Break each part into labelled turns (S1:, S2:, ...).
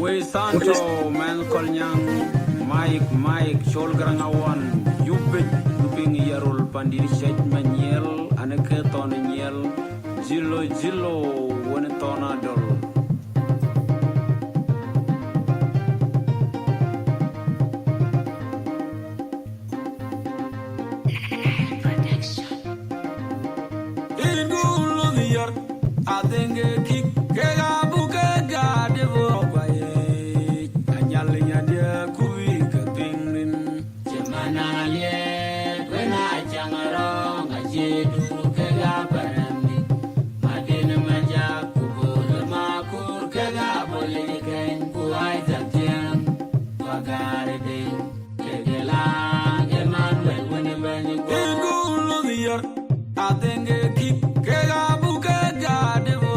S1: We Santo, Man Kolnyang, Mike, Sholgrangawan, Yubit, Yuping Yarul, Pandit Shet Maniel, Anaketon Niel, Jilo, Winetona Dol. I think a kick, Buka, Devo,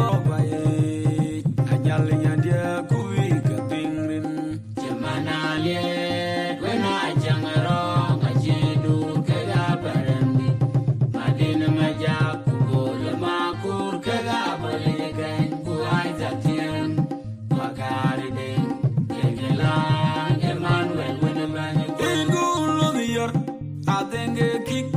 S1: Anyalia, dear Kuika, Pingrin, Gemana, when I jang along, I jedu, Kaga, Parami, Madina Maja, Kubo, the Makur, Kaga, Bolikan, Kuaita, Jam, Wagari, Kegala, Emmanuel, whenever you go, I think a kick,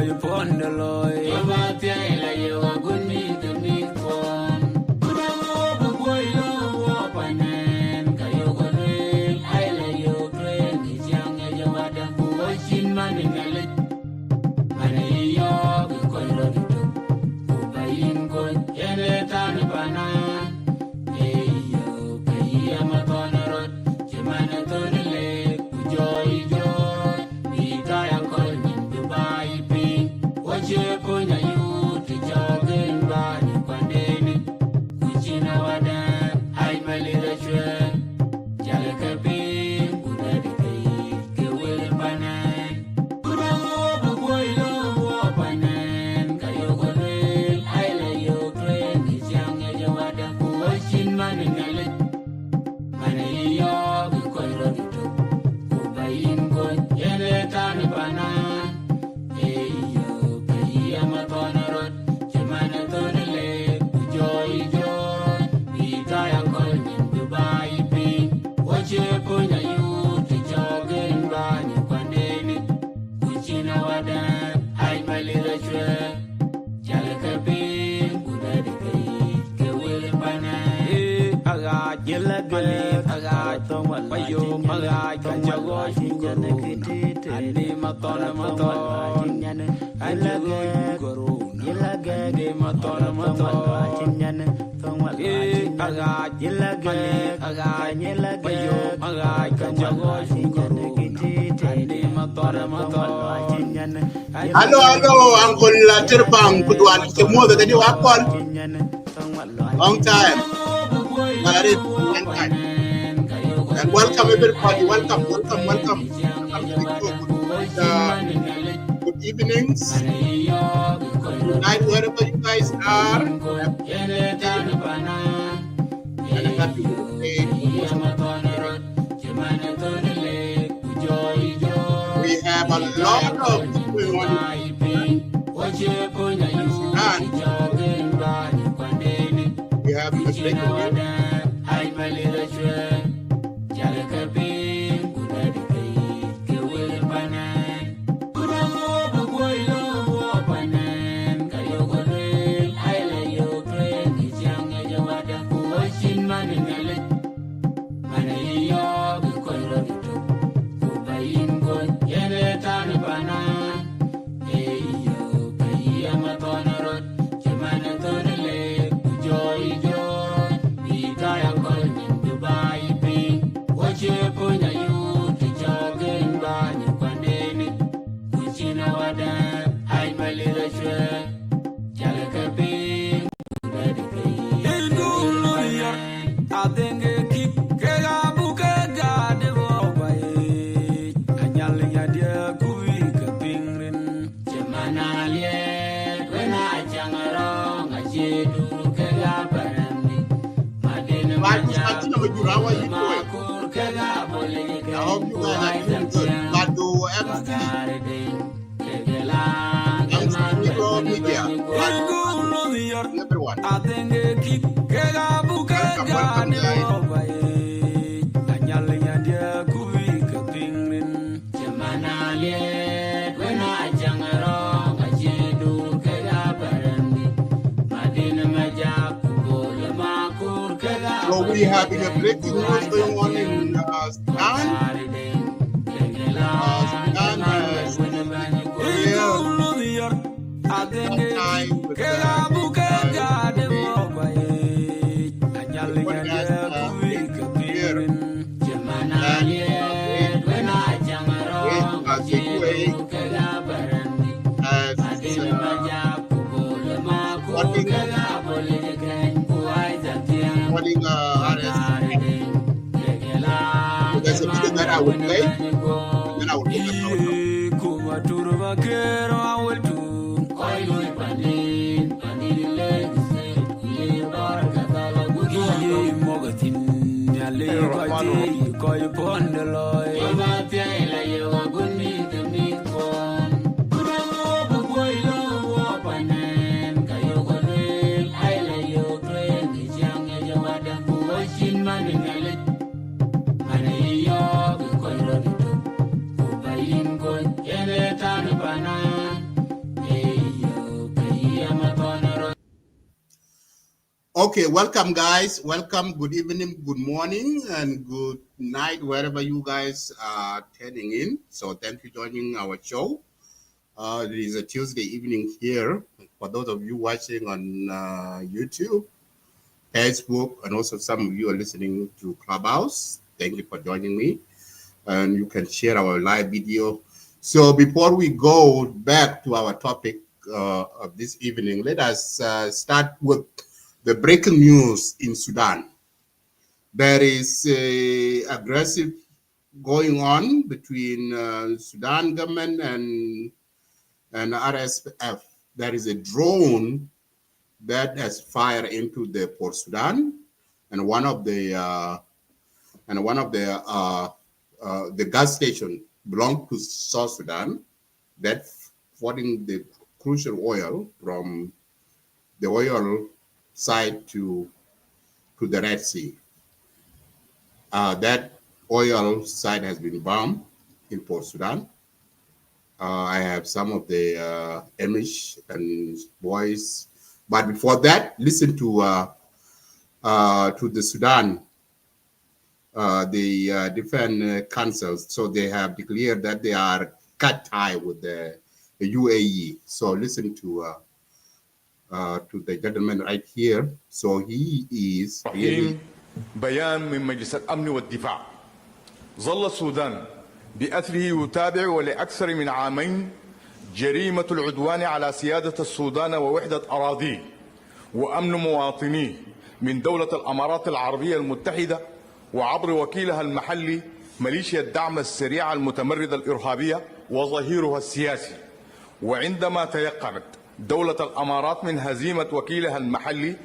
S1: you pon the loy. You might tell you a good meat to meet one. Put a boy, no open and Kayogo, I lay your train, is young as you are the watching money. Money, you're going to buy in good, and let on a banana. Hey, you pay a matona road, Jemana to the lake, joy, be tired calling in Dubai. Punya you to jogging by the pandemic, which in our dam, I my little train, Jalakabi, Buddha, Kill Banan, Buddha, boy, low, Banan, Kayogo, I lay your train, is young as you are the watching money, money, you're going to buy in good, yellow tiny banana.
S2: Hello, Uncle Tirpang, Kudwan, Timoda, the new apple. Long time. And welcome everybody. Welcome. Good evenings. Good night, wherever you guys are. And a happy day. We have a lot of people on Sudan. We have a breakaway. we having a breaking news going on in Sudan. Sudan has cleared time with Kiir there's a video that I will play, and then I will look at Okay, welcome guys. Welcome. Good evening, good morning, and good night wherever you guys are tuning in. So thank you for joining our show. It is a Tuesday evening here. For those of you watching on YouTube, Facebook, and also some of you are listening to Clubhouse, thank you for joining me. And you can share our live video. So before we go back to our topic of this evening, let us start with the breaking news in Sudan. There is aggressive going on between Sudan government and RSF. There is a drone that has fired into the Port Sudan, and one of the gas station belonged to South Sudan that flooding the crucial oil from the oil side to the Red Sea. That oil site has been bombed in Port Sudan. I have some of the image and voice, but before that, listen to the Sudan, the different councils. So they have declared that they are cut tie with the UAE. So listen to the gentleman right here. So he is really
S3: بيان من مجلس الأمن والدفاع. ظل السودان بأثره يتابع ولأكثر من عامين جريمة العدوان على سيادة السودان ووحدة أراضيه وأمن مواطنيه من دولة الأمارات العربية المتحدة وعبر وكيلها المحلي ميليشيا الدعم السريع المتمردة الإرهابية وظهيرها السياسي. وعندما تيقنت دولة الأمارات من هزيمة وكيلها المحلي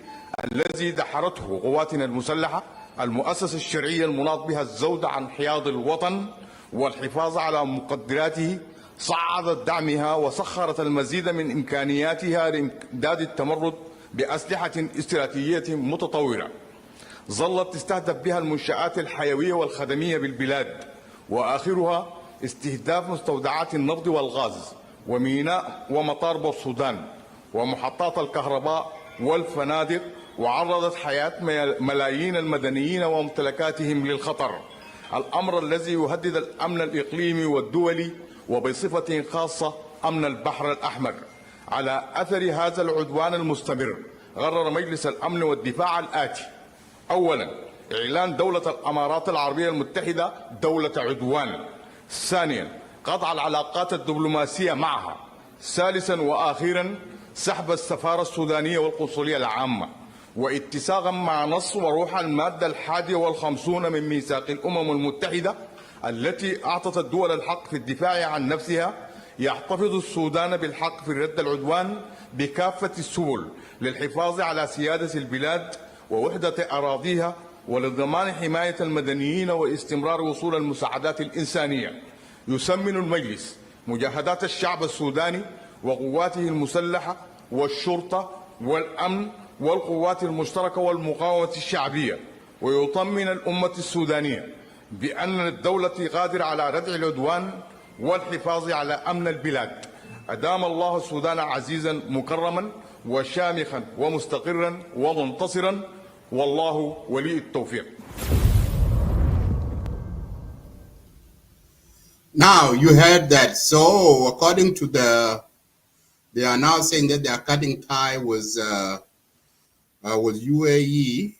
S3: الذي دحرته قواتنا المسلحة المؤسسة الشرعية المناط بها الزود عن حياض الوطن والحفاظ على مقدراته، صعدت دعمها وسخرت المزيد من إمكانياتها لإمداد التمرد بأسلحة استراتيجية متطورة ظلت تستهدف بها المنشآت الحيوية والخدمية بالبلاد، وآخرها استهداف مستودعات النفط والغاز وميناء ومطار بور السودان ومحطات الكهرباء والفنادق، وعرضت حياة ملايين المدنيين وممتلكاتهم للخطر، الأمر الذي يهدد الأمن الإقليمي والدولي وبصفة خاصة أمن البحر الأحمر. على أثر هذا العدوان المستمر قرر مجلس الأمن والدفاع الآتي: أولا، إعلان دولة الأمارات العربية المتحدة دولة عدوان. ثانيا، قطع العلاقات الدبلوماسية معها. ثالثا وآخرا، سحب السفارة السودانية والقنصلية العامة. واتساقا مع نص وروح المادة 51 من ميثاق الأمم المتحدة التي أعطت الدول الحق في الدفاع عن نفسها، يحتفظ السودان بالحق في رد العدوان بكافة السبل للحفاظ على سيادة البلاد ووحدة أراضيها ولضمان حماية المدنيين واستمرار وصول المساعدات الإنسانية. يسمن المجلس مجاهدات الشعب السوداني وقواته المسلحة والشرطة والأمن والقوات المشتركة والمقاومة الشعبية، ويطمن الأمة السودانية بأن الدولة قادرة على ردع العدوان والحفاظ على أمن البلاد. أدام الله السودان عزيزا مكرما وشامخا ومستقرا ومنتصرا، والله ولي التوفيق.
S2: Now you heard that. So according to they are now saying that they are cutting tie with UAE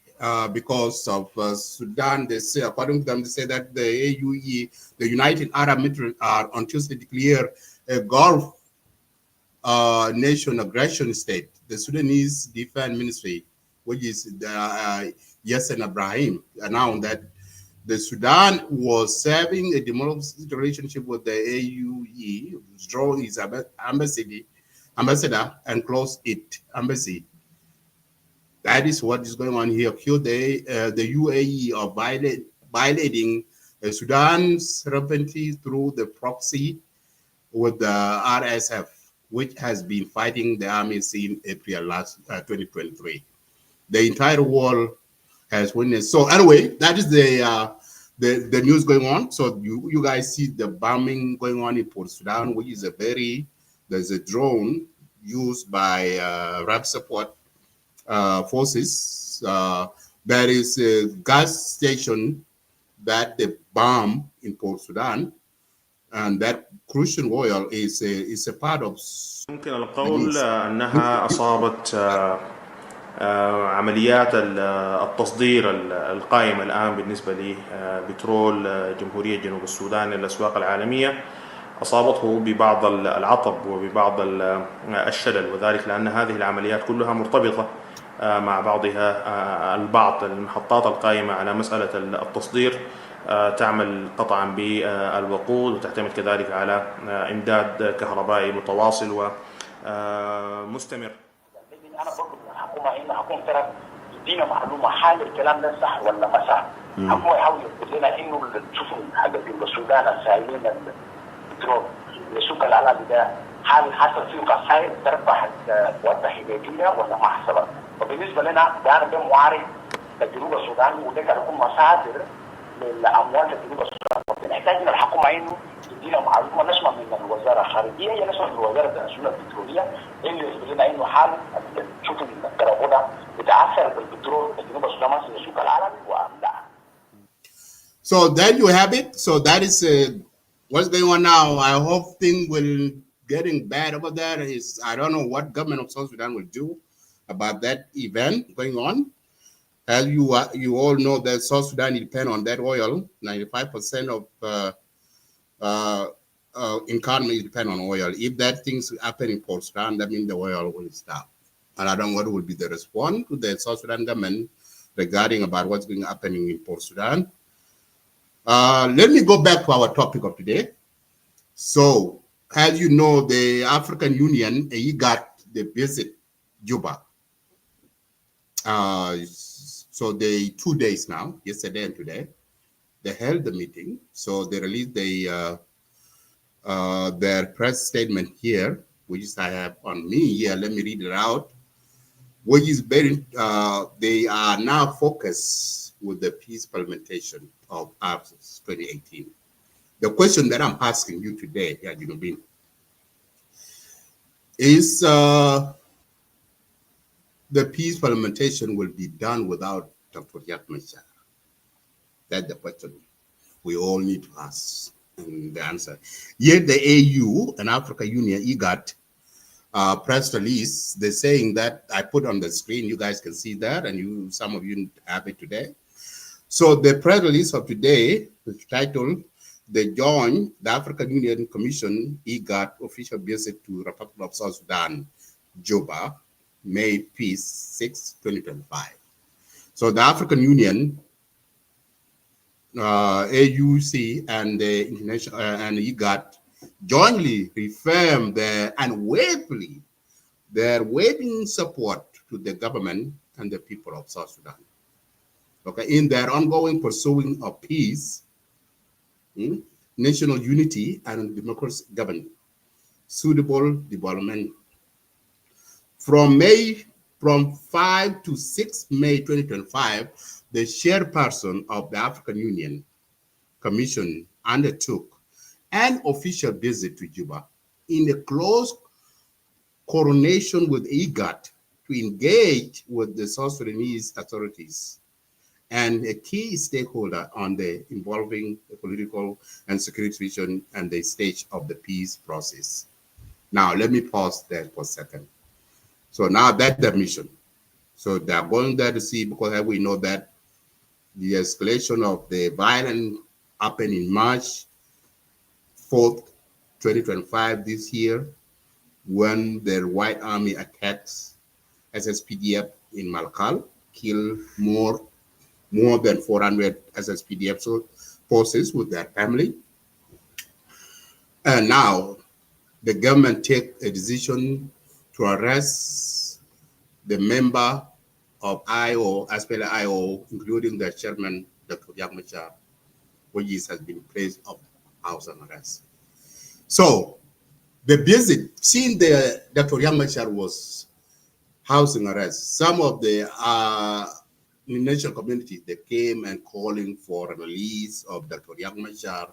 S2: because of Sudan. They say, according to them, they say that the AUE, the United Arab Emirates, are on Tuesday declared a Gulf nation aggression state. The Sudanese Defense Ministry, which is the Yasser Ibrahim, announced that the Sudan was having a diplomatic relationship with the AUE, withdraw his ambassador and close its embassy. That is what is going on here. Accused the UAE of violating Sudan's sovereignty through the proxy with the RSF, which has been fighting the army since April last 2023. The entire world has witnessed. So anyway, that is the news going on. So you guys see the bombing going on in Port Sudan, which is there's a drone used by RAP support forces. There is a gas station that they bomb in Port Sudan, and that crucial oil is a part of.
S4: يمكن القول أنها أصابت عمليات التصدير القائمة الآن بالنسبة لبترول جمهورية جنوب السودان إلى الأسواق العالمية أصابته ببعض العطب وببعض الشلل، وذلك لأن هذه العمليات كلها مرتبطة مع بعضها البعض. المحطات القائمة على مسألة التصدير تعمل قطعا بالوقود وتعتمد كذلك على إمداد كهربائي متواصل ومستمر.
S5: أنا برضو من الحكومة إن الحكومة ترى تدينا معلومة حال الكلام ده صح ولا ما صح. الحكومة يحاول يقول لنا إنه تشوفوا حاجة في السودان السائلين البترول لسوق العالمي ده هل حصل فيه خسائر تربح وضع حقيقية ولا ما حصلت؟ وبالنسبة لنا ده أنا معارض لجنوب السودان وده كان يكون مصادر للأموال لجنوب السودان، ونحتاج من الحكومة إنه تدينا معلومة نسمع من الوزارة الخارجية، هي نسمع من وزارة الشؤون البترولية اللي يثبت لنا إنه حال شوف التراجع بتأثر بالبترول لجنوب السودان في السوق العالمي وأم لا.
S2: So there you have it. So that is what's going on now. I hope things will getting bad over there. I don't know what government of South Sudan will do about that event going on. As you all know that South Sudan depend on that oil. 95% of economy depend on oil. If that things happen in Port Sudan, that means the oil will stop. And I don't know what will be the response to the South Sudan government regarding about what's going happening in Port Sudan. Let me go back to our topic of today. So, as you know, the African Union, IGAD, they visit Juba. So they 2 days now, yesterday and today, they held the meeting. So they released their press statement here, which I have on me here. Let me read it out. Which is very, they are now focused with the peace implementation of ARPS 2018. The question that I'm asking you today, is the peace implementation will be done without Dr. Yatmachar? That's the question we all need to ask and the answer. Yet the AU and Africa Union, IGAD, press release, they're saying that I put on the screen, you guys can see that, and some of you have it today. So the press release of today, the title, they joined the African Union Commission, IGAD official visit to Republic of South Sudan, Juba, May Peace 6, 2025. So the African Union, AUC, and the international and IGAD jointly reaffirmed their unwaveringly support to the government and the people of South Sudan. Okay, in their ongoing pursuing of peace, national unity, and democratic government, suitable development. From 5 to 6 May 2025, the chairperson of the African Union Commission undertook an official visit to Juba in a close coordination with IGAD to engage with the South Sudanese authorities and a key stakeholder on the involving the political and security situation and the stage of the peace process. Now, let me pause there for a second. So now that's their mission. So they're going there to see, because we know that the escalation of the violence happened in March 4th, 2025 this year, when the White Army attacks SSPDF in Malakal, killed more than 400 SSPDF forces with their family. And now the government take a decision to arrest the member of IO, SPLA IO, including the chairman, Dr. Yagmacha, which has been placed of house arrest. So the visit, seeing the Dr. Yagmacha was housing arrest, some of the national community, they came and calling for a release of Dr. Yagmacha,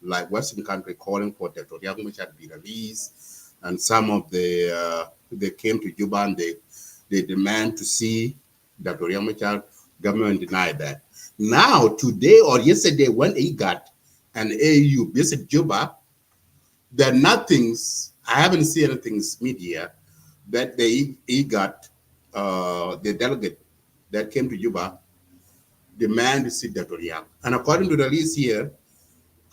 S2: like Western country calling for Dr. Yagmacha to be released. And some of the, they came to Juba and they demand to see Dr. Yagmacha. Government denied that. Now, today or yesterday, when IGAD and AU visit Juba, there are nothings, I haven't seen anything in media that the IGAD, the delegate that came to Juba, demand to see Dr. Yang. And according to the list here,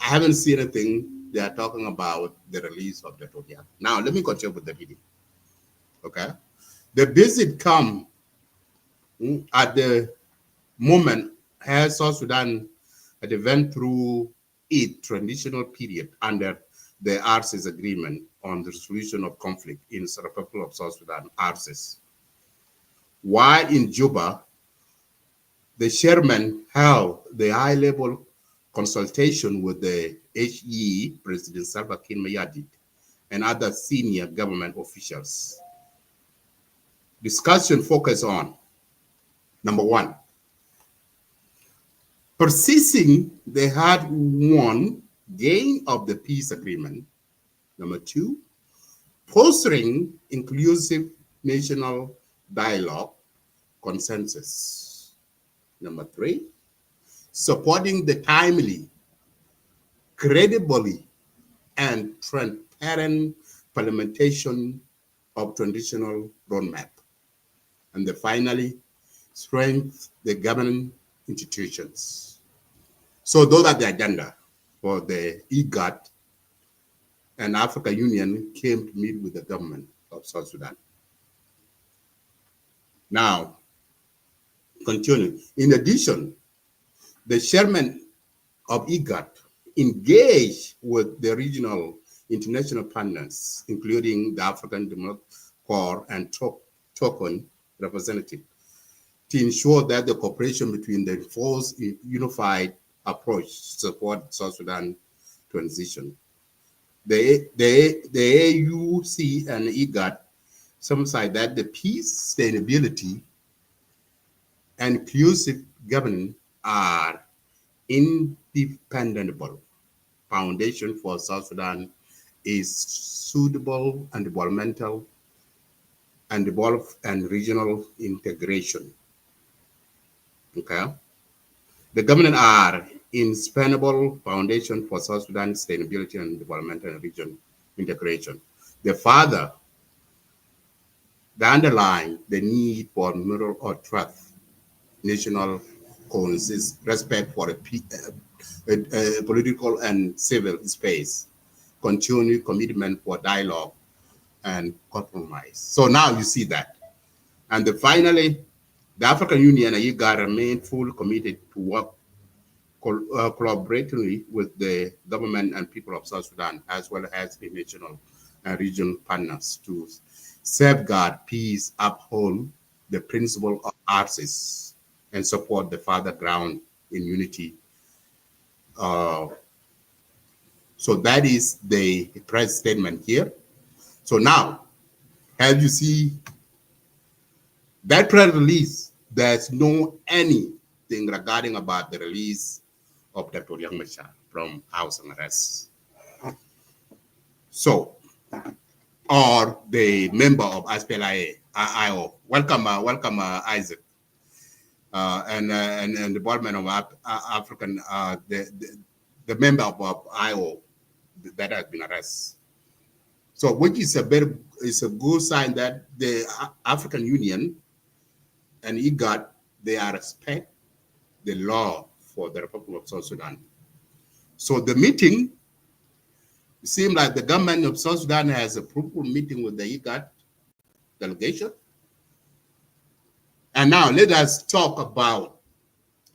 S2: I haven't seen anything they are talking about the release of Dr. Yang. Now, let me continue with the video. Okay? The visit come at the moment as South Sudan had went through its transitional period under the RCS agreement on the resolution of conflict in the Republic of South Sudan, RCS. While in Juba, the chairman held the high-level consultation with the HE, President Salva Kiir Mayardit, and other senior government officials. Discussion focused on, number one, persisting the hard-won gain of the peace agreement. Number two, fostering inclusive national dialogue consensus. Number three, supporting the timely, credibly, and transparent implementation of transitional roadmap. And finally, strengthen the government institutions. So those are the agenda for the IGAD, and African Union came to meet with the government of South Sudan. Now, continuing. In addition, the chairman of IGAD engaged with the regional international partners, including the African Democratic Corps and token representative, to ensure that the cooperation between the force unified approach to support South Sudan transition. The AUC and IGAD emphasize that the peace, sustainability, and inclusive governance are independable foundation for South Sudan is suitable and developmental and developed and regional integration. Okay. The government are indispensable foundation for South Sudan sustainability and developmental and regional integration. The underline the need for mutual or trust, national coexistence, respect for a political and civil space, continued commitment for dialogue and compromise. So now you see that. And finally, the African Union and IGAD remain fully committed to work collaboratively with the government and people of South Sudan, as well as the national and regional partners to safeguard peace, uphold the principle of RCS, and support the further ground in unity. So that is the press statement here. So now, as you see, that press release, there's no anything regarding about the release of Dr. Yagmacha from house arrest. So or the member of SPLIO. Welcome, Isaac, and the board member of African, the member of IO that has been arrested. So, which is a good sign that the African Union and IGAD, they are respect the law for the Republic of South Sudan. So the meeting, it seems like the government of South Sudan has a fruitful meeting with the IGAD delegation. And now let us talk about,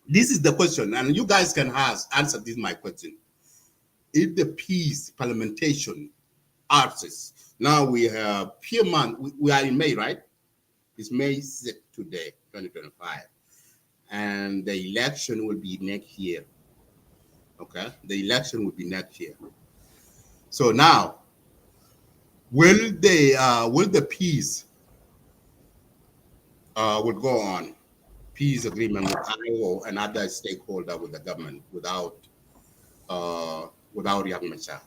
S2: this is the question, and you guys can answer this my question. If the peace parliamentation artists, now we have few months, we are in May, right? It's May 6th today, 2025. And the election will be next year. Okay, the election will be next year. So now, will the peace will go on, peace agreement with IO and other stakeholders with the government without Riek Machar?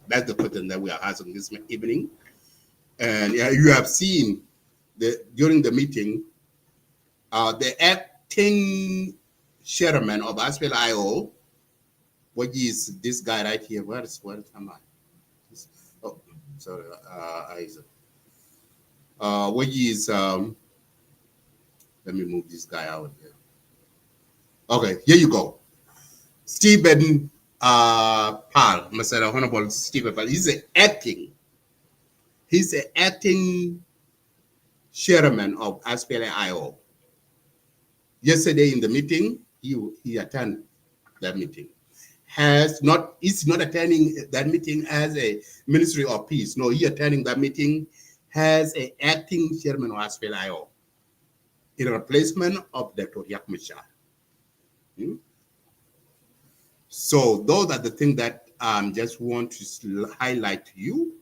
S2: That's the question that we are asking this evening. And you have seen during the meeting, the acting chairman of SPLIO, which is this guy right here. Where is am I? Oh, sorry, Isaac. Which is let me move this guy out here. Okay, here you go. Stephen Pal, Mr. Honorable Stephen Pal. He's the acting chairman of SPLIO. Yesterday in the meeting, he attended that meeting. Is not attending that meeting as a Ministry of Peace. No, he attending that meeting as an acting chairman of SPLIO in replacement of Dr. Riek Machar. So those are the things that just want to highlight to you.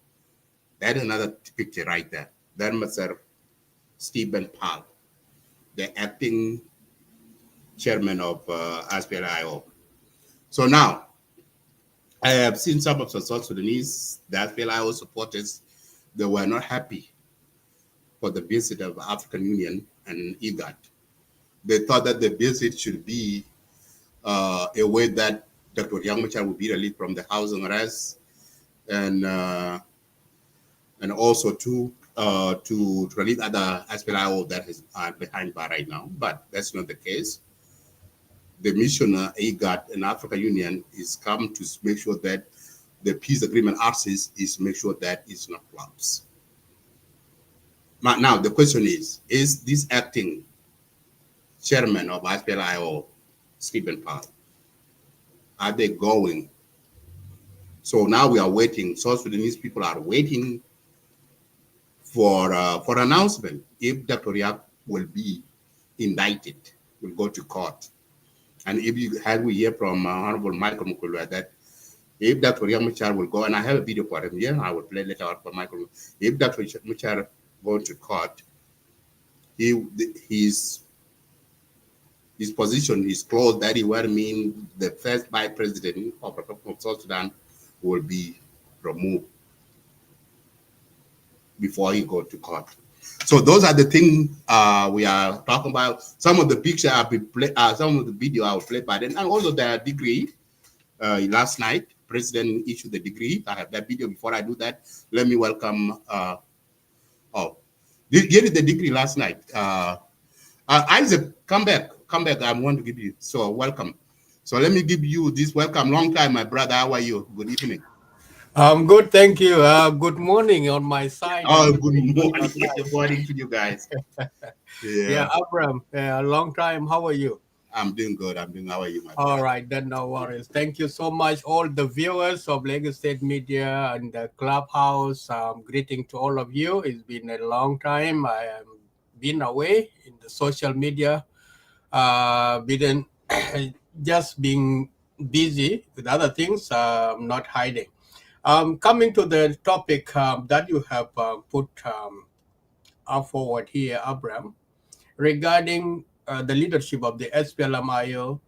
S2: That is another picture right there. That Mr. Stephen Pal, the acting chairman of SPLIO. So now, I have seen some of the South Sudanese, the SPLIO supporters, they were not happy for the visit of African Union and IGAD. They thought that the visit should be a way that Dr. Riek Machar would be released from the housing arrest, and also to release other SPLIO that are behind bar right now. But that's not the case. The mission IGAD and African Union is come to make sure that the peace agreement artist is make sure that it's not collapse. Now the question is this acting chairman of SPLIO, Stephen Pal, are they going? So now we are waiting. South Sudanese people are waiting for announcement if Dr. Riek will be indicted, will go to court. And if you had we hear from Honorable Michael Mukulwa that if Dr. Riek Machar will go, and I have a video for him here, I will play later on for Michael. If Dr. Machar go to court, his position, his clothes that he wear mean the first vice president of the Republic of South Sudan will be removed before he go to court. So those are the things we are talking about. Some of the picture I'll be some of the video I will play by then, and also the degree. Last night, President issued the degree. I have that video. Before I do that, let me welcome. Here is the degree last night. Isaac, come back. I want to give you. So welcome. So let me give you this welcome. Long time, my brother. How are you? Good evening.
S6: I'm good, thank you. Good morning on my side.
S2: Oh, good morning. Good morning to you guys.
S6: Yeah, Abraham, a long time. How are you?
S2: I'm doing good. How are you, my
S6: All
S2: brother?
S6: right, then no worries. Thank you so much, all the viewers of Lagos State Media and the Clubhouse. Greeting to all of you. It's been a long time. I have been away in the social media. Been just being busy with other things. Not hiding. Coming to the topic that you have put up forward here, Abraham, regarding the leadership of the SPLM-IO,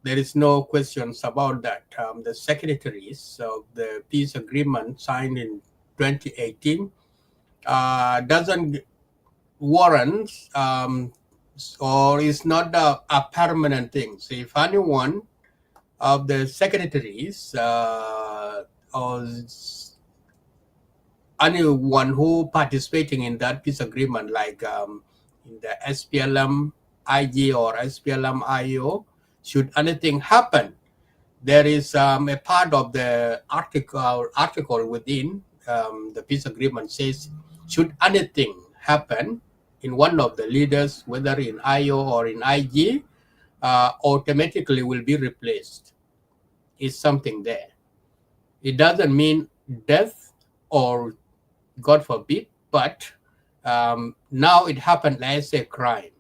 S6: there is no questions about that. The signatories of the peace agreement signed in 2018 doesn't warrant or is not a permanent thing. So if anyone of the secretaries or anyone who participating in that peace agreement, like in the SPLM IG or SPLM IO, should anything happen, there is a part of the article within the peace agreement says, should anything happen in one of the leaders, whether in IO or in IG, automatically will be replaced. Is something there. It doesn't mean death or God forbid, but now it happened as a crime.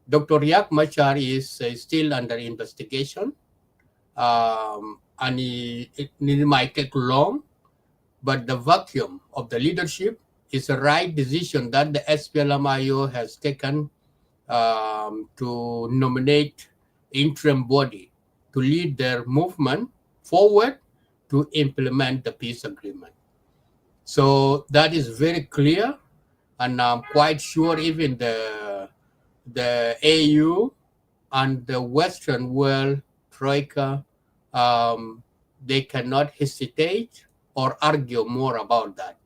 S6: Dr. Riek Machar is still under investigation, and it might take long, but the vacuum of the leadership is a right decision that the SPLM-IO has taken to nominate interim body to lead their movement forward to implement the peace agreement. So that is very clear, and I'm quite sure even the AU and the Western world, Troika, they cannot hesitate or argue more about that.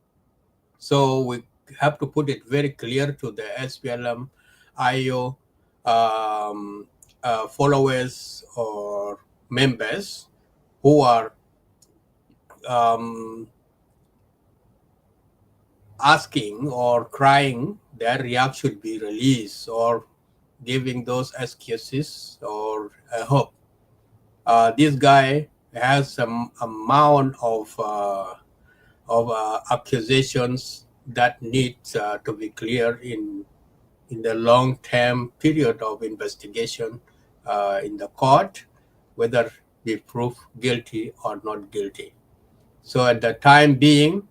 S6: So we have to put it very clear to the SPLM IO followers or members who are asking or crying that Riek should be released or giving those excuses or hope. This guy has some amount of accusations that needs to be clear in the long-term period of investigation in the court, whether be proved guilty or not guilty. So at the time being,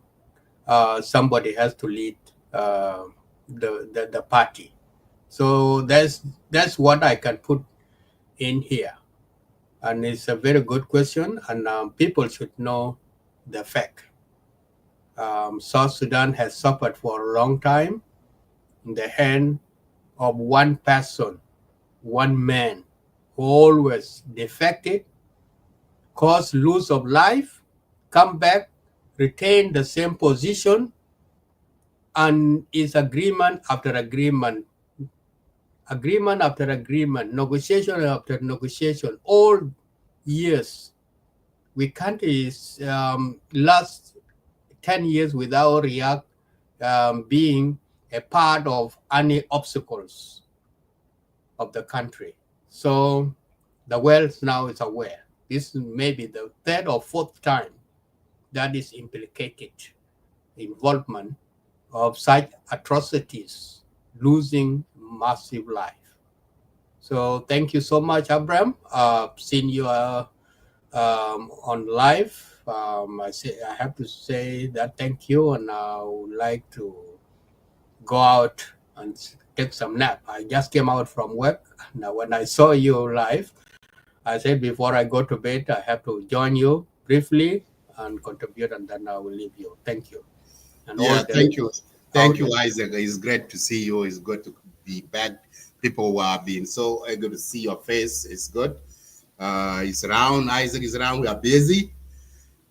S6: somebody has to lead the party. So that's what I can put in here, and it's a very good question, and people should know the fact. South Sudan has suffered for a long time in the hand of one person, one man, who always defected, caused loss of life, come back, retain the same position, and is agreement after agreement, negotiation after negotiation, all years. We can't last 10 years without Riek being a part of any obstacles of the country. So the world now is aware. This may be the third or fourth time that is implicated involvement of such atrocities, losing massive life. So thank you so much, Abraham. Seen you on live. I have to say that thank you, and I would like to go out and take some nap. I just came out from work. Now, when I saw you live, I said before I go to bed, I have to join you briefly and contribute, and then I will leave you. Thank you.
S2: And thank you. Thank you, Isaac. It's great to see you. It's good to be back. People who have been so good to see your face. It's good. It's around. Isaac is around. We are busy,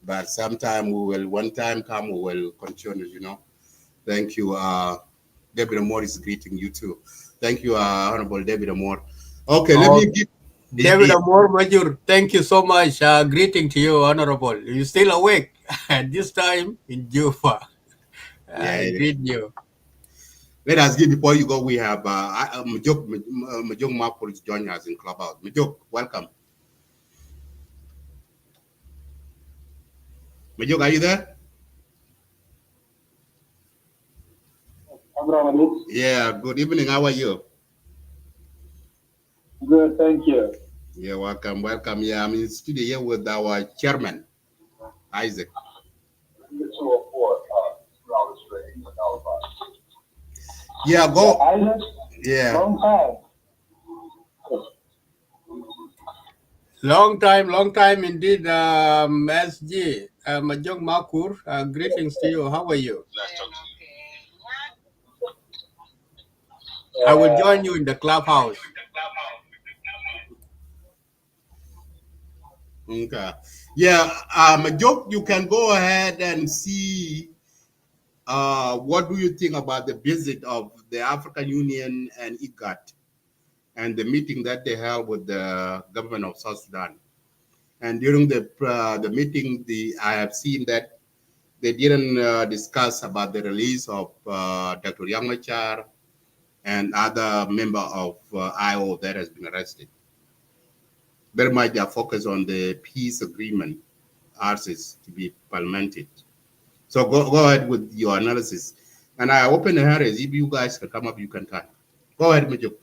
S2: but sometime we will. One time come, we will continue. You know. Thank you. David Amor is greeting you too. Thank you, Honorable David Amor. Okay, let me give
S6: David Amor Major. Thank you so much. Greeting to you, Honorable. You still awake at this time in Juba. I greet you.
S2: Let us give before you go. We have Majok Marco is joining us in Clubhouse. Majok, welcome. Majok, are you there? Yeah, good evening. How are you?
S7: Good, thank you.
S2: Yeah, welcome. Yeah, I'm in the studio here with our chairman, Isaac. Yeah, go.
S7: Isaac?
S2: Yeah.
S6: Long time indeed, SG. Majong Makur, greetings to you. How are you? I will join you in the clubhouse.
S2: Okay. Yeah, Joke, you can go ahead and see what do you think about the visit of the African Union and IGAD and the meeting that they held with the government of South Sudan. And during the meeting, I have seen that they didn't discuss about the release of Dr. Yang Machar and other member of IO that has been arrested. Very much they are focused on the peace agreement, ours to be implemented. So go ahead with your analysis. And I open the areas. If you guys can come up, you can talk. Go ahead, Majuk.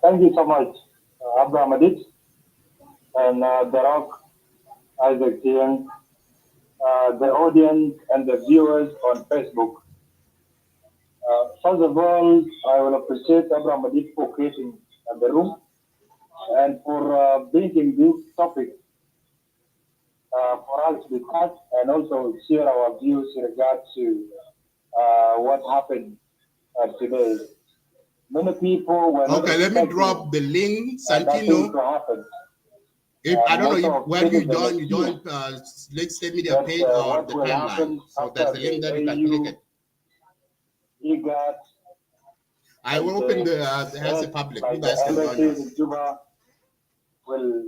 S7: Thank you so much, Abraham Adit and Darak, Isaac Tiang, the audience and the viewers on Facebook. First of all, I will appreciate Abraham Adit for creating the room and for bringing this topic for us to discuss and also share our views in regard to what happened today. Many people were
S2: okay. Let me drop the link, Santino. If I don't know if when you join let's send me the page or the timeline. So there's a link that you can click it.
S7: IGAD,
S2: I will open the as a public. You guys can join us.
S7: Juba will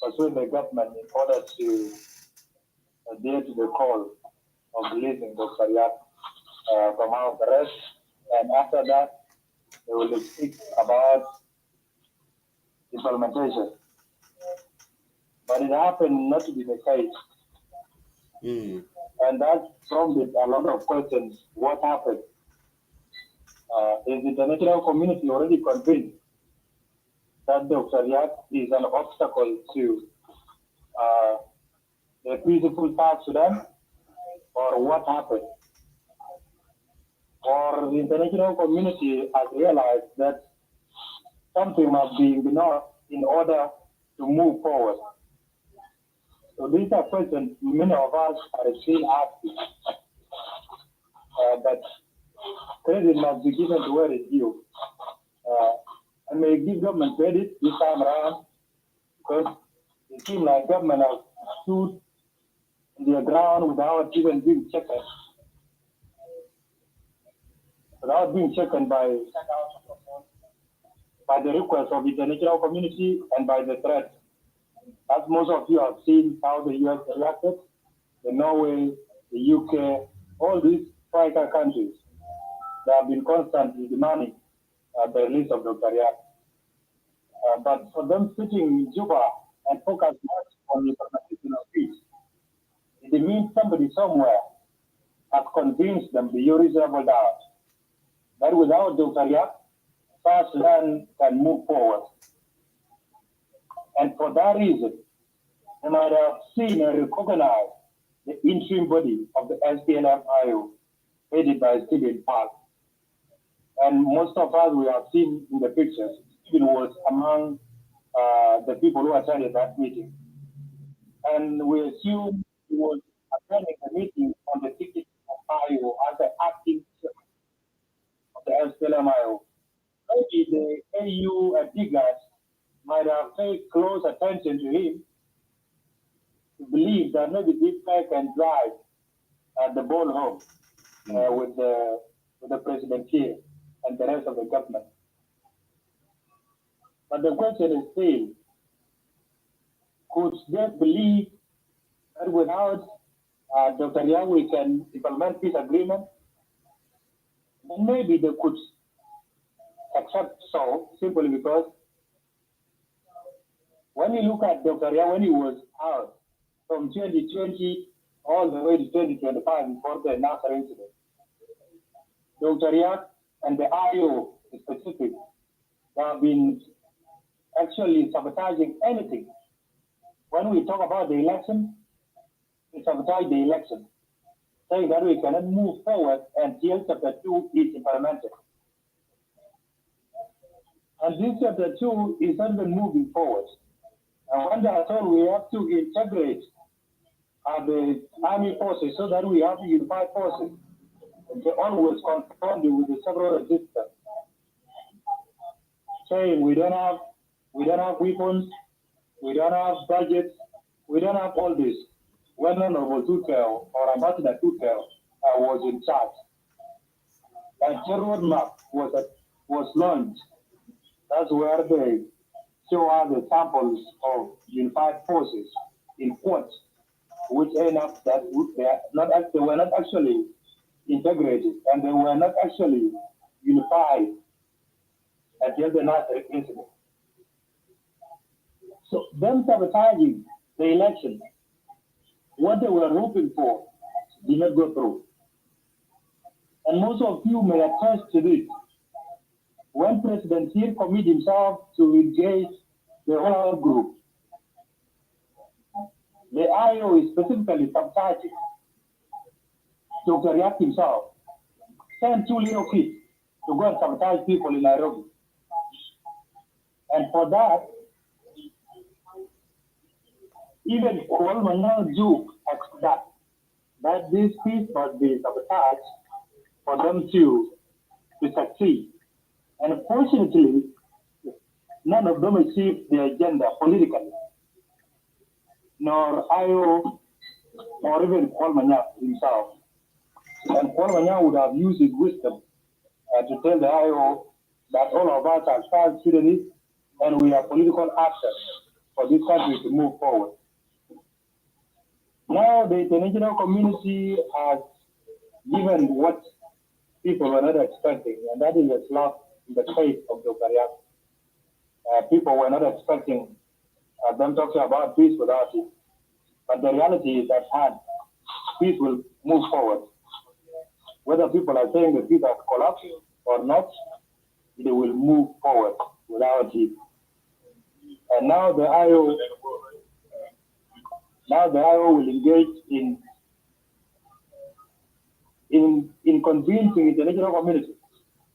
S7: pursue the government in order to adhere to the call of releasing Dr. Yak from house arrest. And after that, they will speak about implementation. But it happened not to be the case. And that prompted a lot of questions. What happened? Is the international community already convinced that Dr. Yak is an obstacle to the peaceful South Sudan? Or what happened? Or the international community has realized that something must be done in order to move forward. So these are questions many of us are still asking. But credit must be given to where it's due. I may give government credit this time around because it seems like government has stood on the ground without even being checked. Without being checked by the request of the international community and by the threat. As most of you have seen how the US reacted, the Norway, the UK, all these striker countries, they have been constantly demanding the release of Dr. Yak. But for them sitting in Juba and focus much on the implementation of peace, it means somebody somewhere has convinced them beyond reasonable doubt that without Dr. Yak, South Sudan can move forward. And for that reason, they might have seen and recognized the interim body of the SPLM-IO, headed by Stephen Park. And most of us, we have seen in the pictures, Stephen was among the people who attended that meeting. And we assume he was attending the meeting on the ticket of IO as the acting chairman of the SPLM-IO. Maybe the AU and IGAD might have paid close attention to him to believe that maybe this guy can drive the ball home with the President Kiir and the rest of the government. But the question is still, could they believe that without Dr. Yang we can implement peace agreement? And maybe they could accept so, simply because when you look at Dr. Yang when he was out from 2020 all the way to 2025 before the Nasser incident, Dr. Yang and the IO specific have been actually sabotaging anything. When we talk about the election, we sabotage the election, saying that we cannot move forward until Chapter 2 is implemented. And this Chapter 2 is not even moving forward. And when they are told we have to integrate the army forces so that we have unified forces, They always confront you with the several resistance, saying we don't have weapons, we don't have budgets, we don't have all this. When Honorable Tukel or Ambassador Tukel was in charge, and the roadmap was launched. That's where they show us the samples of unified forces in quotes, which end up that they were not actually integrated and they were not actually unified until the Nasser incident. So them sabotaging the election, what they were hoping for did not go through. And most of you may attest to this. When President Kiir committed himself to engage the whole group, the IO is specifically sabotaging Dr. Riak himself, sent 2 little kids to go and sabotage people in Nairobi. And for that, even Kualmanga Juk accept that this peace must be sabotaged for them to succeed. And fortunately, none of them achieved their agenda politically, nor IO or even Kualmanga himself. And Kualmanga would have used his wisdom to tell the IO that all of us are South Sudanese and we are political actors for this country to move forward. Now the international community has given what people were not expecting, and that is a slap in the face of the Riak. People were not expecting them talking about peace without it. But the reality is at hand, peace will move forward. Whether people are saying the peace has collapsed or not, they will move forward without it. And now the IO will engage in convincing international community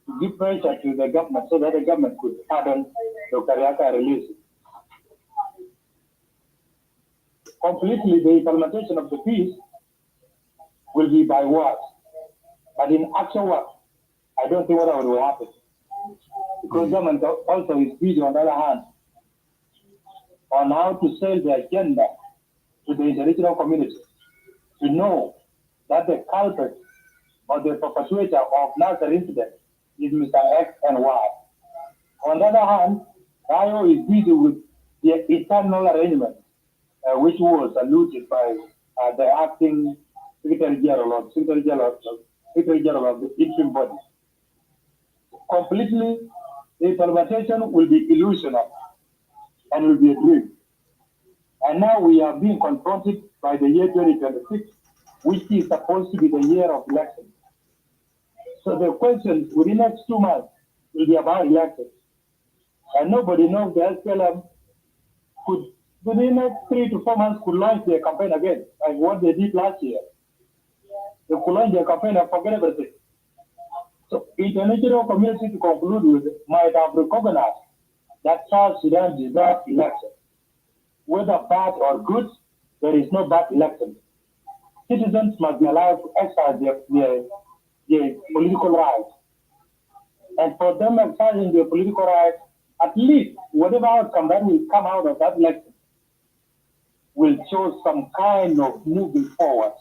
S7: to give pressure to the government so that the government could pardon Dr. Riak and release it. Completely, the implementation of the peace will be by words. But in actual work, I don't think whatever will happen. Because government also is busy, on the other hand, on how to sell the agenda to the international community to know that the culprit or the perpetrator of Nasser incident is Mr. X and Y. On the other hand, IO is busy with the internal arrangement, which was alluded by the acting Secretary General of the interim body. Completely, the implementation will be illusional and will be a dream. And now we are being confronted by the year 2026, which is supposed to be the year of elections. So the questions within the next 2 months will be about elections. And nobody knows the SPLM could, within the next 3 to 4 months, could launch their campaign again, like what they did last year. They could launch their campaign and forget everything. So international community, to conclude with, might have recognized that South Sudan deserves elections. Whether bad or good, there is no bad election. Citizens must be allowed to exercise their political rights. And for them exercising their political rights, at least whatever outcome that will come out of that election will show some kind of moving forward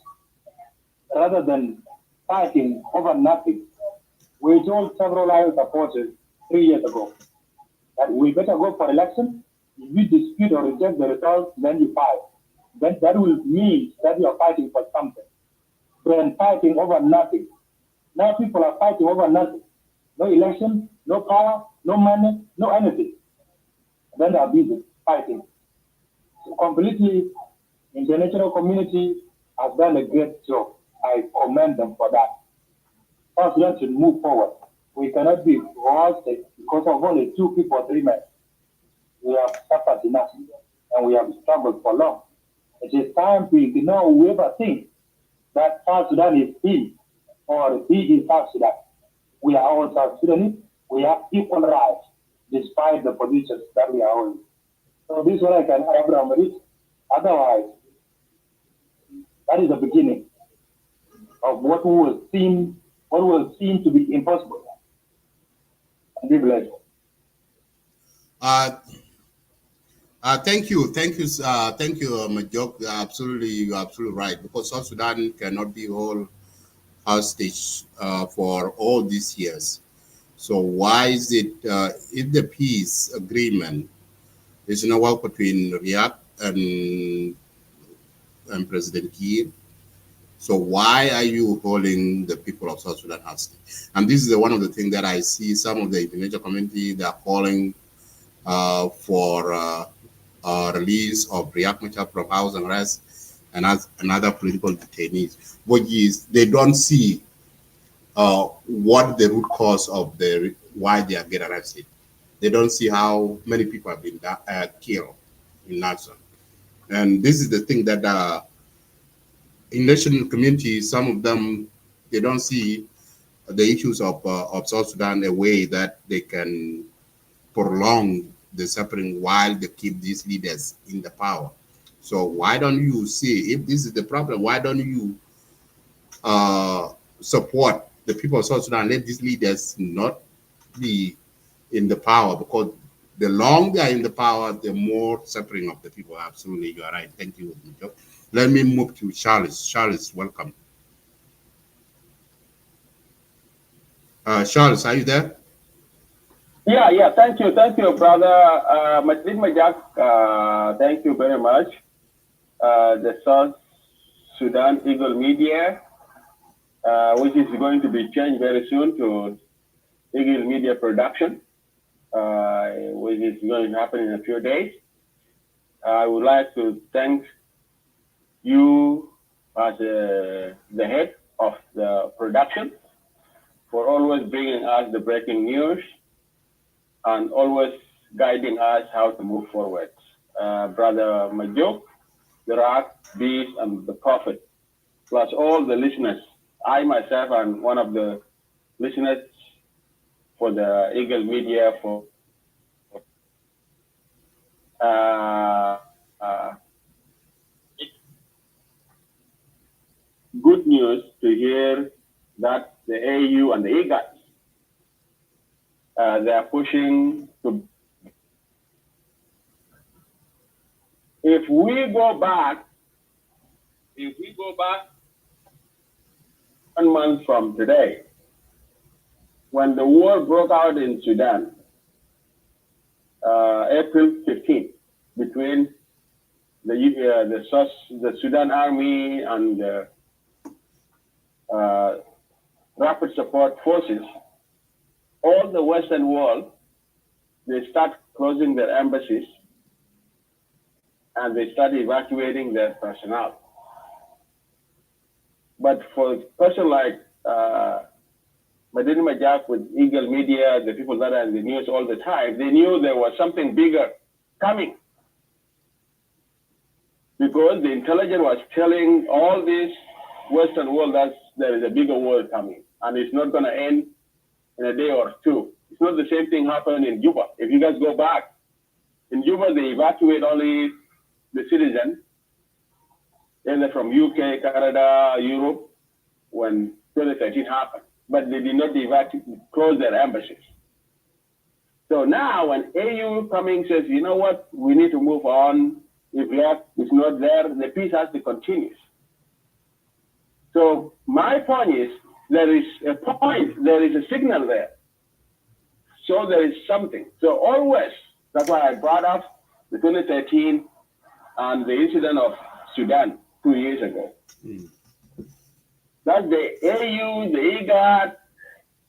S7: rather than fighting over nothing. We told several IO supporters 3 years ago that we better go for election. If you dispute or reject the results, then you fight. Then that will mean that you are fighting for something. Then fighting over nothing. Now people are fighting over nothing. No election, no power, no money, no anything. Then they are busy fighting. So completely, international community has done a great job. I commend them for that. South Sudan should move forward. We cannot be roasted because of only 2 people or 3 men. We have suffered enough and we have struggled for long. It is time to ignore whoever thinks that South Sudan is him or he is South Sudan. We are all South Sudanese. We have equal rights despite the positions that we are holding. So this is what I can elaborate on it. Otherwise, that is the beginning of what was seen what was seen to be impossible. And be blessed.
S2: Thank you, Majok. You're absolutely right. Because South Sudan cannot be all hostage for all these years. So why is it if the peace agreement is in a work between Riyadh and President Kiir? So why are you holding the people of South Sudan hostage? And this is one of the things that I see some of the international community, they are calling for release of Riek Machar from house arrest and other political detainees, which is they don't see what the root cause of why they are getting arrested. They don't see how many people have been killed in Nasser. And this is the thing that in national communities, some of them, they don't see the issues of South Sudan a way that they can prolong the suffering while they keep these leaders in the power. So why don't you see, if this is the problem, why don't you support the people of South Sudan, let these leaders not be in the power, because the longer they are in the power, the more suffering of the people. Absolutely, you are right. Thank you. Let me move to Charles. Charles, welcome. Charles, are you there?
S8: Yeah. Thank you, brother. Majak, thank you very much. The South Sudan Eagle Media, which is going to be changed very soon to Eagle Media Production, which is going to happen in a few days. I would like to thank you as the head of the production for always bringing us the breaking news and always guiding us how to move forward. Brother Majuk, the Rock, Beast, and the Prophet, plus all the listeners. I myself am one of the listeners for the Eagle Media for good news to hear that the AU and the IGAD, they are pushing to. If we go back 1 month from today, when the war broke out in Sudan, April 15th, between the Sudan Army and the Rapid Support Forces, all the Western world, they start closing their embassies and they start evacuating their personnel. But for a person like Madini Majak with Eagle Media, the people that are in the news all the time, they knew there was something bigger coming. Because the intelligence was telling all this Western world that there is a bigger war coming. And it's not going to end in a day or two. It's not the same thing happened in Juba. If you guys go back, in Juba, they evacuate only the citizens, either from UK, Canada, Europe, when 2013 happened. But they did not close their embassies. So now when AU coming says, you know what, we need to move on. If Iraq is not there, the peace has to continue. So my point is, there is a point, there is a signal there. So there is something. So always, that's why I brought up the 2013 and the incident of Sudan 2 years ago. That the AU, the IGAD,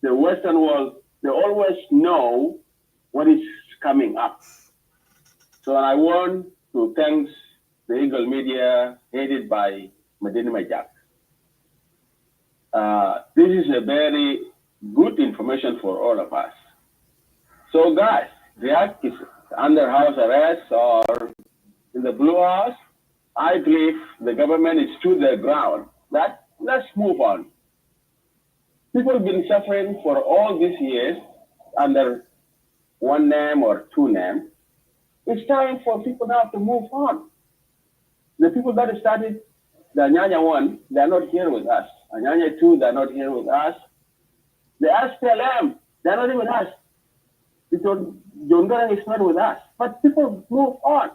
S8: the Western world, they always know what is coming up. So I want to thank the Eagle Media headed by Madini Majak. This is a very good information for all of us. So guys, Riek is under house arrest or in the Blue House. I believe the government is to the ground. Let's move on. People have been suffering for all these years under one name or two names. It's time for people now to move on. The people that started the Anyanya 1, they're not here with us. Anyanya 2, they're not here with us. The SPLM, they're not even us. Because John Garang is not with us. But people move on.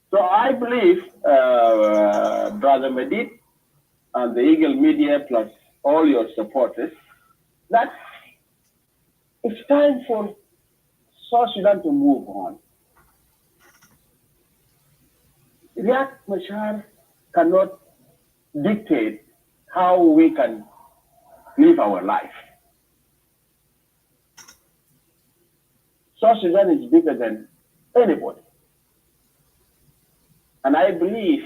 S8: So I believe, Brother Medit and the Eagle Media plus all your supporters, that it's time for South Sudan to move on. Riek Machar cannot dictate how we can live our life. South Sudan is bigger than anybody. And I believe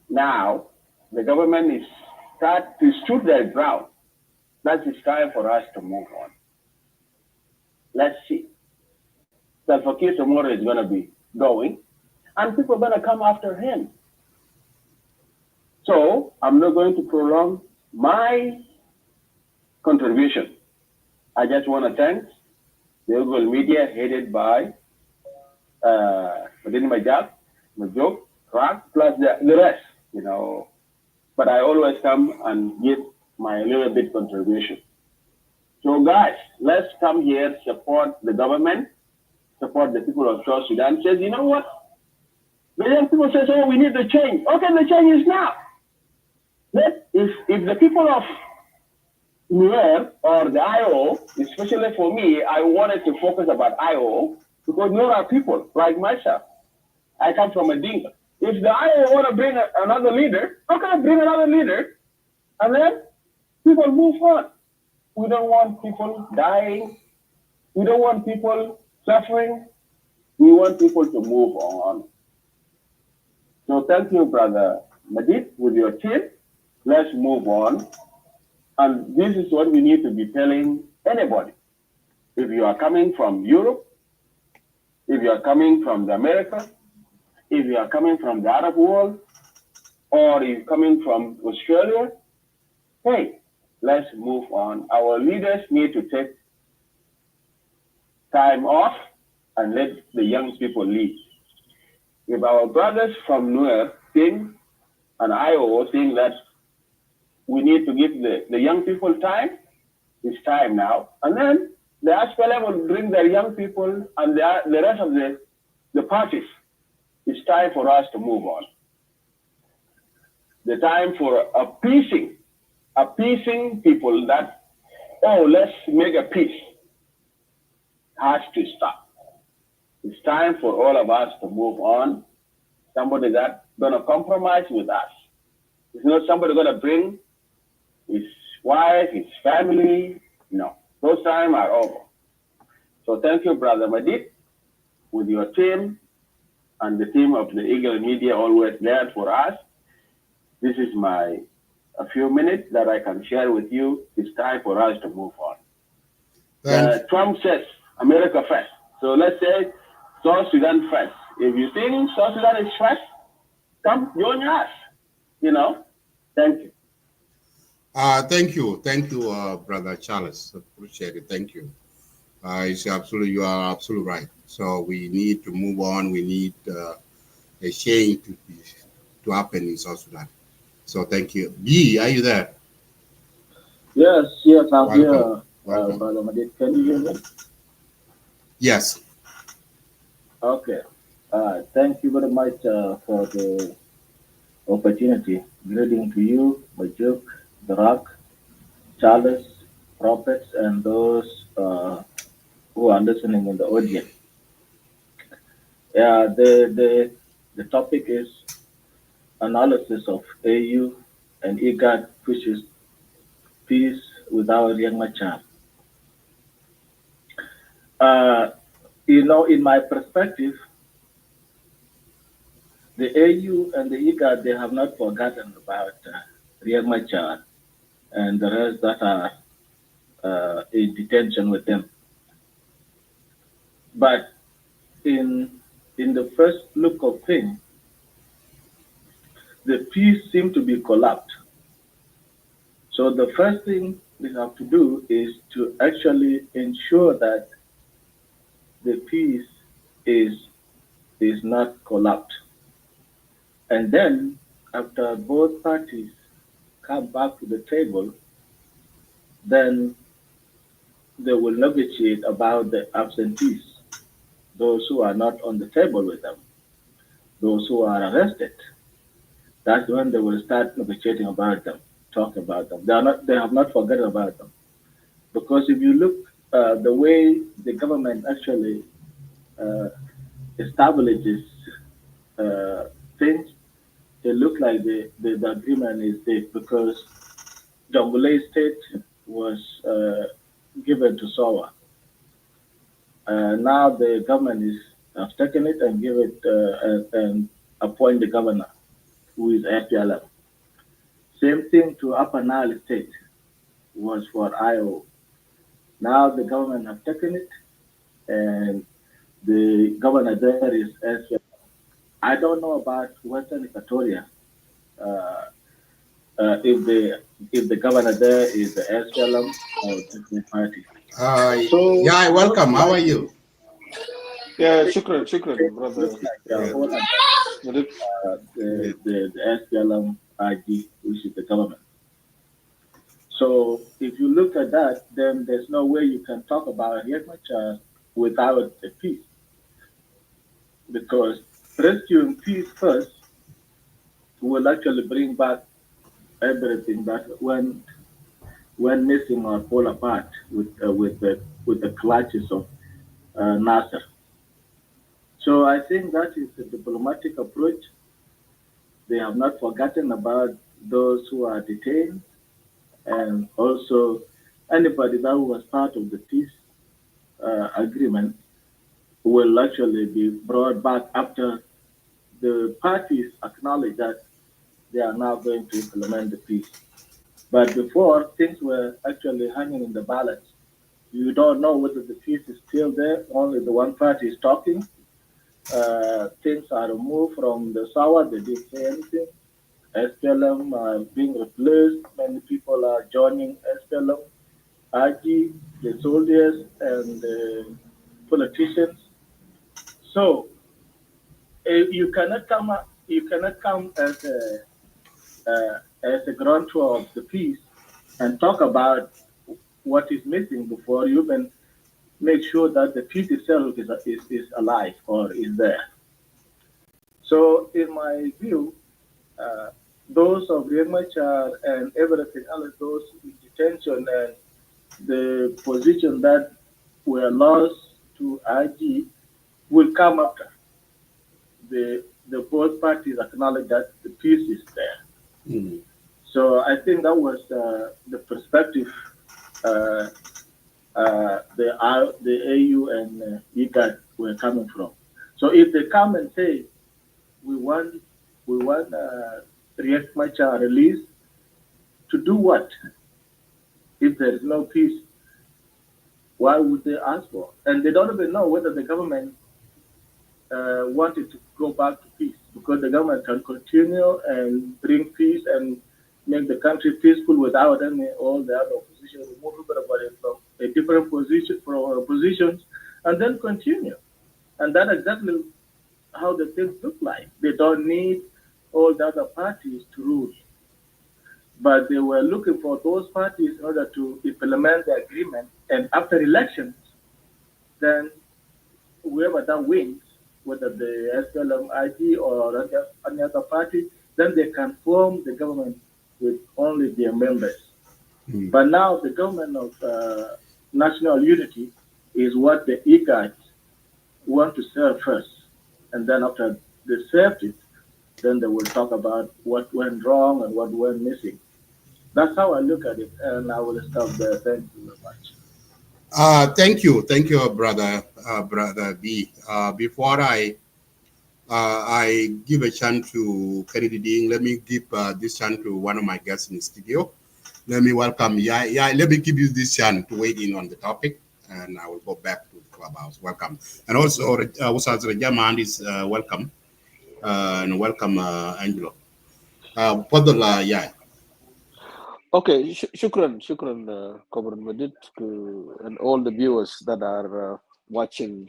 S8: now the government is start to stood their ground. That it's time for us to move on. Let's see. Salva Kiir tomorrow is going to be going, and people are going to come after him. So I'm not going to prolong my contribution. I just want to thank the Google Media headed by Majab, Majok, Rak, plus the rest, you know. But I always come and give my little bit contribution. So guys, let's come here, support the government, support the people of South Sudan. Says, you know what? The young people say, oh, we need the change. Okay, the change is now. If the people of Nuer or the IO, especially for me, I wanted to focus about IO because Nuer are people like myself. I come from a Dinka. If the IO want to bring another leader, okay, bring another leader, and then people move on. We don't want people dying. We don't want people suffering. We want people to move on. So thank you, Brother Madid, with your team. Let's move on. And this is what we need to be telling anybody. If you are coming from Europe, if you are coming from the America, if you are coming from the Arab world, or you're coming from Australia, hey, let's move on. Our leaders need to take time off and let the young people lead. If our brothers from Nuer think, and IO think that we need to give the young people time, it's time now. And then the SPLM will bring their young people and the rest of the parties. It's time for us to move on. The time for appeasing people that, oh, let's make a peace, has to stop. It's time for all of us to move on. Somebody that's going to compromise with us. It's not somebody going to bring his wife, his family. No, those times are over. So thank you, Brother Madid, with your team and the team of the Eagle Media always there for us. This is a few minutes that I can share with you. It's time for us to move on. Trump says America first. So let's say South Sudan first. If you think South Sudan is first, come join us. You know, thank you.
S2: Thank you, Brother Charles. Appreciate it. Thank you. You are absolutely right. So we need to move on. We need a change to happen in South Sudan. So thank you. B, are you there?
S9: Yes, I'm here. Brother Madid, can you hear me?
S2: Yes.
S9: Okay. Thank you very much for the opportunity. Greeting to you, Majuk, Barak, Charles, Prophets, and those who are listening in the audience. Yeah, the topic is analysis of AU and IGAD pushes peace without Riek Machar. You know, in my perspective, the AU and the IGAD, they have not forgotten about Riek Machar and the rest that are in detention with them. But in the first look of things, the peace seemed to be collapsed. So the first thing we have to do is to actually ensure that the peace is not collapsed. And then after both parties come back to the table, then they will negotiate about the absentees, those who are not on the table with them, those who are arrested. That's when they will start negotiating about them, talk about them. They have not forgotten about them. Because if you look the way the government actually uh, establishes things, it looks like the agreement is dead because Jonglei state was given to Sawa. Now the government is have taken it and give it and appoint the governor who is FPLM. Same thing to Upper Nile state was for IO. Now the government have taken it and the governor there is FPLM. I don't know about Western Equatoria. Uh, if the governor there is the SPLM or different party. So
S2: Yeah, welcome. How are you?
S4: Yeah, shukran,
S9: it
S4: brother.
S9: looks like they are all under the SPLM IG, which is the government. So if you look at that, then there's no way you can talk about Riek Machar without a peace. Because rescuing peace first will actually bring back everything that when missing or fall apart with the clutches of Nasser. So I think that is a diplomatic approach. They have not forgotten about those who are detained, and also anybody that was part of the peace agreement will actually be brought back after the parties acknowledge that they are now going to implement the peace. But before, things were actually hanging in the balance. You don't know whether the peace is still there, only the one party is talking. Things are removed from the Sawa, they didn't say anything. SPLM are being replaced, many people are joining SPLM, IG, the soldiers, and the politicians. So you cannot come as a grantor of the peace and talk about what is missing before you even make sure that the peace itself is alive or is there. So, in my view, uh, those of Riek Machar and everything else, those in detention and the position that were lost to IG will come after the both parties acknowledge that the peace is there.
S2: Mm.
S9: So I think that was the perspective uh, the AU and IGAD were coming from. So if they come and say we want Riek Machar released, to do what? If there is no peace, why would they ask for? And they don't even know whether the government wanted to go back to peace, because the government can continue and bring peace and make the country peaceful without any all the other opposition, remove everybody from a different positions, and then continue. And that's exactly how the things look like. They don't need all the other parties to rule, but they were looking for those parties in order to implement the agreement. And after elections, then whoever that wins, whether the SPLM IG or any other party, then they can form the government with only their members.
S2: Mm.
S9: But now the government of national unity is what the IGAD want to serve first. And then after they served it, then they will talk about what went wrong and what went missing. That's how I look at it, and I will stop there. Thank you very much.
S2: Thank you, brother B. Before I give a chance to Kennedy Ding, let me give this chance to one of my guests in the studio. Let me welcome, let me give you this chance to weigh in on the topic, and I will go back to the clubhouse. Welcome. And also, Ustaz Rajaman is welcome, and welcome, Angelo. Fadl, yeah.
S10: Okay, shukran, Comrade Madid, and all the viewers that are watching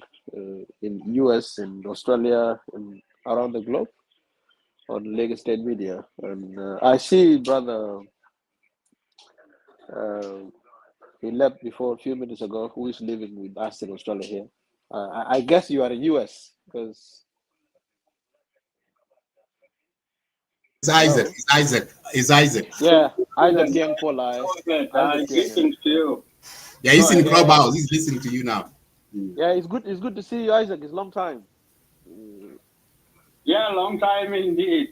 S10: in US, in Australia, and around the globe on Lagos State Media. And I see Brother He left before a few minutes ago. Who is living with us in Australia here? I guess you are in US because.
S2: It's Isaac.
S10: Hello?
S2: It's Isaac. It's Isaac.
S10: Yeah, Isaac Yang Polai.
S8: Okay,
S10: Isaac Yang.
S8: greetings to you.
S2: Yeah,
S10: Go
S2: he's in
S10: ahead.
S2: Clubhouse. He's listening to you now.
S10: Yeah, it's good. It's good to see you, Isaac. It's a long time.
S8: Yeah, long time indeed.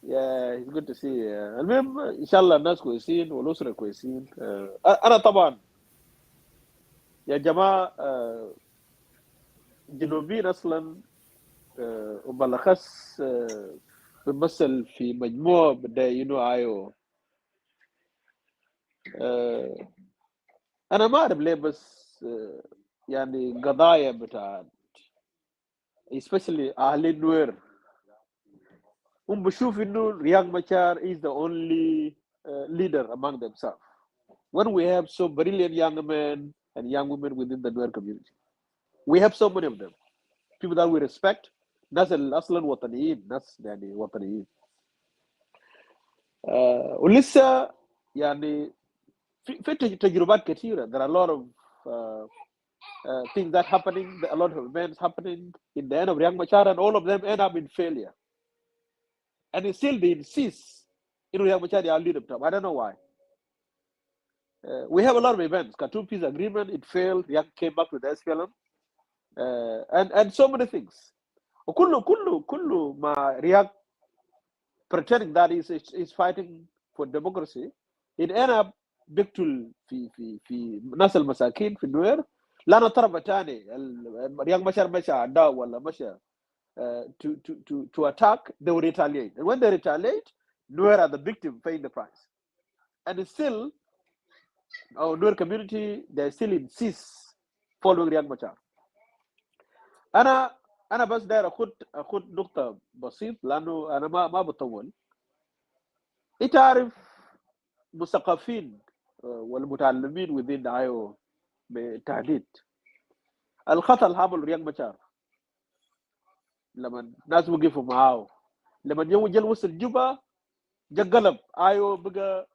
S10: Yeah, it's good to see you. المهم ان شاء الله الناس كويسين والاسره كويسين. انا طبعا يا جماعه جنوبيين اصلا وبالاخص بمثل في مجموعه بدايينو ايو. انا ما اعرف ليه بس يعني قضايا بتاع especially اهل النوير بشوف انه رياض مachar is the only leader among themselves when we have so brilliant young men and young women within the Nuer community. We have so many of them, people that we respect. ناس اصلا وطنيين، ناس يعني وطنيين. ولسه يعني في تجربات كثيره. There are a lot of things that happening, a lot of events happening in the end of Riek Machar, and all of them end up in failure. And still they insist in Riek Machar they are leader. I don't know why. We have a lot of events. Khartoum peace agreement, it failed. Riek came back to the SPLM, and so many things. كله ما Riek pretending that is fighting for democracy, it end up بيقتل في ناس المساكين في النوير. لأن طرف تاني رياض مشار مشى عداء ولا مشى to attack, they will retaliate, and when they retaliate, Nuer are the victim paying the price. And still our Nuer community, they still insist following رياض مشار. أنا بس داير أخد نقطة بسيط لأنه أنا ما بطول. أنت عارف مثقفين والمتعلمين within the IO بالتحديد الخطأ اللي عمله رياض مشار لما الناس وقفوا معاه، لما يوم جل وصل جوبا قلب IO بقى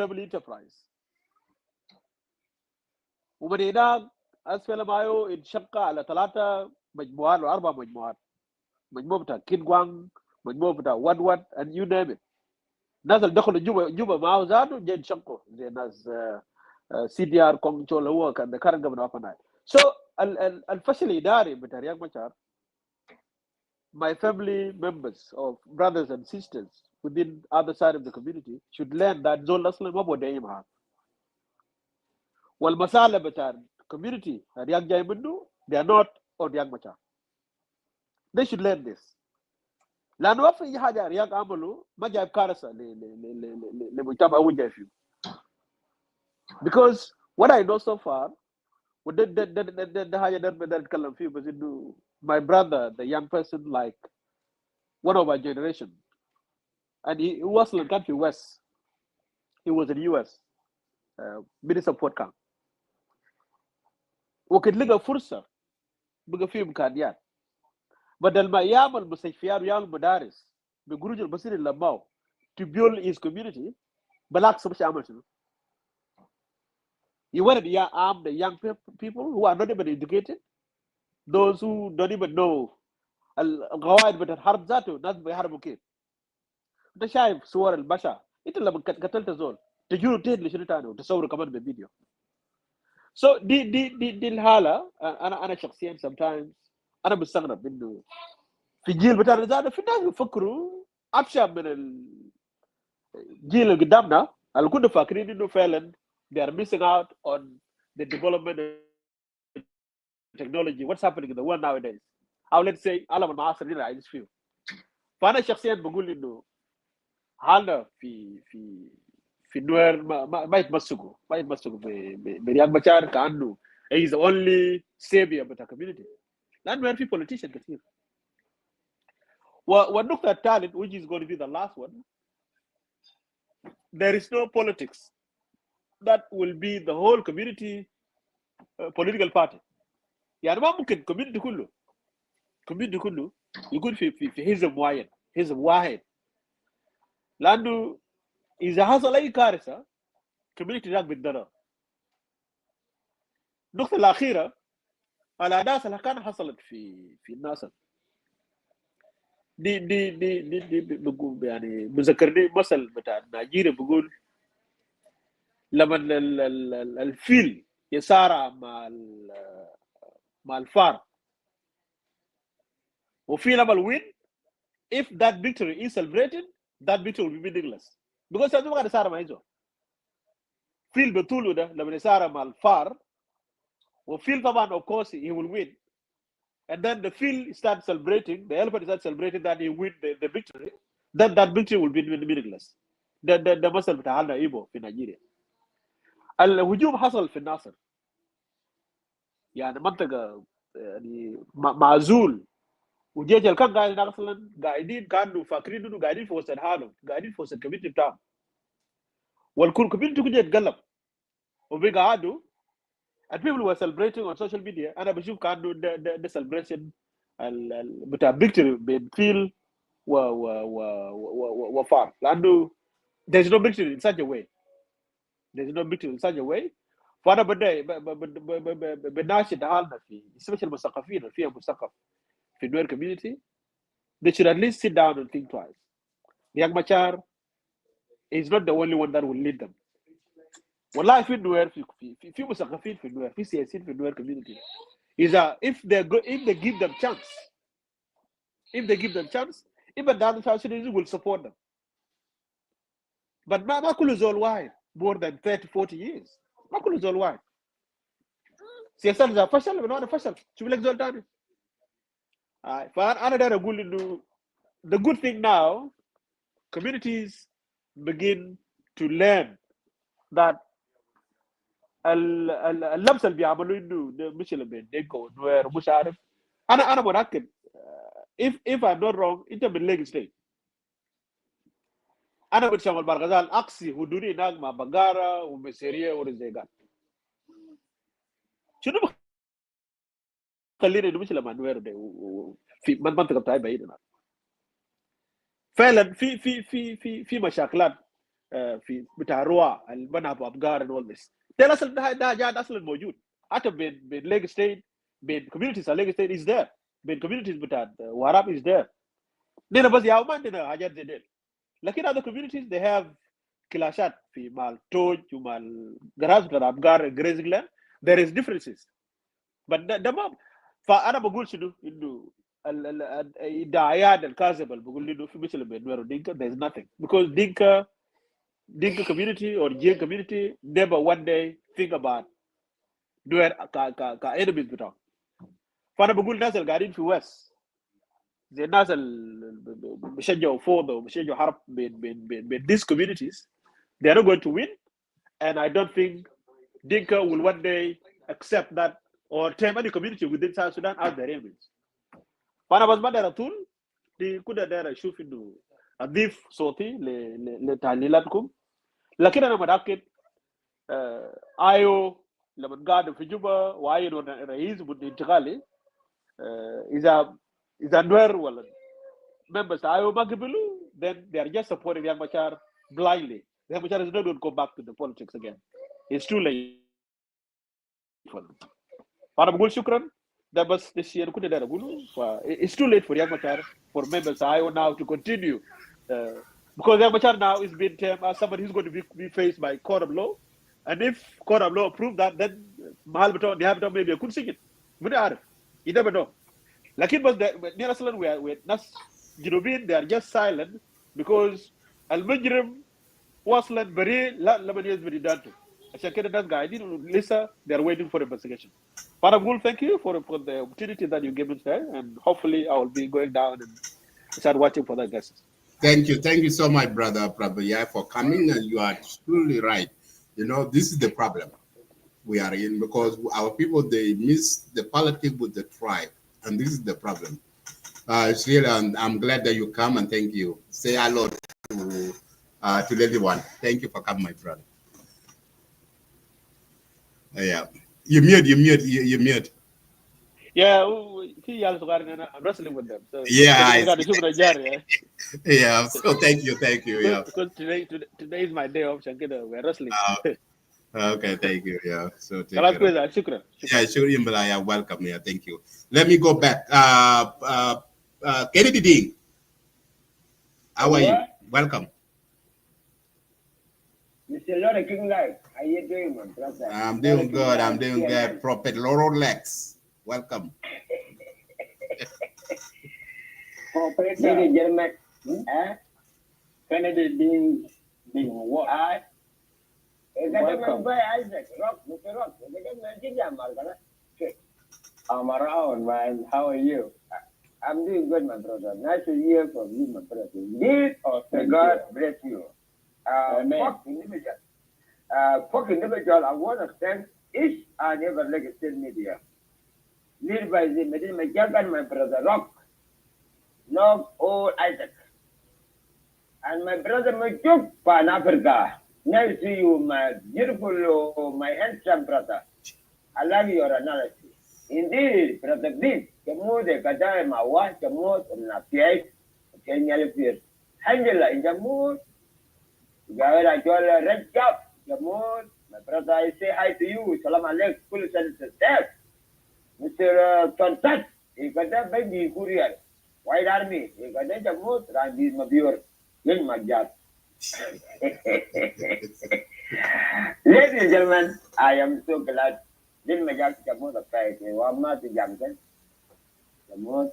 S10: family enterprise، ومن هناك أسفل IO انشق على 3 مجموعات و4 مجموعات، مجموعة بتاع كينغوانغ، مجموعة بتاع واد and you name it. الناس اللي دخلوا جوبا معاه ذاته جاي انشقوا زي ناس CDR كونجول هو كان the current governor of Nile. So الفشل الإداري بتاع رياض مشار، my family members or brothers and sisters within other side of the community should learn that زول أصلا ما بودي معاه. والمسألة بتاع community رياض جاي منه they are not on رياض مشار. They should learn this. لأنه ما في حاجة رياض عمله ما جايب كارثة لمجتمع هو جاي فيه. Because what I know so far, ده حاجة ده بدأ أتكلم فيه بس إنه my brother, the young person like one of our generation, and he was in the country West. He was in the US, Minister of Port Camp. وكان لقى فرصة بقى فيه إمكانيات بدل ما يعمل مستشفيات ويعمل مدارس بقروج البصير اللي لماو to build his community، بالعكس مش عمل شنو. You wanted to arm the young people who are not even educated, those who don't even know القواعد بتاع الحرب ذاته، ناس بيحاربوا كيف. انت شايف صور البشع، انت لما قتلت زول تجور تهد شنو تاني وتصور كمان بالفيديو. So دي الحالة. انا شخصيا sometimes انا بستغرب انه في الجيل بتاعنا ذاته في ناس بيفكروا ابشع من الجيل اللي قدامنا اللي كنا فاكرين انه فعلا they are missing out on the development of technology, what's happening in the world nowadays. او let's say العالم المعاصر اللي عايش فيه. فانا شخصيا بقول انه حالنا في النوير ما يتمسكوا برياض مشار كانه he is the only savior بتاع community. لانه في politician كثير. والنقطة الثالث which is going to be the last one, there is no politics that will be the whole community political party. يعني ما ممكن community كله يكون في حزب معين، حزب واحد. لانه اذا حصل اي كارثه community ذاك بيتضرر. النقطة الأخيرة الأحداث اللي كان حصلت في الناصر دي بقول يعني بذكرني مثل بتاع نيجيريا بقول لما الفيل يسارع مع الفار وفي لما win, if that victory is celebrated, that victory will be meaningless. Because ساعتها ما قاعد يسارع مع إيزو فيل بطوله ده لما يسارع مع الفار وفيل طبعا of course he will win. And then the field starts celebrating, the elephant starts celebrating that he win the victory, then that victory will be meaningless. ده مثل بتاع لنا ايبو في نيجيريا. الهجوم حصل في الناصر يعني منطقة يعني معزول وجيش اللي كان قاعد هناك اصلا قاعدين كانوا فاكرين انه قاعدين في وسط حالهم قاعدين في وسط الكوميونتي بتاعهم والكل كوميونتي كده يتقلب وبقى قعدوا and people were celebrating on social media. أنا بشوف كانوا the celebration بتاع victory بين فيل وفار لأنه there's no victory in such a way. There's no victory in such a way. فأنا بدي بناشد حالنا في especially المثقفين اللي فيها مثقف في النوير community. They should at least sit down and think twice. Young Machar is not the only one that will lead them. والله في النوير في مثقفين في النوير في سياسيين في النوير community. Is if they give them chance, even the other South Sudanese will support them. But ما كل زول واحد more than 30-40 years. ما كل زول واحد. سياسات إذا فشل من هنا فشل. شوف لك زول تاني. فأنا داير أقول إنه the good thing now, communities begin to learn that اللمس اللي بيعملوا إنه مش اللي بين دينكو نوير مش عارف. أنا متأكد. If I'm not wrong, أنت من ليج ستيت. أنا بتشمل برغزال أقصي هدوني هناك مع بقارة ومسيرية ورزيقات. شنو خلينا نمشي لما نوير ده في منطقة بتاعي بعيدة. فعلا في مشاكلات في بتاع روا البناء بأبقار والبس. ده أصلا ده أصلا موجود. حتى بين ليج ستيت بين communities ليج ستيت is there. بين communities بتاع واراب is there. دينا بس ياو ما عندنا حاجات زي ديل. لكن other communities they have كلاشات في مال توج ومال جراس بتاع أبقار grazing land. There is differences. But ده ما فأنا بقول شنو إنه الدعايات الكاذبة اللي بقول إنه في مثل بينوير ودينكا there's nothing because Dinka community or Jain community never one day think about نوير ka enemies بتاعهم. فأنا بقول الناس اللي قاعدين في وest زي الناس اللي بيشجعوا فوضى وبيشجعوا حرب بين these communities they are not going to win and I don't think Dinka will one day accept that or term any community within South Sudan as their enemies. فأنا بس بدي على طول دي كده داير أشوف إنه أضيف صوتي لتعليلاتكم لكن أنا متأكد آيو لما قاعد في جوبا وعين رئيس انتقالي إذا نوير ولا members آيو ما قبلوا then they are just supporting Young Machar blindly. Young Machar is not going to go back to the politics again. It's too late for them. فأنا بقول شكرا. ده بس الشيء اللي كنت داير أقوله. It's too late for Young Machar for members IO now to continue because Young Machar now is being termed as somebody who's going to be faced by court of law, and if court of law approve that, then mahal beton they have to maybe يكون سجن. من عارف. You never know. لكن بس نحن أصلاً we ناس جنوبيين they are just silent because المجرم واصلاً بريء لا لما يثبت إدانته. عشان كده الناس قاعدين لسه they are waiting for investigation. But I will thank you for the opportunity that you gave me today, and hopefully I will be going down and start watching for the guests.
S2: Thank you so much, brother Prabhuya, for coming, and you are truly right. You know, this is the problem we are in because our people, they miss the politics with the tribe, and this is the problem. It's really, I'm glad that you come, and thank you. Say hello to everyone. Thank you for coming, my friend. Yeah. You mute.
S10: Yeah, I'm wrestling with them. So
S2: yeah.
S10: Yeah.
S2: So thank you. Yeah.
S10: Because today is my day off, Shankida. We're wrestling.
S2: Okay, thank you. Yeah, so take
S10: خلاص
S2: care of.
S10: كويس. شكرا
S2: Yeah, sure, Yimbala, yeah, welcome. Yeah, thank you. Let me go back. Kennedy Dean, how are you?
S11: What?
S2: Welcome.
S11: Mr. Lord King Life, how you doing, my brother?
S2: I'm
S11: Lord
S2: doing
S11: King
S2: good. I'm
S11: Life,
S2: doing good.
S11: CNN.
S2: Prophet Loro Lex, welcome.
S11: Ladies and gentlemen,
S7: Kennedy being what? Welcome.
S11: Isaac, Rock, Mr. Rock,
S7: I'm around, man. How are you?
S11: I'm doing good, my brother. Nice to hear from you, my brother. Indeed,
S7: Oh,
S11: may
S7: thank
S11: God
S7: you.
S11: bless you.
S7: Amen.
S11: Fuck individual, I want to thank each and every legacy media, led by the Medina Majagan, my brother Rock, Love Old Isaac, and my brother Majuk Pan Africa. Nice to see you, my beautiful, my handsome brother. I love your analysis. Indeed, brother Big, the more the Kadai Mawa, the more na Piai, Kenya Pier. Angela in the mood, Gavera Jola Red Cap, the mood. My brother, I say hi to you. Salam alaikum, full sense death. Mr. Tontat, he got that baby courier. White Army, he got that the mood, Randy Mabur, Yin Majat. Ladies and gentlemen, I am so glad. Din majak jammu da kai ke wama ti jamkan. Jammu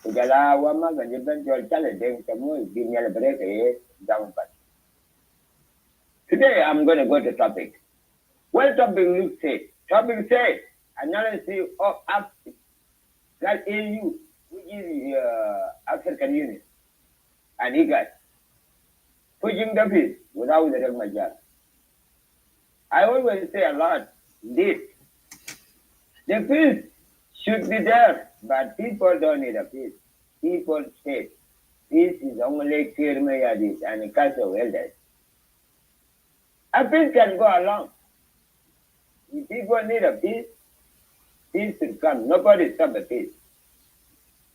S11: ugala wama ganje ben jol chale den jammu bin yale break e jampan. Today I'm going to go to topic. What topic look say? Topic say analysis of that AU, which is African Union, and IGAD, pushing the peace without the Majak. I always say a lot, indeed. The peace should be there, but people don't need a peace. People say peace is only Kiir Mayadis and a council of elders. A peace can go along. If people need a peace, peace should come. Nobody stop the peace.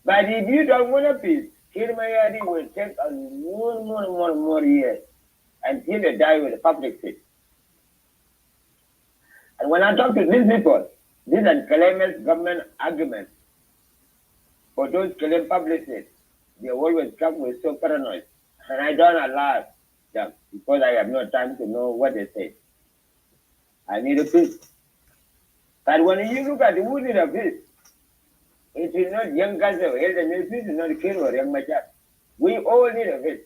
S11: But if you don't want a peace, Kiir Mayadi will take a more years until they die with a public peace. And when I talk to these people, these are claimants government arguments. For those claim publicists, they always come with so paranoid. And I don't allow them because I have no time to know what they say. I need a peace. But when you look at who need a peace, it is not young guys or elderly peace, is not Kiir or young Machar. We all need a peace.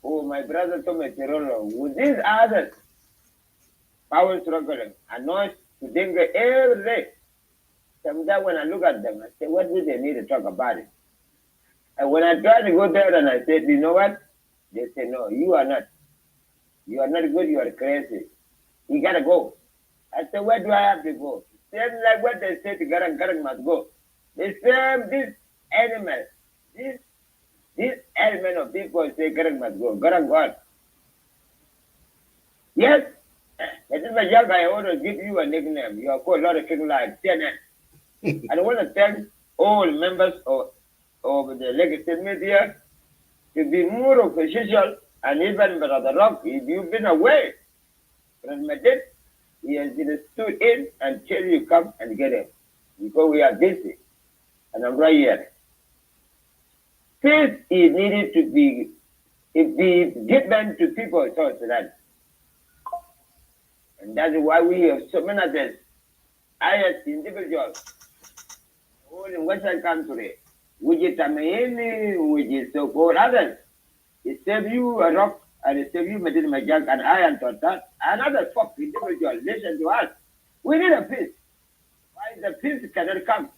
S11: Oh, my brother Thomas Tirolo, with these others, power struggling, annoyed to think every day. Sometimes when I look at them, I say, what do they need to talk about it? And when I try to go there and I said, you know what? They say, no, you are not. You are not good, you are crazy. You gotta go. I said, where do I have to go? Same like what they say to Garang must go. The same, this animal, this element of people say Garang must go. Garang what? Yes, that is my job. I always give you a nickname. You are called a lot of things like CNN. I want to thank all members of the legacy media to be more official and even Brother Rock, if you've been away from Madrid, he has been stood in until you come and get him. Because we are busy. And I'm right here. Peace is needed to be given to people in South Sudan. And that's why we have so many others. I as individuals, all in Western country, which is Tamayeni, which is so-called others. It save you a rock and it save you Medina Majak and I and Total. Another fuck individual, listen to us. We need a peace. Why the peace cannot come?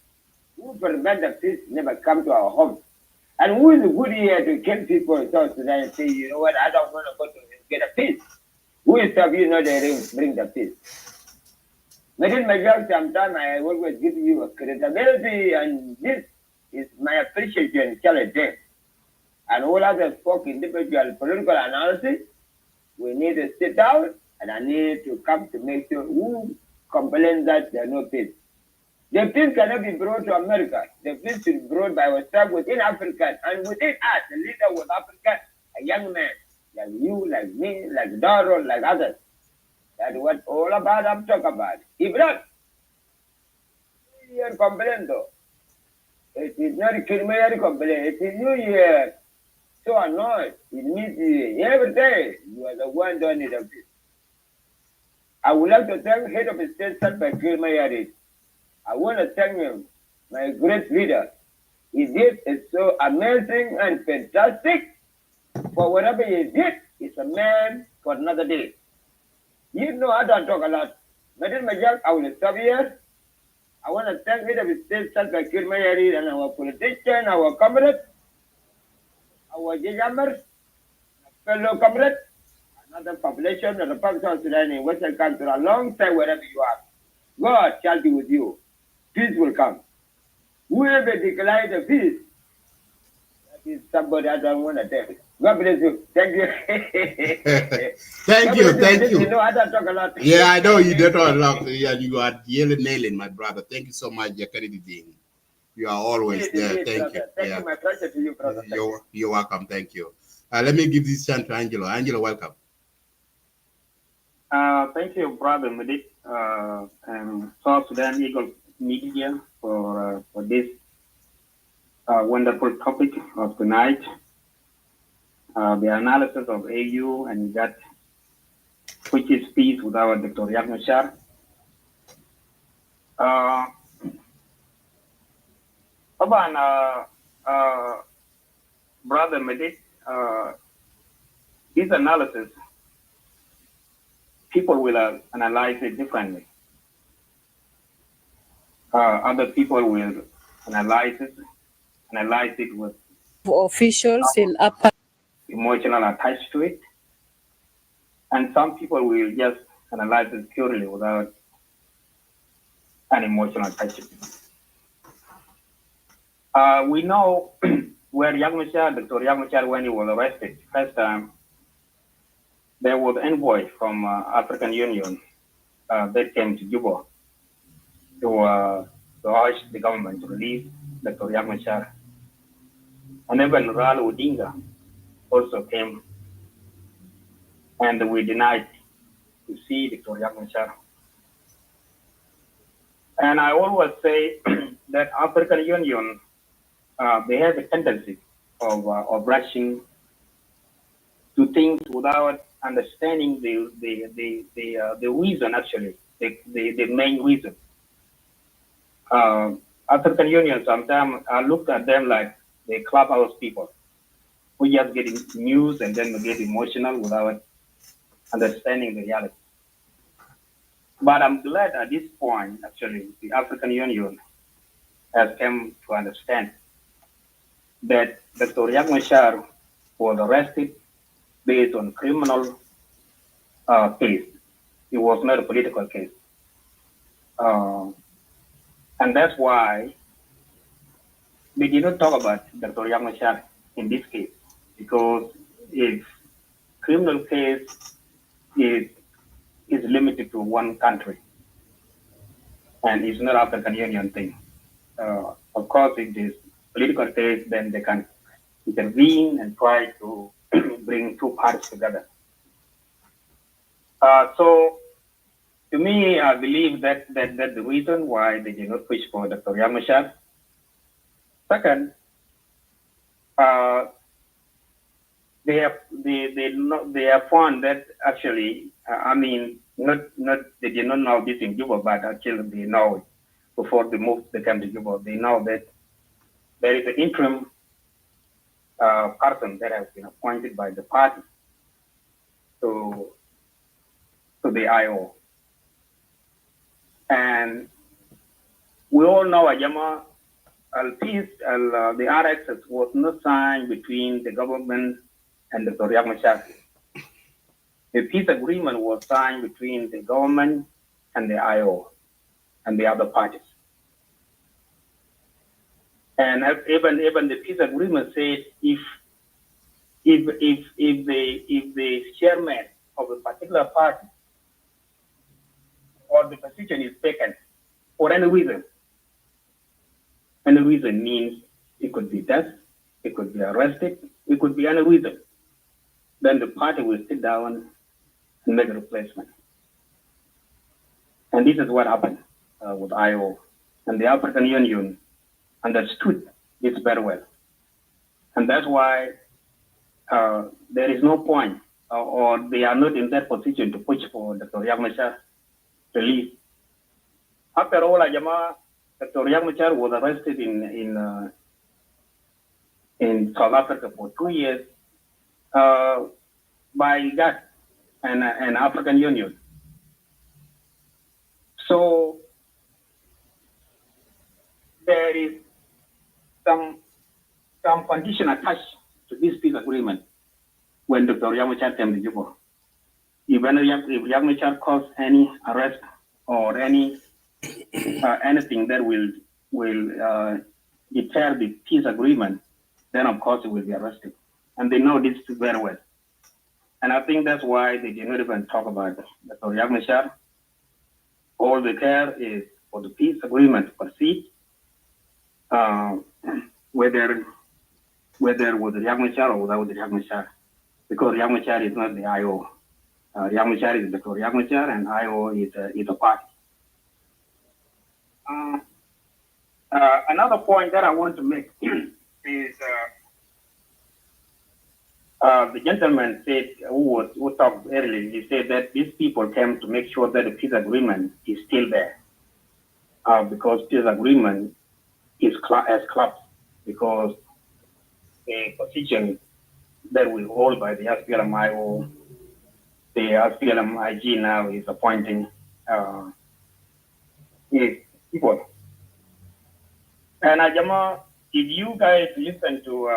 S11: Who prevent the peace never come to our home? And who is good here to kill people in South Sudan and say, you know what, I don't want to go to get a peace? Who is of you know they bring the peace? Medina Majak, sometimes I always give you a credibility and this is my appreciation challenge. And all other folk individual political analysis, we need to sit down and I need to come to make sure who complain that there is no peace. The peace cannot be brought to America. The peace is brought by ourselves within Africa and within us, the leader with Africa, a young man, like you, like me, like Doro, like others. That's what all about I'm talking about. If not, you're complaining though. It is not a criminal complaint. It is New Year. So annoyed. It means every day you are the one doing it. I would like to thank head of the state, Salva Kiir Mayardit. I want to thank him, my great leader. He did it so amazing and fantastic. For whatever he did, he's a man for another day. You know, I don't talk a lot. Madam Majak, I will stop here. I want to thank head of the state, Salva Kiir Mayardit, and our politician, our comrade, our Jajamers, fellow comrade, another population of the Republic of Sudan in Western country, alongside wherever you are. God shall be with you. Peace will come. Whoever declares the peace, that is somebody I don't want to tell. God bless you. Thank you.
S2: Thank you, thank you.
S11: You know, I don't talk a lot.
S2: Yeah, I know you don't talk a lot. Yeah, you are yelling, nailing, my brother. Thank you so much, Yakaridi Ding. You are always there. Thank you.
S11: Thank
S2: Yeah.
S11: you, my pleasure to you, brother.
S2: You're welcome. Thank you. Let me give this chance to Angelo. Angelo, welcome.
S12: Thank you, Brother Medit, and South Sudan Eagle Media for this wonderful topic of tonight, the analysis of AU and IGAD, which is peace without Dr. Riek Machar. Brother Medit, this analysis, people will analyze it differently. Other people will analyze it with
S13: officials in upper
S12: emotional attached to it, and some people will just analyze it purely without an emotional attachment. We know where Dr. Riek Machar, when he was arrested first time, there was an envoy from African Union that came to Juba to urge the government to release Dr. Riek Machar. And even Ral Odinga also came, and we denied to see Dr. Riek Machar. And I always say that African Union, they have a tendency of rushing to things without understanding the reason, actually, the main reason. African Union, sometimes I look at them like the clubhouse people who just get news and then get emotional without understanding the reality. But I'm glad at this point, actually, the African Union has come to understand that Dr. Riek Machar was arrested based on criminal case. It was not a political case. And that's why we did not talk about Dr. Riek Machar in this case, because if criminal case is limited to one country, and it's not African Union thing. Of course, if it is political case, then they can intervene and try to bring two parties together. So, to me, I believe that the reason why they did not push for Dr. Riek Machar. Second, they have found that actually, they did not know this in Juba, but actually they know it before they moved, they came to Juba. They know that there is an interim person that has been appointed by the party to the IO. And we all know Ajama peace, the RXS was not signed between the government and Dr. Riek Machar. The peace agreement was signed between the government and the IO and the other parties. And even the peace agreement says if the chairman of a particular party or the position is taken for any reason means it could be death, it could be arrested, it could be any reason, then the party will sit down and make a replacement. And this is what happened with IO. And the African Union understood this very well. And that's why there is no point, or they are not in that position to push for Dr. Riek Machar release. After all, Dr. Riek Machar was arrested in South Africa for 2 years by IGAD and African Union. So there is some condition attached to this peace agreement when Dr. Riek Machar came to Juba. If Riek Machar caused any arrest or any anything that will deter the peace agreement, then of course he will be arrested. And they know this very well. And I think that's why they did not even talk about Dr. Riek Machar. All they care is for the peace agreement to proceed, whether with Riek Machar or without Riek Machar, because Riek Machar is not the IO. Riek Machar is Dr. Riek Machar, and IO is a party. Another point that I want to make is the gentleman said, who talked earlier, he said that these people came to make sure that the peace agreement is still there. Because peace agreement has collapsed, because the position that we hold by the SPLM-IO, the SPLM-IG now is appointing people. And Ajama, if you guys listen to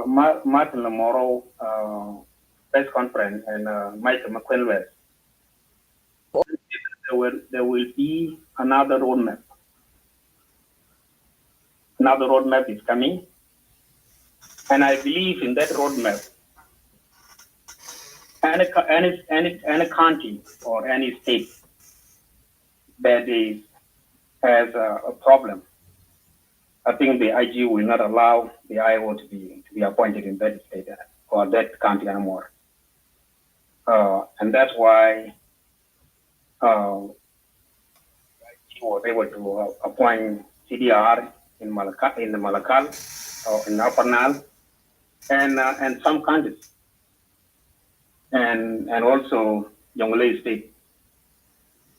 S12: Martin Lamoro press conference and Michael McQuillan, there will be another roadmap. Another roadmap is coming. And I believe in that roadmap, any county or any state that has a problem, I think the IG will not allow the IO to be appointed in that state or that county anymore. And that's why IG was able to appoint CDR in the Malakal or in Upper Nile and some counties, and also Jonglei State.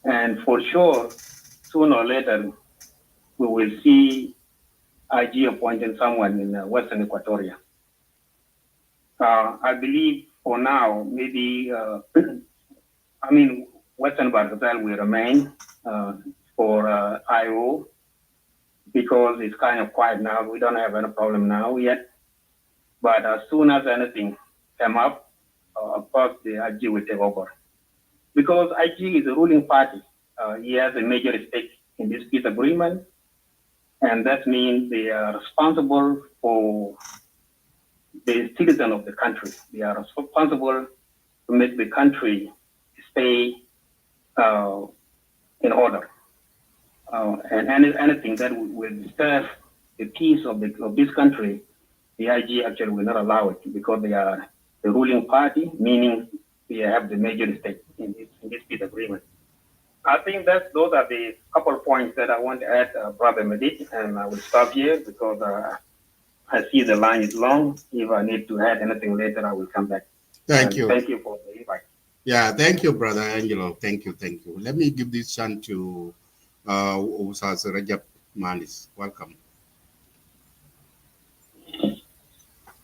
S12: And for sure, sooner or later, we will see IG appointing someone in Western Equatoria. I believe for now, maybe, Western Bargatal will remain for IO, because it's kind of quiet now. We don't have any problem now yet. But as soon as anything come up, of course, the IG will take over. Because IG is a ruling party. He has a major stake in this peace agreement. And that means they are responsible for the citizen of the country. They are responsible to make the country stay in order. And anything that will disturb the peace of this country, the IG actually will not allow it, because they are the ruling party, meaning they have the major stake in this peace agreement. I think those are the couple of points that I want to add, Brother Medit, and I will stop here because I see the line is long. If I need to add anything later, I will come back.
S2: Thank you.
S12: Thank you for the invite.
S2: Yeah, thank you, Brother Angelo. Thank you. Let me give this chance to Ustaz Rajab Manis. Welcome.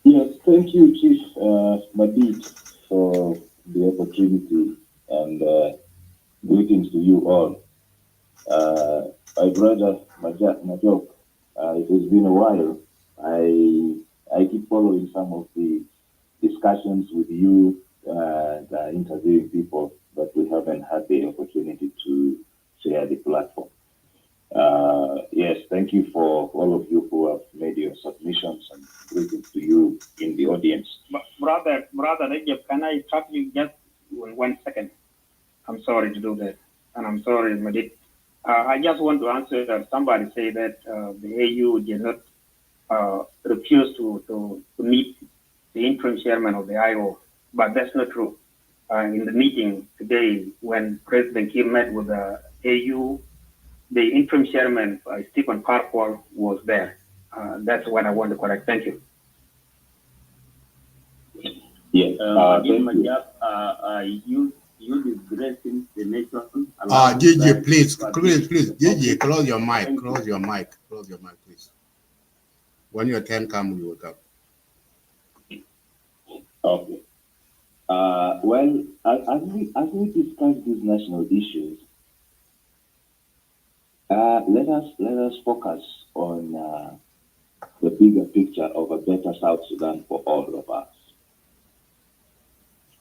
S9: Yes, thank you, Chief Madid, for the opportunity, and greetings to you all. My brother Majok, it has been a while. I keep following some of the discussions with you and interviewing people, but we haven't had the opportunity to share the platform. Yes, thank you for all of you who have made your submissions, and greetings to you in the audience.
S12: Brother Rajab, can I stop you just 1 second? I'm sorry to do that, and I'm sorry, Madid. I just want to answer that somebody say that the AU did not refuse to meet the interim chairman of the IO, but that's not true. in the meeting today when President Kiir met with the AU, the interim chairman, Stephen Parkwall, was there. That's what I want to correct. Thank you.
S9: Yes.
S11: You disgracing the nation.
S2: JJ, please, JJ, close your mic, close your mic, please. When your turn comes, you will talk.
S9: Okay. Well, as we discuss these national issues, let us focus on the bigger picture of a better South Sudan for all of us.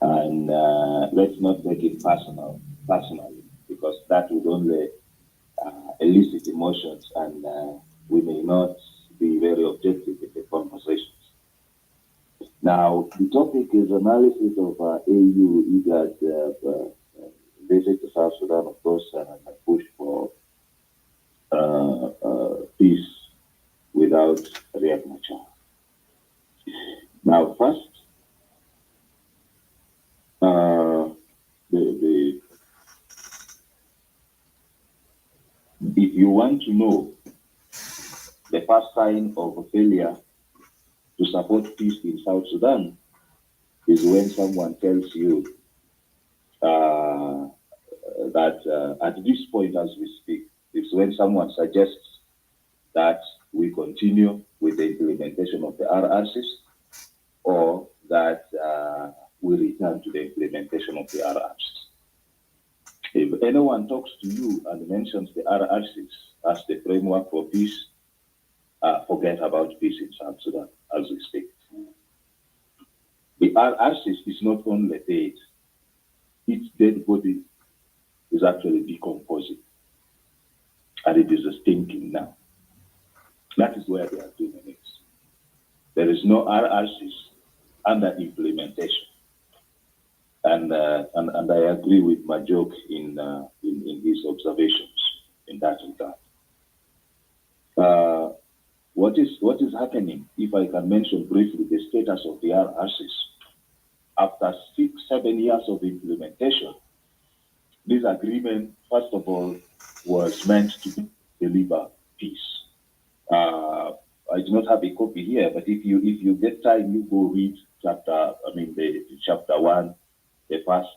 S9: And let's not make it personally, because that would only elicit emotions, and we may not be very objective in the conversations. Now, the topic is analysis of AU, IGAD, visit to South Sudan, of course, and a push for peace without Riek Machar. Now, first, if you want to know the first sign of a failure to support peace in South Sudan is when someone tells you that at this point as we speak, it's when someone suggests that we continue with the implementation of the RRCs, or that we return to the implementation of the RRCs. If anyone talks to you and mentions the RRCs as the framework for peace, forget about peace in South Sudan as we speak. The RRCs is not only dead, its dead body is actually decomposing, and it is stinking now. That is where the agreement is. There is no RRCs under implementation. And I agree with Majok in his observations in that regard. What is happening, if I can mention briefly the status of the RRCs, after 6-7 years of implementation, this agreement, first of all, was meant to deliver peace. I do not have a copy here, but if you get time, you go read the chapter 1, the first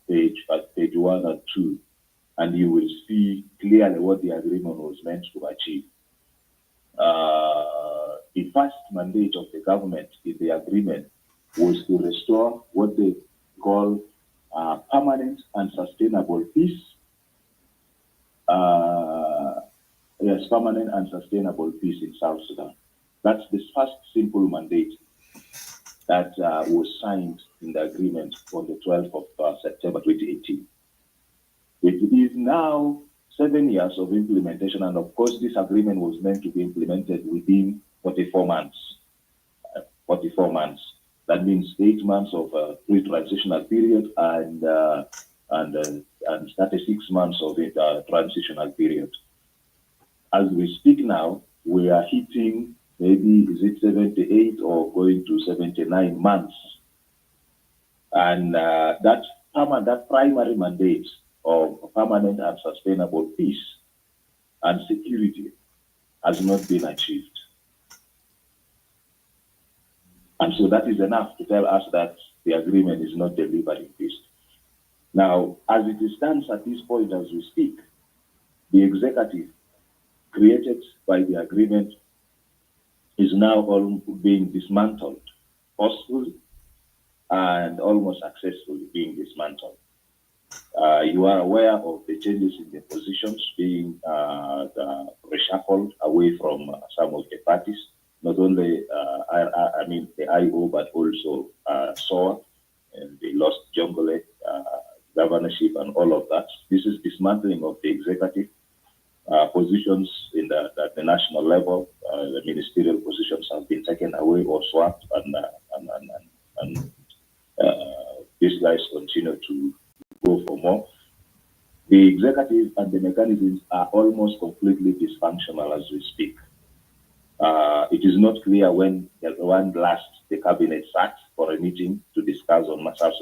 S9: page 1 and 2, and you will see clearly what the agreement was meant to achieve. The first mandate of the government in the agreement was to restore what they call permanent and sustainable peace. Yes, permanent and sustainable peace in South Sudan. That's the first simple mandate that was signed in the agreement on the 12th of September 2018. It is now 7 years of implementation, and of course, this agreement was meant to be implemented within 44 months. 44 months. That means 8 months of pre-transitional period and 36 months of the transitional period. As we speak now, we are hitting maybe, is it 78 or going to 79 months? And that primary mandate of permanent and sustainable peace and security has not been achieved. And so that is enough to tell us that the agreement is not delivering peace. Now, as it stands at this point as we speak, the executive created by the agreement is now all being dismantled, forcefully and almost successfully being dismantled. You are aware of the changes in the positions being reshuffled away from some of the parties, not only the IO, but also SOA, and they lost Jongole, governorship and all of that. This is dismantling of the executive positions in the national level. The ministerial positions have been taken away or swapped, and these guys continue to go for more. The executive and the mechanisms are almost completely dysfunctional as we speak. It is not clear when last the cabinet sat, for a meeting to discuss on South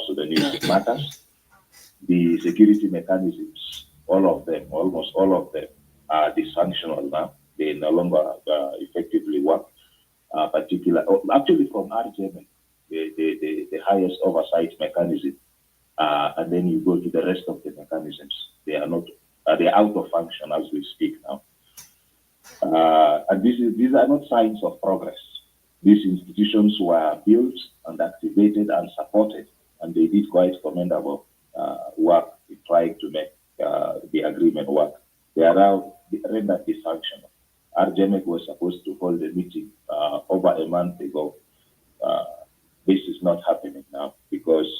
S9: Sudanese matters. The security mechanisms, all of them, almost all of them, are dysfunctional now. They no longer effectively work. Actually from RGM, the highest oversight mechanism, and then you go to the rest of the mechanisms. They are not, they are out of function as we speak now. And these are not signs of progress. These institutions were built and activated and supported, and they did quite commendable work in trying to make the agreement work. They are now rendered dysfunctional. RGMEC was supposed to hold a meeting over a month ago. This is not happening now because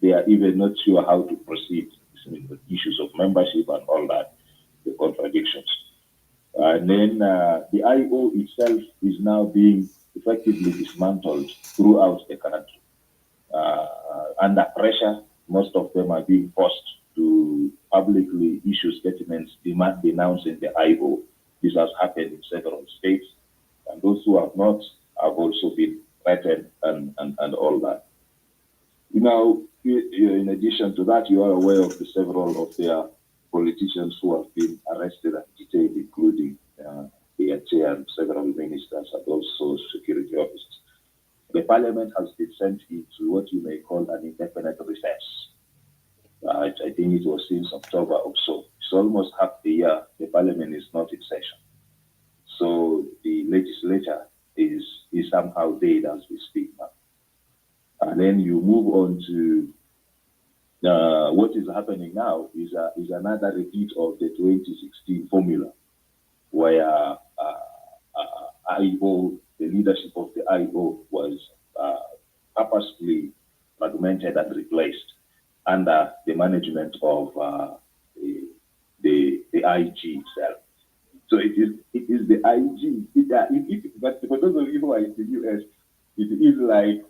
S9: they are even not sure how to proceed. The issues of membership and all that, the contradictions. And then the IO itself is now being effectively dismantled throughout the country. Under pressure, most of them are being forced to publicly issue statements denouncing the IO. This has happened in several states, and those who have not have also been threatened and all that. You know, in addition to that, you are aware of the several of their politicians who have been arrested and detained, including the chair and several ministers and also security officers. The parliament has been sent into what you may call an indefinite recess. I think it was since October or so. It's almost half the year the parliament is not in session. So the legislature is somehow dead as we speak now. And then you move on to what is happening now is another repeat of the 2016 formula, where IO, the leadership of the IO was purposely fragmented and replaced under the management of the IG itself. So it is the IG. But for those of you who are in the US, it is like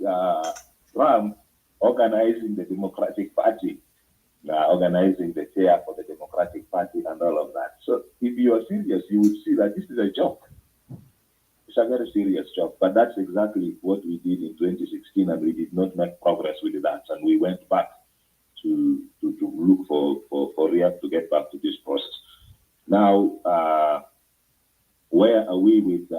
S9: Trump organizing the Democratic Party, organizing the chair for the Democratic Party and all of that. So if you are serious, you would see that this is a joke. It's a very serious joke, but that's exactly what we did in 2016, and we did not make progress with that. And we went back to look for Riyadh to get back to this process. Now, where are we with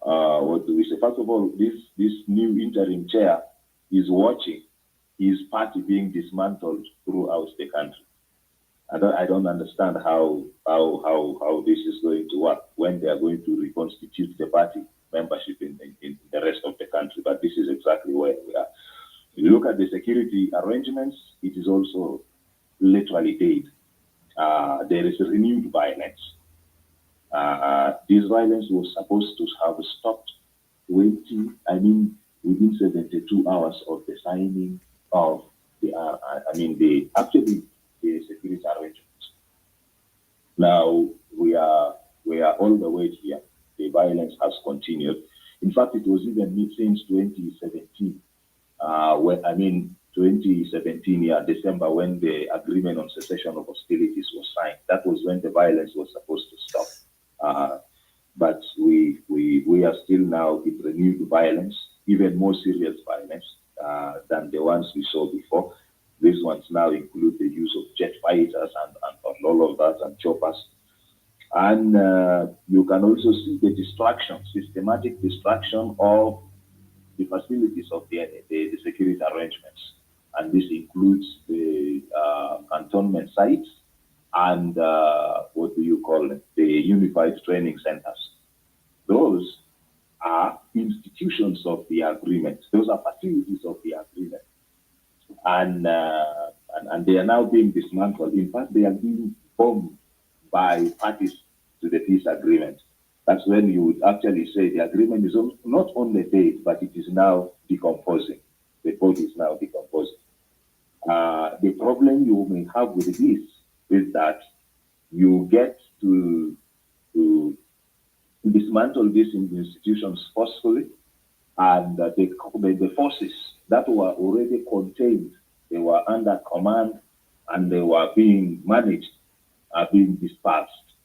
S9: what do we say? First of all, this new interim chair is watching his party being dismantled throughout the country. I don't understand how this is going to work when they are going to reconstitute the party membership in the rest of the country. But this is exactly where we are. If you look at the security arrangements, it is also literally dead. There is renewed violence. This violence was supposed to have stopped within 72 hours of the signing of the security arrangements. Now we are all the way here. The violence has continued. In fact, it was even since 2017, 2017, December, when the agreement on cessation of hostilities was signed. That was when the violence was supposed to stop. But we are still now in renewed violence, even more serious violence than the ones we saw before. These ones now include the use of jet fighters and all of that, and choppers. And you can also see the destruction, systematic destruction of the facilities of the security arrangements. And this includes the cantonment sites and the unified training centers. Those are institutions of the agreement. Those are facilities of the agreement. And they are now being dismantled. In fact, they are being bombed by parties to the peace agreement. That's when you would actually say the agreement is not only dead, but it is now decomposing. The code is now decomposing. The problem you may have with this is that you get to dismantle these institutions forcefully, and the forces that were already contained, they were under command, and they were being managed, are being dispersed.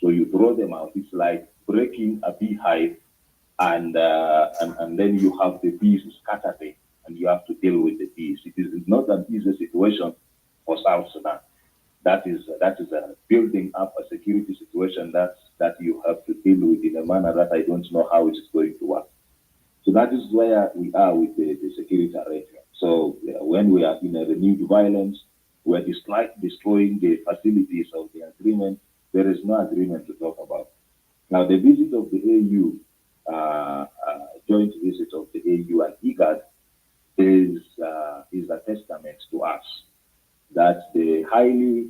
S9: So you throw them out. It's like breaking a beehive and then you have the peace scattered there, and you have to deal with the peace. It is not an easy situation for South Sudan. That is building up a security situation that you have to deal with in a manner that I don't know how it is going to work. So that is where we are with the security arrangement. So when we are in a renewed violence, we are destroying the facilities of the agreement. There is no agreement to talk about. Now, the visit of the AU, joint visit of the AU and IGAD, is a testament to us that the highly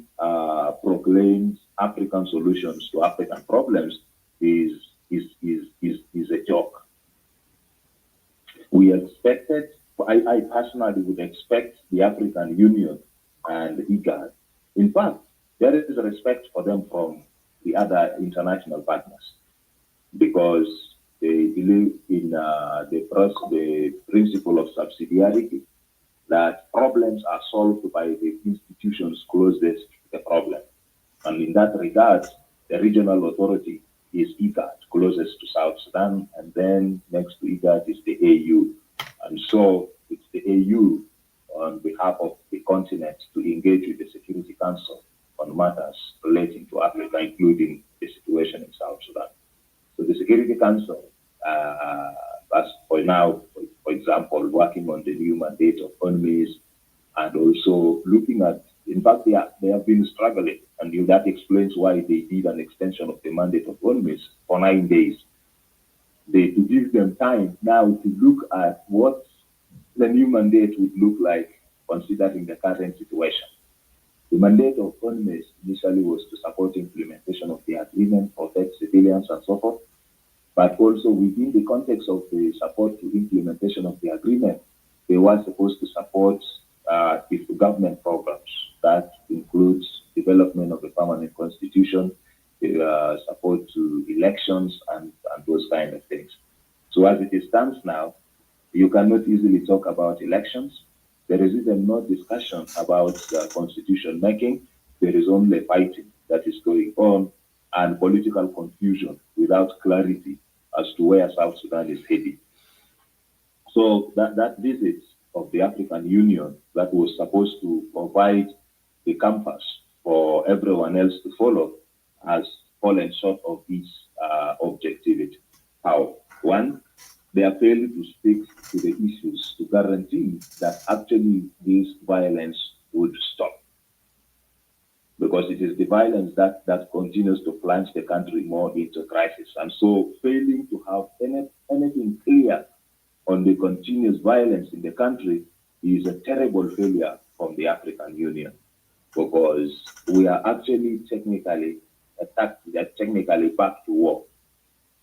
S9: proclaimed African solutions to African problems is a joke. We expected, I personally would expect the African Union and IGAD. In fact, there is respect for them from the other international partners because they believe in the principle of subsidiarity, that problems are solved by the institutions closest to the problem. And in that regard, the regional authority is IGAD, closest to South Sudan, and then next to IGAD is the AU. And so it's the AU on behalf of the continent to engage with the Security Council on matters relating to Africa, including the situation in South Sudan. So the Security Council, as for now, for example, working on the new mandate of UNMISS, and also looking at, in fact, they have been struggling, and that explains why they did an extension of the mandate of UNMISS for 9 days. To give them time now to look at what the new mandate would look like, considering the current situation. The mandate of UNMISS initially was to support implementation of the agreement, protect civilians, and so forth. But also within the context of the support to implementation of the agreement, they were supposed to support government programs. That includes development of a permanent constitution, support to elections, and those kind of things. So as it stands now, you cannot easily talk about elections. There is even no discussion about constitution making. There is only fighting that is going on and political confusion without clarity as to where South Sudan is heading. So that visit of the African Union that was supposed to provide the compass for everyone else to follow has fallen short of its objectivity. How? One, they have failed to speak to the issues to guarantee that actually this violence would stop. Because it is the violence that continues to plunge the country more into crisis. And so failing to have anything clear on the continuous violence in the country is a terrible failure from the African Union, because we are actually technically attacked, we are technically back to war.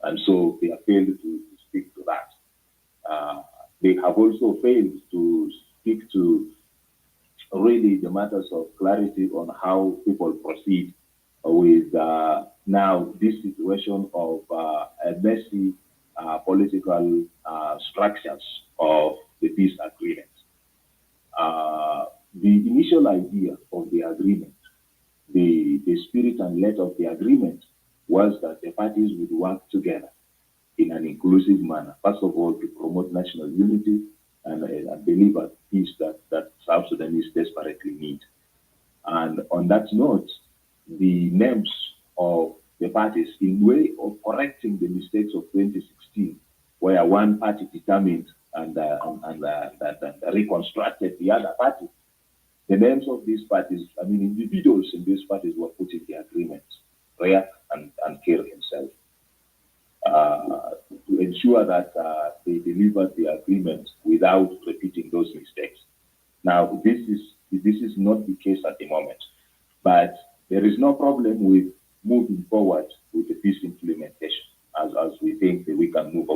S9: And so they have failed to speak to that. They have also failed to speak to really the matters of clarity on how people proceed with now this situation of a messy political structures of the peace agreement. The initial idea of the agreement, the spirit and letter of the agreement was that the parties would work together in an inclusive manner. First of all, to promote national unity and deliver peace that South Sudanese desperately need. And on that note, the names of the parties, in way of correcting the mistakes of 2016, where one party determined and reconstructed the other party, the names of these parties, I mean, individuals in these parties were put in the agreement, Riek and Kiir himself, to ensure that they delivered the agreement without repeating those mistakes. Now, this is not the case at the moment, but there is no problem with moving forward with the peace implementation, as we think that we can move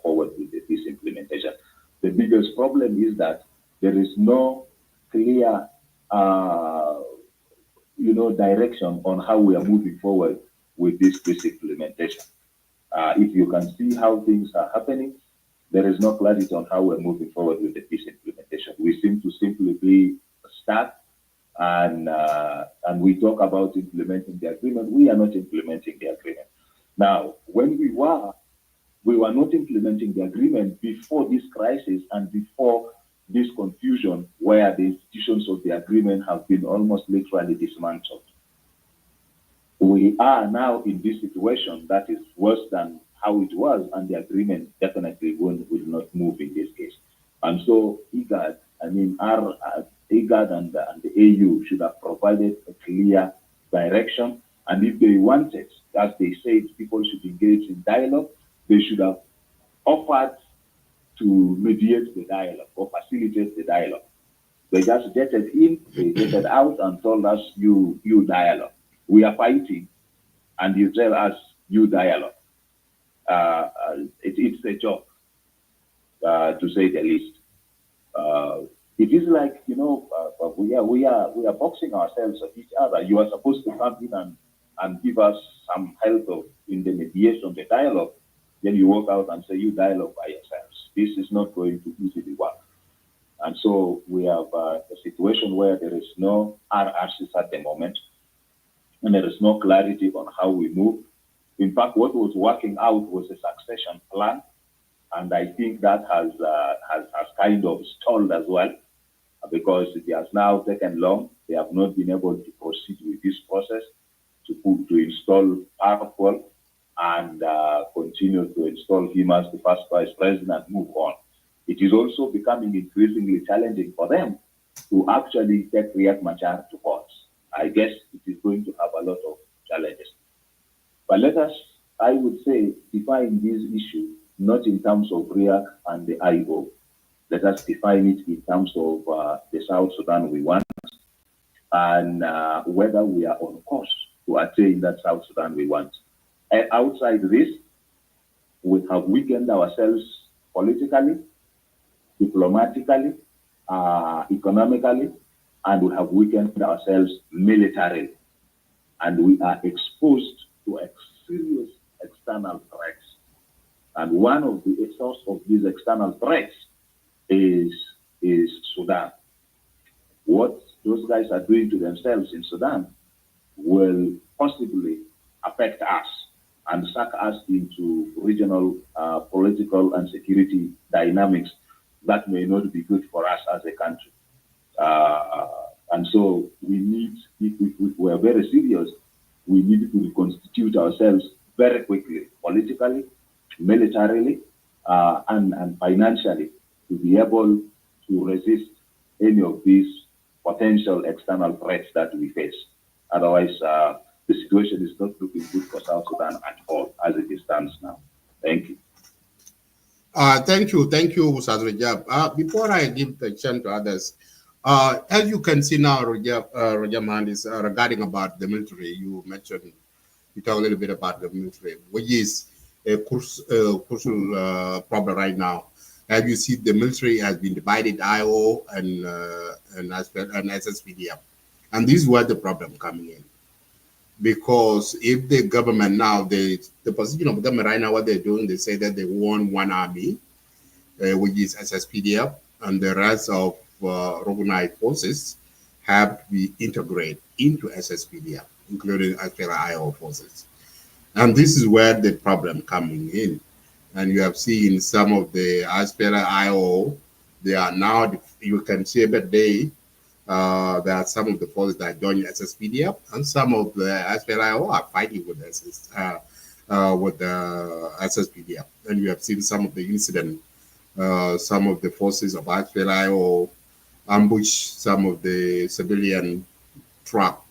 S9: forward with the peace implementation. The biggest problem is that there is no clear, direction on how we are moving forward with this peace implementation. If you can see how things are happening, there is no clarity on how we're moving forward with the peace implementation. We seem to simply be stuck, and we talk about implementing the agreement. We are not implementing the agreement. Now, when we were we were not implementing the agreement before this crisis and before this confusion where the institutions of the agreement have been almost literally dismantled. We are now in this situation that is worse than how it was, and the agreement definitely will not move in this case. And so IGAD, our IGAD and the AU should have provided a clear direction. And if they wanted, as they said, people should engage in dialogue, they should have offered to mediate the dialogue or facilitate the dialogue. They just jetted in, they jetted out and told us, you dialogue. We are fighting, and you tell us, you dialogue. It's a joke, to say the least. It is like, we are boxing ourselves at each other. You are supposed to come in and give us some help in the mediation, the dialogue. Then you walk out and say, you dialogue by yourselves. This is not going to easily work. And so we have a situation where there is no RRCs at the moment, and there is no clarity on how we move. In fact, what was working out was a succession plan, and I think that has kind of stalled as well, because it has now taken long. They have not been able to proceed with this process to install Parkwell and continue to install him as the first vice president and move on. It is also becoming increasingly challenging for them to actually take Riek Machar to court. I guess it is going to have a lot of challenges. But let us, I would say, define this issue not in terms of Riek and the IO. Let us define it in terms of the South Sudan we want, and whether we are on course to attain that South Sudan we want. And outside this, we have weakened ourselves politically, diplomatically, economically, and we have weakened ourselves militarily. And we are exposed to serious external threats. And one of the source of these external threats is Sudan. What those guys are doing to themselves in Sudan will possibly affect us and suck us into regional political and security dynamics that may not be good for us as a country. And so we need, if we are very serious, we need to reconstitute ourselves very quickly, politically, militarily, and financially, to be able to resist any of these potential external threats that we face. Otherwise, the situation is not looking good for South Sudan at all, as it stands now. Thank you.
S2: Thank you, Ustaz Rajab. Before I give the chance to others, as you can see now, Rajaman, is regarding about the military. You talk a little bit about the military, which is a crucial problem right now. As you see, the military has been divided, IO and SSPDF. And this is where the problem coming in. Because if the government now, the position of the government right now, what they're doing, they say that they want one army, which is SSPDF, and the rest of organized forces have to be integrated into SSPDF, including IO forces. And this is where the problem coming in. And you have seen some of the IO, they are now, you can see every day, there are some of the forces that join SSPDF, and some of the IO are fighting with the SSPDF. And you have seen some of the incident, some of the forces of IO ambush some of the civilian truck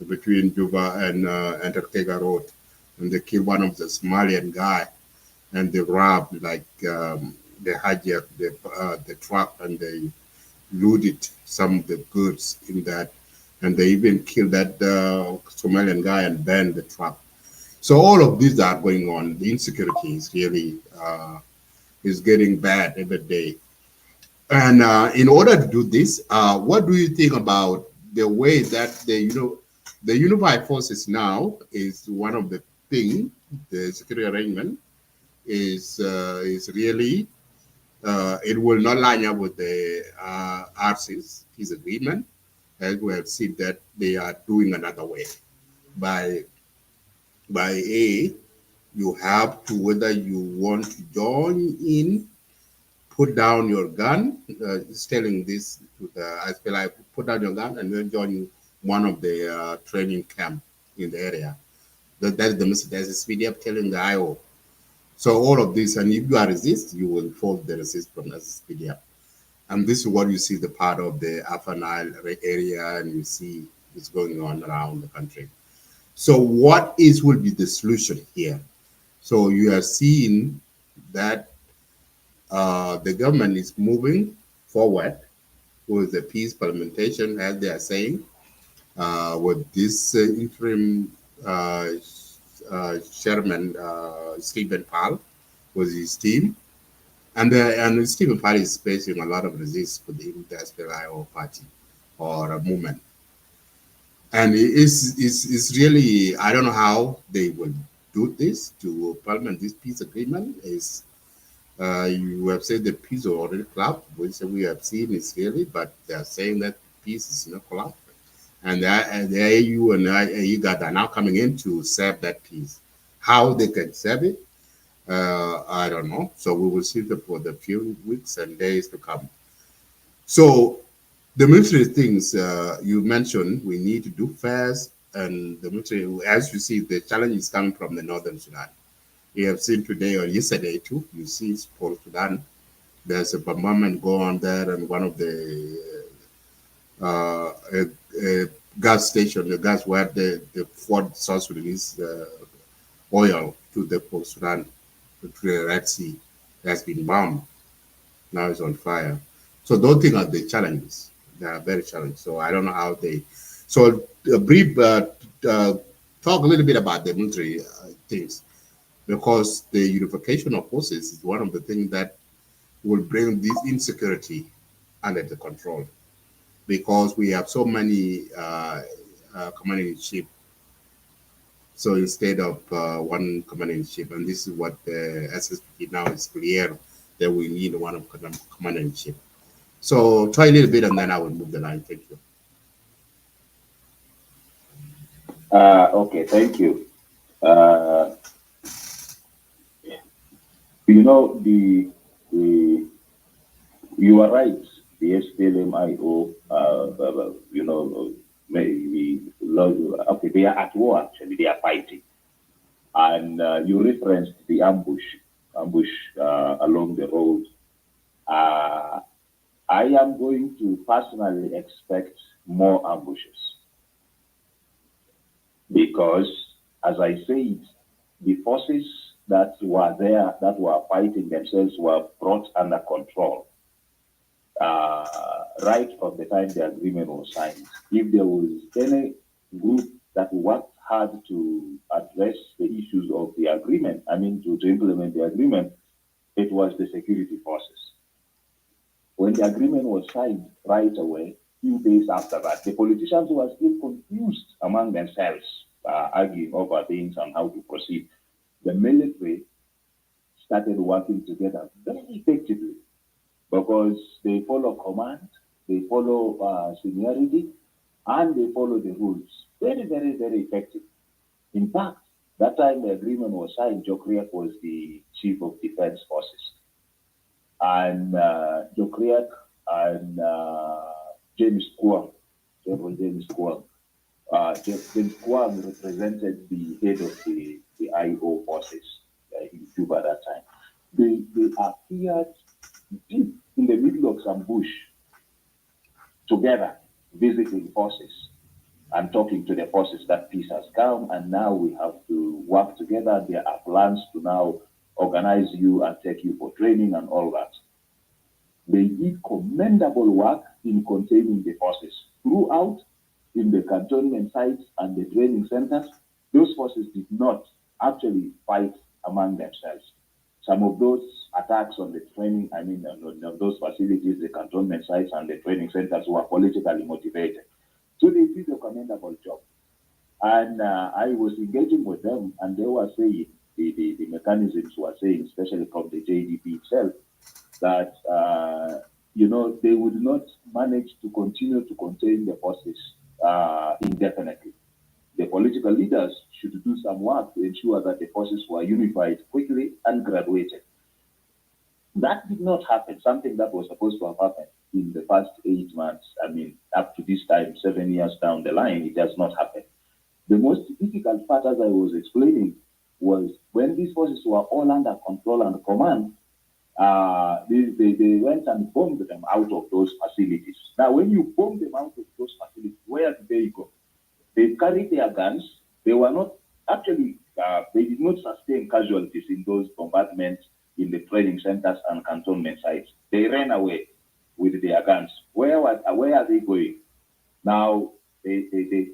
S2: between Juba and Entertega Road, and they killed one of the Somalian guy, and they robbed, like, they hijacked the truck, and they looted some of the goods in that, and they even killed that Somalian guy and burned the truck. So all of these are going on. The insecurity is really is getting bad every day. And in order to do this, what do you think about the way that the unified forces now is one of the things, the security arrangement is really, it will not line up with the RC's peace agreement, as we have seen that they are doing another way by You have to, whether you want to join in, put down your gun. It's telling this to the SPLI, put down your gun and then join one of the training camp in the area. That's the message. That's the SPDF telling the IO. So all of this, and if you are resist, you will fall the resist from the SPDF. And this is what you see the part of the Upper Nile area, and you see what's going on around the country. So what will be the solution here? So you are seeing that the government is moving forward with the peace parliamentation, as they are saying, with this interim chairman, Stephen Pal, with his team. And Stephen Pal is facing a lot of resistance within the SPLIO party or a movement. And it's really, I don't know how they will do this to parliament, this peace agreement. You have said the peace already collapsed, which we have seen is really, but they are saying that peace is not collapsed. And the AU and IGAD are now coming in to save that peace. How they can save it, I don't know. So we will see for the few weeks and days to come. So the military things you mentioned, we need to do fast. And the military, as you see, the challenge is coming from the northern Sudan. We have seen today or yesterday too, you see for Sudan, there's a bombardment go on there, and one of the a gas station, the gas where the Ford South Sudanese oil to the Port Sudan, to the Red Sea, has been bombed. Now it's on fire. So those things are the challenges. They are very challenging. So I don't know how they. So a brief talk a little bit about the military things, because the unification of forces is one of the things that will bring this insecurity under the control, because we have so many commander in chief. So instead of one commander in chief, and this is what the SSPP now is clear that we need one of commander in chief. So try a little bit, and then I will move the line. Thank you.
S9: Okay, thank you. You know, you are right. The SPLMIO, you know, maybe, okay, they are at war, actually, they are fighting. And you referenced the ambush along the road. I am going to personally expect more ambushes, because, as I said, the forces that were there, that were fighting themselves, were brought under control right from the time the agreement was signed. If there was any group that worked hard to address the issues of the agreement, I mean, to implement the agreement, it was the security forces. When the agreement was signed right away, few days after that, the politicians were still confused among themselves, arguing over things and how to proceed. The military started working together very effectively, because they follow command, they follow seniority, and they follow the rules. Very, very, very effective. In fact, that time the agreement was signed, Jokriak was the chief of defense forces. And Jokriak and James Kwang, General James Kwang. James Kwang represented the head of the IO forces in Cuba at that time. They appeared deep in the middle of some bush together, visiting forces and talking to the forces that peace has come, and now we have to work together. There are plans to now organize you and take you for training and all that. They did commendable work in containing the forces throughout, in the cantonment sites and the training centers. Those forces did not actually fight among themselves. Some of those attacks on the training, I mean, on those facilities, the cantonment sites and the training centers, were politically motivated. So they did a commendable job. And I was engaging with them, and they were saying, the mechanisms were saying, especially from the JDP itself, that, you know, they would not manage to continue to contain the forces indefinitely. the political leaders should do some work to ensure that the forces were unified quickly and graduated. That did not happen, something that was supposed to have happened in the past 8 months. I mean, up to this time, 7 years down the line, it has not happened. The most difficult part, as I was explaining, was when these forces were all under control and command, they went and bombed them out of those facilities. Now, when you bomb them out of those facilities, where did they go? They carried their guns. They were not, actually, they did not sustain casualties in those bombardments in the training centers and cantonment sites. They ran away with their guns. Where are they going? Now, they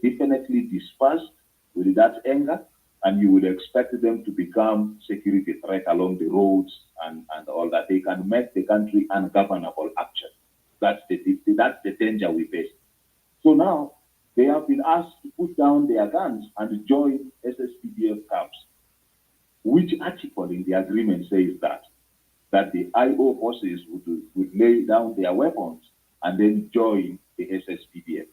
S9: definitely dispersed with that anger, and you would expect them to become security threat along the roads and all that. They can make the country ungovernable, actually. That's the danger we face. So now, they have been asked to put down their guns and join SSPDF camps. Which article in the agreement says that the IO forces would lay down their weapons and then join the SSPDF?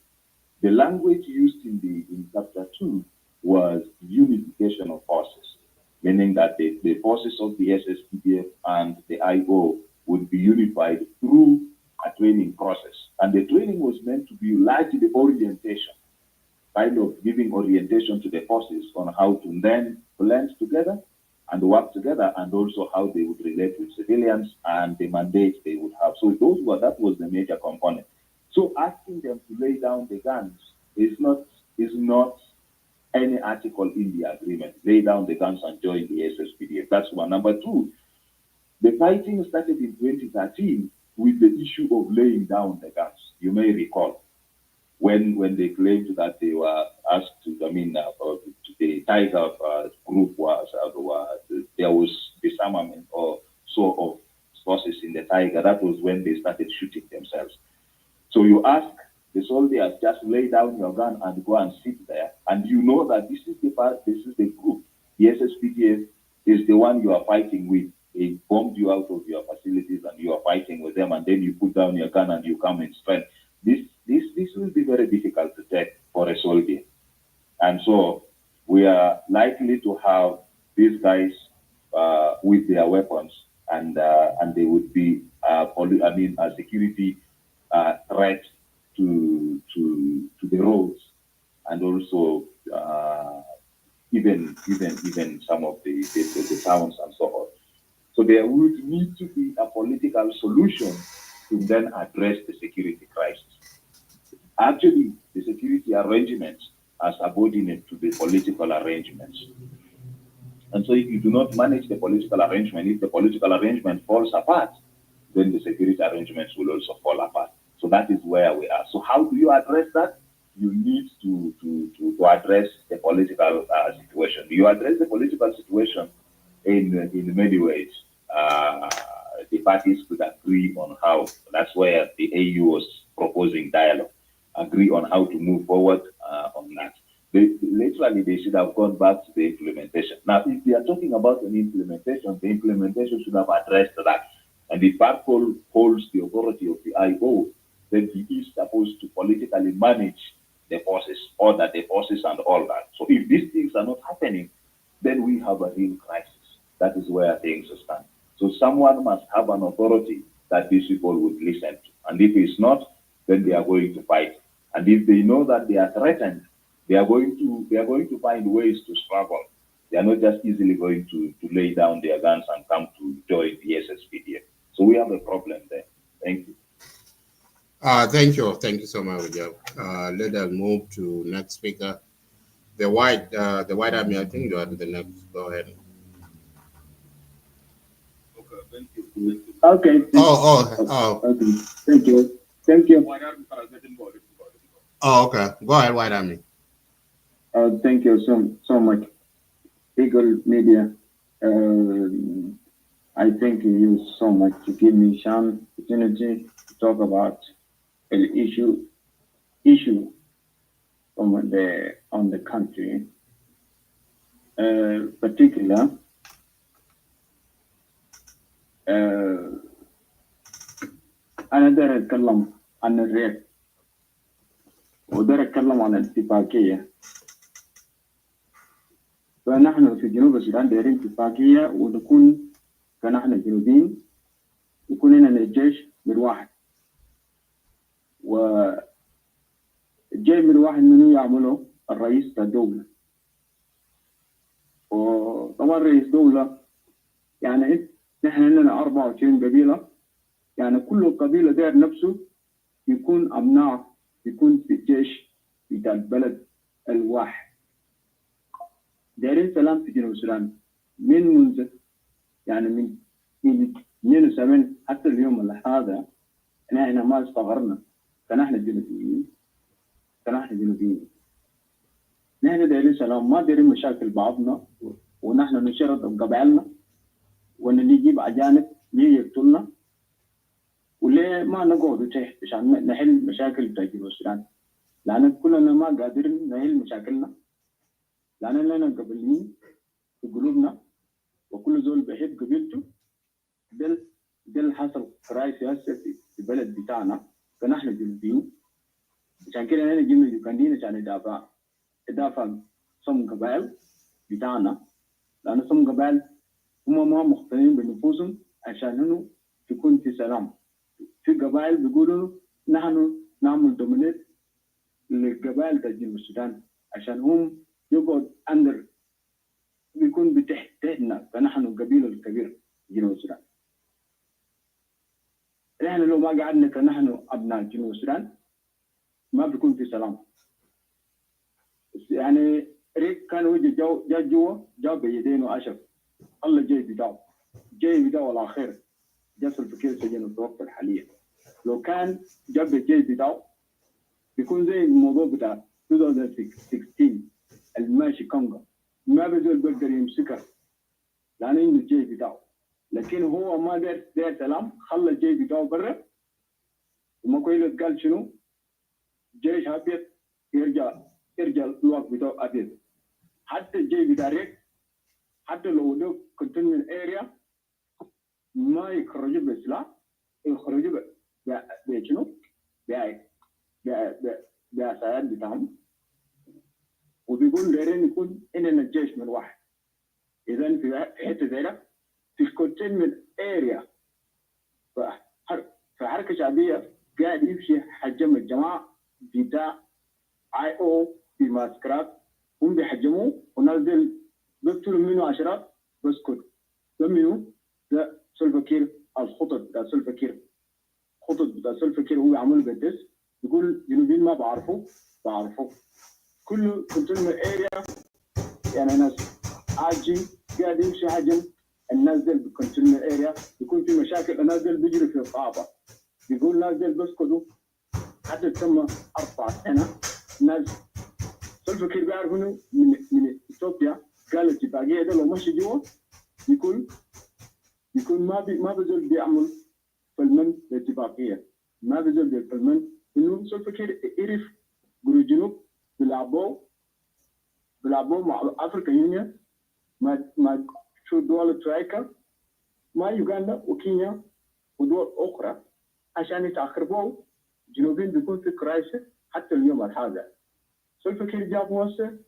S9: The language used in chapter 2 was unification of forces, meaning that the forces of the SSPDF and the IO would be unified through a training process. And the training was meant to be largely orientation, kind of giving orientation to the forces on how to then blend together and work together, and also how they would relate with civilians and the mandate they would have. So that was the major component. So asking them to lay down the guns is not any article in the agreement. Lay down the guns and join the SSPDF. That's one. Number two, the fighting started in 2013 with the issue of laying down the guns. You may recall when they claimed that they were asked to, the Tiger group there was disarmament or so of forces in the Tiger. That was when they started shooting themselves. So you ask the soldiers, just lay down your gun and go and sit there, and you know that this is the group. The SSPDF is the one you are fighting with. They bombed you out of your facilities and you are fighting with them, and then you put down your gun and you come in strength. This will be very difficult to take for a soldier. And so we are likely to have these guys with their weapons, and they would be a security threat to the roads, and also even some of the towns and so on. So there would need to be a political solution to then address the security crisis. Actually, the security arrangements are subordinate to the political arrangements. And so if you do not manage the political arrangement, if the political arrangement falls apart, then the security arrangements will also fall apart. So that is where we are. So how do you address that? You need to address the political situation. You address the political situation in many ways. The parties could agree on how. That's where the AU was proposing dialogue. Agree on how to move forward on that. Literally, they should have gone back to the implementation. Now, if we are talking about an implementation, the implementation should have addressed that. And if Barcol holds the authority of the IO, then he is supposed to politically manage the forces, order the forces and all that. So if these things are not happening, then we have a real crisis. That is where things stand. So someone must have an authority that these people would listen to. And if it's not, then they are going to fight. And if they know that they are threatened, they are going to find ways to struggle. They are not just easily going to lay down their guns and come to join the SSPDF. So we have a problem there. Thank you.
S2: Thank you so much, Joe. Let us move to next speaker. The White Army. I think you are the next. Go ahead.
S14: Okay.
S2: Okay.
S14: Thank you.
S2: Oh, okay. Go ahead, White Army.
S14: Thank you so much, Eagle Media. I thank you so much to give me some opportunity to talk about an issue on the country, particular. أنا داير أتكلم عن الريف وداير أتكلم عن الاتفاقية فنحن في جنوب السودان دايرين اتفاقية ونكون كنحن جنوبيين يكون لنا الجيش من واحد، والجيش من واحد منه يعمله الرئيس الدولة. وطبعا رئيس دولة يعني نحن عندنا 24 قبيلة، يعني كل قبيلة داير نفسه يكون أبناء يكون في الجيش بتاع البلد الواحد. دايرين سلام في جنوب السودان من منذ يعني من 72 حتى اليوم هذا. احنا ما استغرنا كنحن جنوبيين، نحن دايرين سلام، ما دايرين مشاكل بعضنا، ونحن نشرد قبائلنا ونجيب أجانب ليه يقتلنا، وليه ما نقعد تحت عشان نحل مشاكل بتاع جنوب السودان، لأن كلنا ما قادرين نحل مشاكلنا، لأن لنا قبليين في قلوبنا وكل زول بيحب قبيلته. ده حصل قراءة سياسة في البلد بتاعنا فنحن جنوبيين، عشان كده أنا جينا يوكندين عشان يدافع صم قبائل بتاعنا، لأن صم قبائل هم ما مقتنعين بنفوسهم عشان إنه تكون في سلام. في قبائل بيقولوا نحن نعمل دومينيت للقبائل تاع جنوب السودان عشان هم يقعد أندر بيكون بتحتنا، فنحن القبيلة الكبيرة جنوب السودان. نحن لو ما قعدنا كنحن أبناء جنوب السودان ما بيكون في سلام. يعني ريك كان وجه جا جوا جا بيدينه أشرف، الله جاي بداو الأخير جالس الفكير سجن في الوقت الحالي. لو كان جاب الجاي بداو بيكون زي الموضوع بتاع 2016 الماشي كونغو، ما بيزول بيقدر يمسكها لأنه عنده الجاي بداو، لكن هو ما داير سلام، خلى الجاي بداو برا. وما كويس قال شنو جيش أبيض يرجع الوقت بتاعه أبيض. حتى الجاي بتاع ريك حتى لو ده كنترول اريا ما يخرجوا بسلاح، يخرجوا بشنو؟ بأسعار بتاعهم، وبيقول دايرين يكون إننا الجيش من واحد. إذا في حتة زي ده في كنترول اريا فحركة شعبية قاعد يمشي حجم الجماعة بتاع IO في ماسكرات، هم بيحجموه ونازل بيقتلوا منه عشرات بسكت. ده منه ده سلفا-كير، الخطط بتاع سلفا-كير، هو عمل قدس يقول جنوبيين ما بعرفوا كله كنترول اريا. يعني ناس عاجي قاعد يمشي حجم الناس دي بالكنترول اريا، يكون في مشاكل الناس دي بيجري في القاعده، بيقول الناس دي بيسكتوا حتى تم 4 سنة. ناس سلفا-كير بيعرفوا انه من اثيوبيا قال الاتفاقيه ده لو مشي جوا يكون ما بزول بيعمل فلمن الاتفاقيه، ما بزول بالفلمن انه سلفا-كير يعرف قروا الجنوب بيلعبوا مع افريقيا يونيون، ما شو دول ترايكا، ما يوغندا وكينيا ودول اخرى عشان يتاخروا جنوبين بيكون في كرايسيس. حتى اليوم هذا سلفا-كير جاب موسى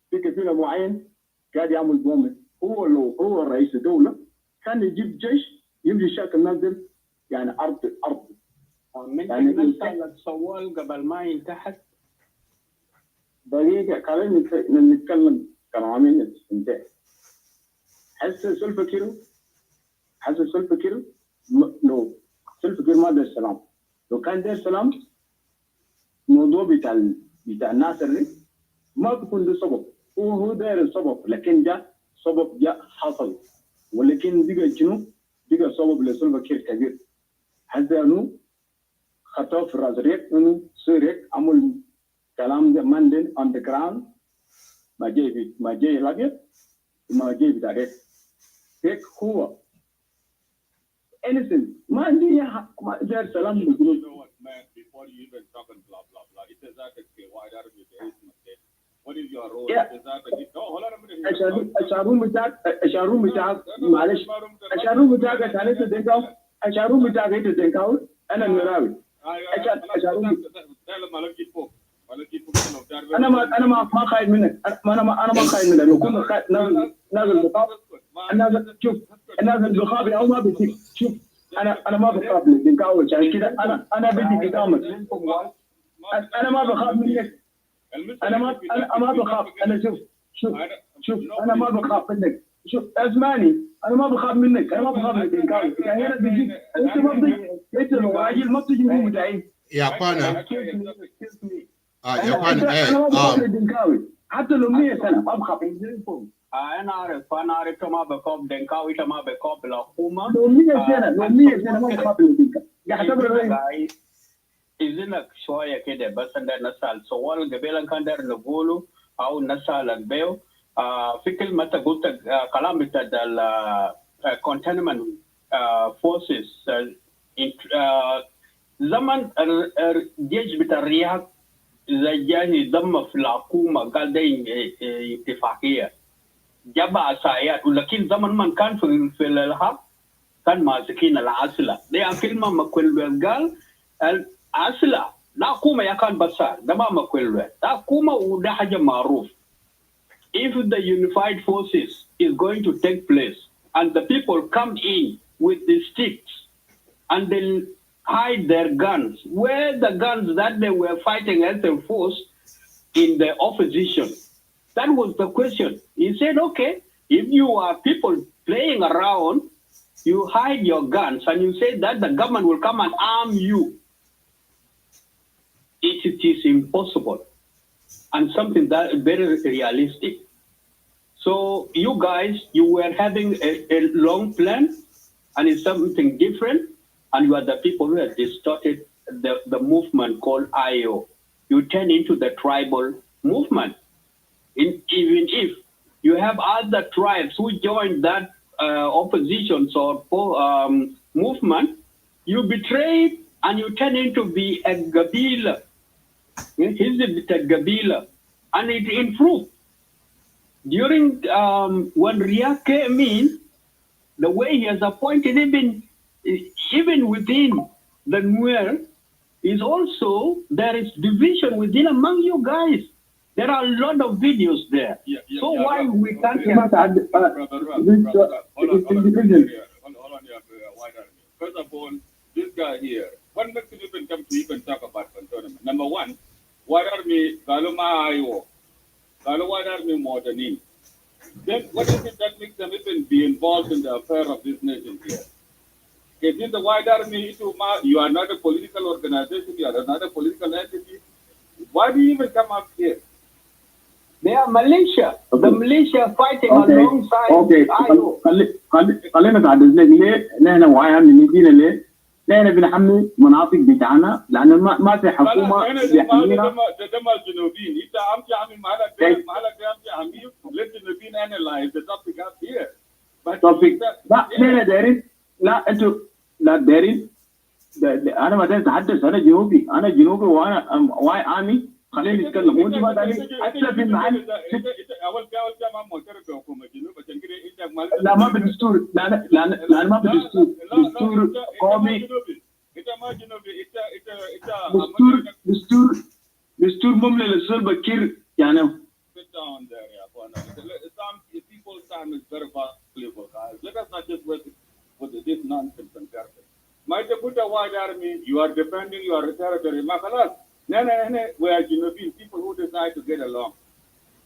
S14: في قبيله معين قاعد يعمل بومه. هو لو هو رئيس الدوله كان يجيب جيش يمشي شاكل الناس دي، يعني ارض
S6: من
S14: يعني
S6: نسأل السؤال قبل ما ينتهي.
S14: دقيقه خلينا نتكلم كلامين انتهى. حس سلفا-كير لو سلفا-كير ما داير سلام، لو كان داير سلام الموضوع بتاع الناس اللي ما بيكون ده سبب، هو داير السبب، لكن ده سبب جاء حصل، ولكن بقى سبب لسلفا-كير كبير. حتى انه خطأ في راس ريك انه سيريك عمل كلام ده ماندن on the ground، ما جاي الابيض ما جاي بتاع ريك هو innocent، ما عندي ما داير سلام بالجنوب.
S15: Before you even talk and blah blah blah, it is that okay? Why are we doing this? What is your role?
S14: Yeah.
S15: Is that okay? No, hold on a minute.
S14: الشارون بتاعك معلش، الشارون بتاعك تعالى تدنكاو، الشارون بتاعك تدنكاو أنا المراوي.
S15: ده لما لقيت فوق
S14: انا ما خايف منك، انا ما خايف منك. لو كنت نازل بخاف، الناس شوف الناس اللي بخاف او ما بتجيب. شوف انا ما بخاف من الدنكاوي، عشان كده انا بدي قدامك. انا ما بخاف منك، انا ما بخاف. انا شوف انا ما بخاف منك. شوف اسمعني، انا ما بخاف منك، انا ما بخاف من الدنكاوي. يعني انا بيجيك انت ما بتجي، انت لو راجل ما بتجي من مدعي
S2: يا اخوانا يا
S14: اخوانا انا ما بخاف من الدنكاوي حتى لو 100 سنه ما بخاف.
S16: انا عارف ما بخاف دنكاوي، ما بخاف الحكومه.
S14: لو 100 سنه ما بخاف من الدنكاوي. يعتبر
S16: إذنك شوية كده بس عندنا نسأل سؤال قبل كان داير نقوله أو نسألك بيه في كلمة قلت كلام بتاع ال containment forces زمن الجيش بتاع الرياض زي جاي ضم في الحكومة قال ده اتفاقية جاب عصايات، ولكن زمن من كان في الحرب كان ماسكين العسلة. دي كلمة ما كل قال العسلة لا كوما يكان بسار ده ما كل لا كوما وده حاجة معروف. If the unified forces is going to take place and the people come in with the sticks and they hide their guns, where the guns that they were fighting as a force in the opposition? That was the question. He said, okay, if you are people playing around, you hide your guns and you say that the government will come and arm you. It is impossible and something that is very realistic. So you guys, you were having a long plan and it's something different, and you are the people who have distorted the movement called IO. You turn into the tribal movement. Even if you have other tribes who joined that oppositions or movement, you betrayed and you turn into be a Gabila. He's a Gabila, and it improved. During when Riek came in, the way he has appointed even within the Nuer is also there is division within among you guys. There are a lot of videos there. So why we can't
S15: First of all, this guy here, what makes you even come to even talk about cantonment? Number one, White Army, Galuma Ayo, Galo White Army Modernine. Then what is it that makes them even be involved in the affair of this nation here? If in the White Army, you are not a political organization, you are not a political entity. Why do you even come up here?
S16: They are militia. The militia fighting alongside IO.
S14: خلينا بعد ذلك ليه نحن وعيها من يجينا ليه؟ نحن بنحمي مناطق بتاعنا لأن ما في حكومة بيحمينا.
S15: ده ما الجنوبيين أنت عم تعمل معلك عميل للجنوبيين analyze the topic up here.
S14: لا نحن دايرين لا أنتوا لا دايرين أنا ما أتحدث أنا جنوبي وأنا واي عامي. خلينا نتكلم وانت ما داري حتى في المحل
S15: اول ما معترف بحكومه جنوب عشان كده انت
S14: لا ما بالدستور لا ما بالدستور دستور قومي
S15: انت ما جنوبي انت
S14: دستور مملي للسلب كير يعني
S15: sit down there يا اخوانا. some people's time is very valuable guys. Let us not just waste with this nonsense and garbage. ما تقول White Army you are defending your territory ما خلاص. No, we are Genovian people who decide to get along.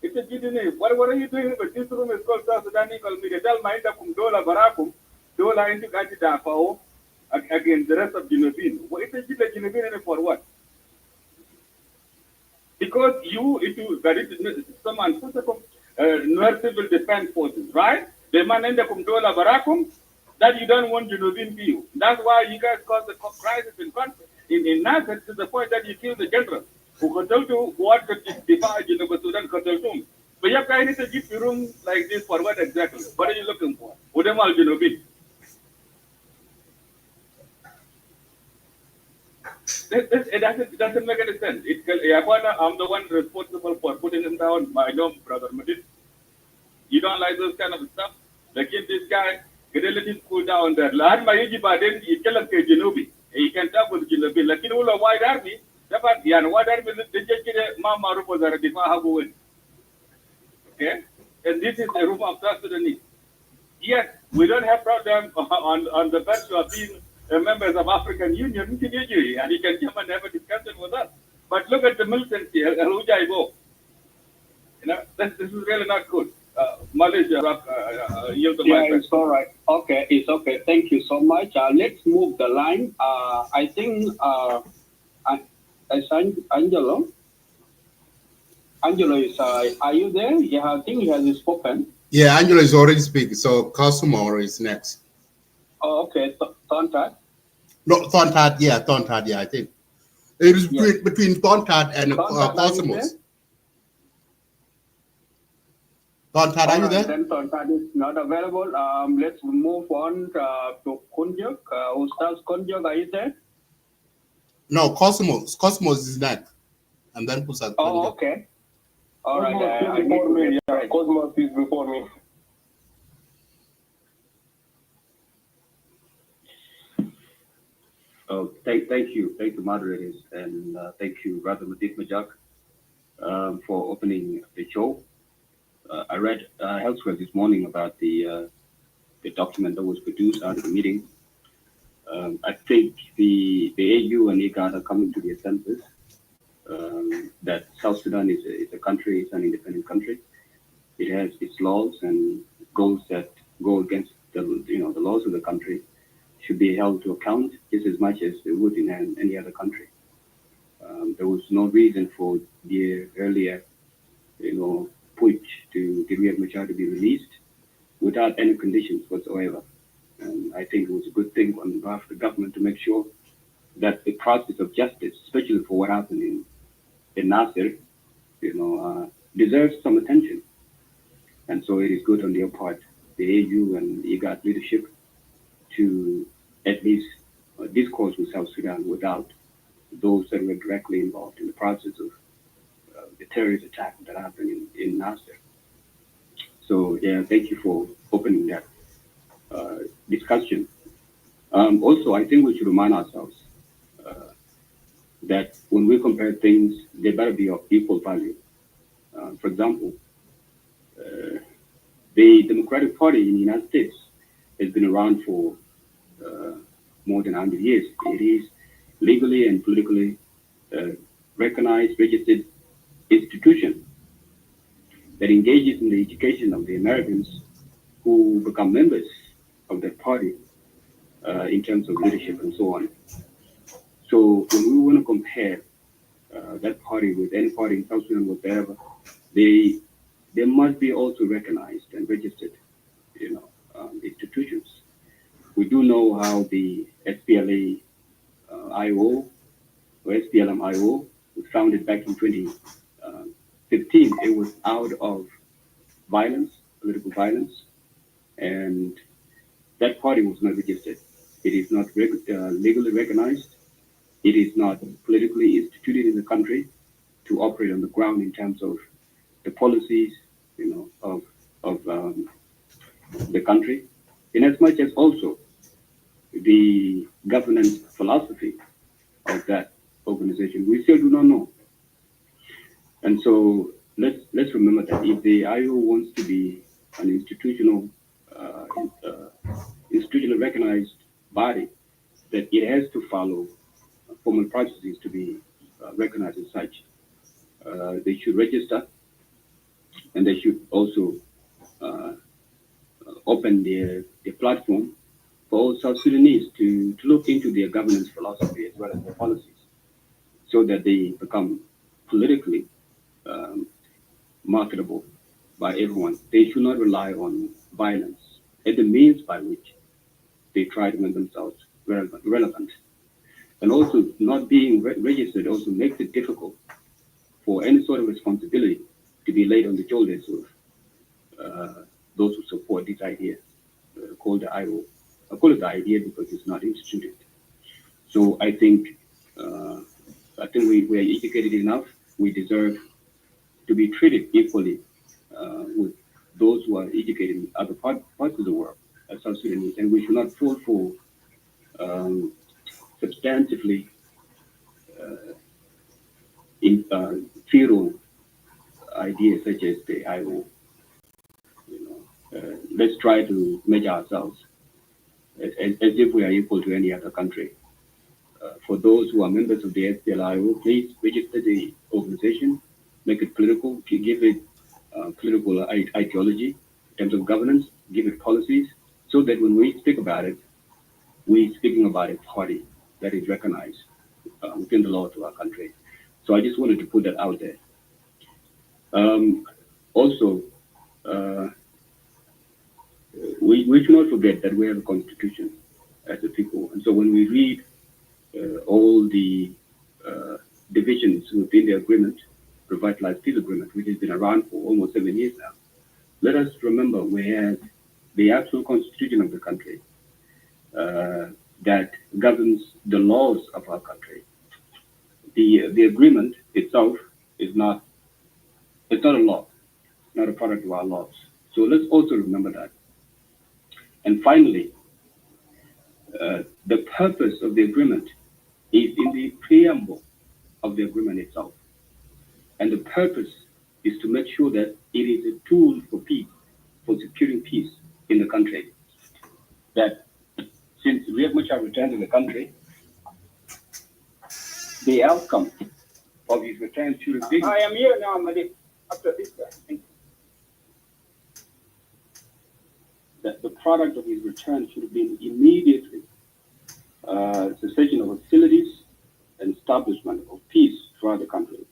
S15: It's a GDN. What are you doing? But this room is called South Sudan Eagle Media. Tell Mainda Kumdola Barakum, Dola into Gajidafao against the rest of Genovian. It's a Genovian for what? Because that is someone, Nuer Civil Defense Forces, right? The man in the Kumdola Barakum, that you don't want Genovian view. That's why you guys caused the crisis in conflict. In Nasser, to the point that you kill the general who controlled to what the divide in Sudan controlled. But you can't need to give you room like this for what exactly? What are you looking for? Udemal Genobi. It doesn't make any sense. I'm the one responsible for putting him down. My own brother Madid. You don't like those kind of stuff? Like in this guy, get a little cool down there. Lad Maiji Baden, you tell him Genobi. He can talk with Genobi. Like in all a White Army, the White Army, the Mama was a have a win. Okay? And this is the room of South Sudanese. Yes, we don't have problem on the virtue of being members of African Union, and you can come and have a discussion with us. But look at the militancy, Al-Ujaibo. You know, this is really not good. Malaysia, yield the
S16: Yeah,
S15: mic.
S16: it's all right. Okay, it's okay. Thank you so much. Let's move the line. I think Angelo. Angelo is. Are you there? Yeah, I think he has spoken.
S2: Yeah, Angelo is already speaking. So Cosmo is next.
S16: Oh, okay. Tontat.
S2: No, Thorntad. Yeah, Thorntad. Yeah, I think it is between Thorntad and Cosmos. Thorntad, are you there?
S16: Then Tontat is not available. Let's move on to Kunjuk. Ustaz Kunjuk, are you there?
S2: No, Cosmos. Cosmos is next, and then Pusat.
S16: Oh, okay. All right.
S14: Cosmos is before me. Yeah, Cosmos is before me.
S17: Oh, thank you, moderators, and thank you, Brother Matik Majak, for opening the show. I read elsewhere this morning about the document that was produced out of the meeting. I think the AU and IGAD are coming to their senses that South Sudan is a country, it's an independent country. It has its laws and goals that go against the laws of the country should be held to account just as much as they would in any other country. There was no reason for the earlier, push to Riek Machar to be released without any conditions whatsoever. And I think it was a good thing on behalf of the government to make sure that the process of justice, especially for what happened in Nasser, deserves some attention. And so it is good on their part, the AU and the IGAD leadership, to at least discourse with South Sudan without those that were directly involved in the process of the terrorist attack that happened in Nasser. So, yeah, thank you for opening that discussion. Also, I think we should remind ourselves that when we compare things, they better be of equal value. For example, the Democratic Party in the United States has been around for more than 100 years. It is legally and politically recognized, registered institution that engages in the education of the Americans who become members of that party in terms of leadership and so on. So when we want to compare that party with any party in South Sudan, whatever, they must be also recognized and registered, institutions. We do know how the SPLA IO or SPLM IO was founded back in 2015. It was out of violence, political violence, and that party was not registered. It is not legally recognized. It is not politically instituted in the country to operate on the ground in terms of the policies, of the country, in as much as also the governance philosophy of that organization. We still do not know. And so let's remember that if the IO wants to be an institutionally recognized body, that it has to follow formal processes to be recognized as such. They should register, and they should also open their platform for all South Sudanese to look into their governance philosophy as well as their policies, so that they become politically marketable by everyone. They should not rely on violence as the means by which they try to make themselves relevant. And also, not being registered also makes it difficult for any sort of responsibility to be laid on the shoulders of those who support this idea, called the IO. I call it the idea because it's not instituted. So I think we are educated enough. We deserve to be treated equally with those who are educated in other parts of the world as South Sudanese, and we should not fall for substantively feral ideas such as the IO. Let's try to measure ourselves as if we are equal to any other country. For those who are members of the SPLIO, please register the organization, make it political, give it political ideology in terms of governance, give it policies, so that when we speak about it, we're speaking about a party that is recognized within the law to our country. So I just wanted to put that out there. Also, we should not forget that we have a constitution as a people. And so when we read all the divisions within the agreement, revitalized peace agreement, which has been around for almost 7 years now, let us remember we have the actual constitution of the country that governs the laws of our country. The agreement itself is not a law, not a product of our laws. So let's also remember that. And finally, the purpose of the agreement is in the preamble of the agreement itself. And the purpose is to make sure that it is a tool for peace, for securing peace in the country. That since Riek Machar returned to the country, the outcome of his return should have been...
S12: I am here now, Malik, after this guy.
S17: That the product of his return should have been immediately cessation of hostilities and establishment of peace throughout the country.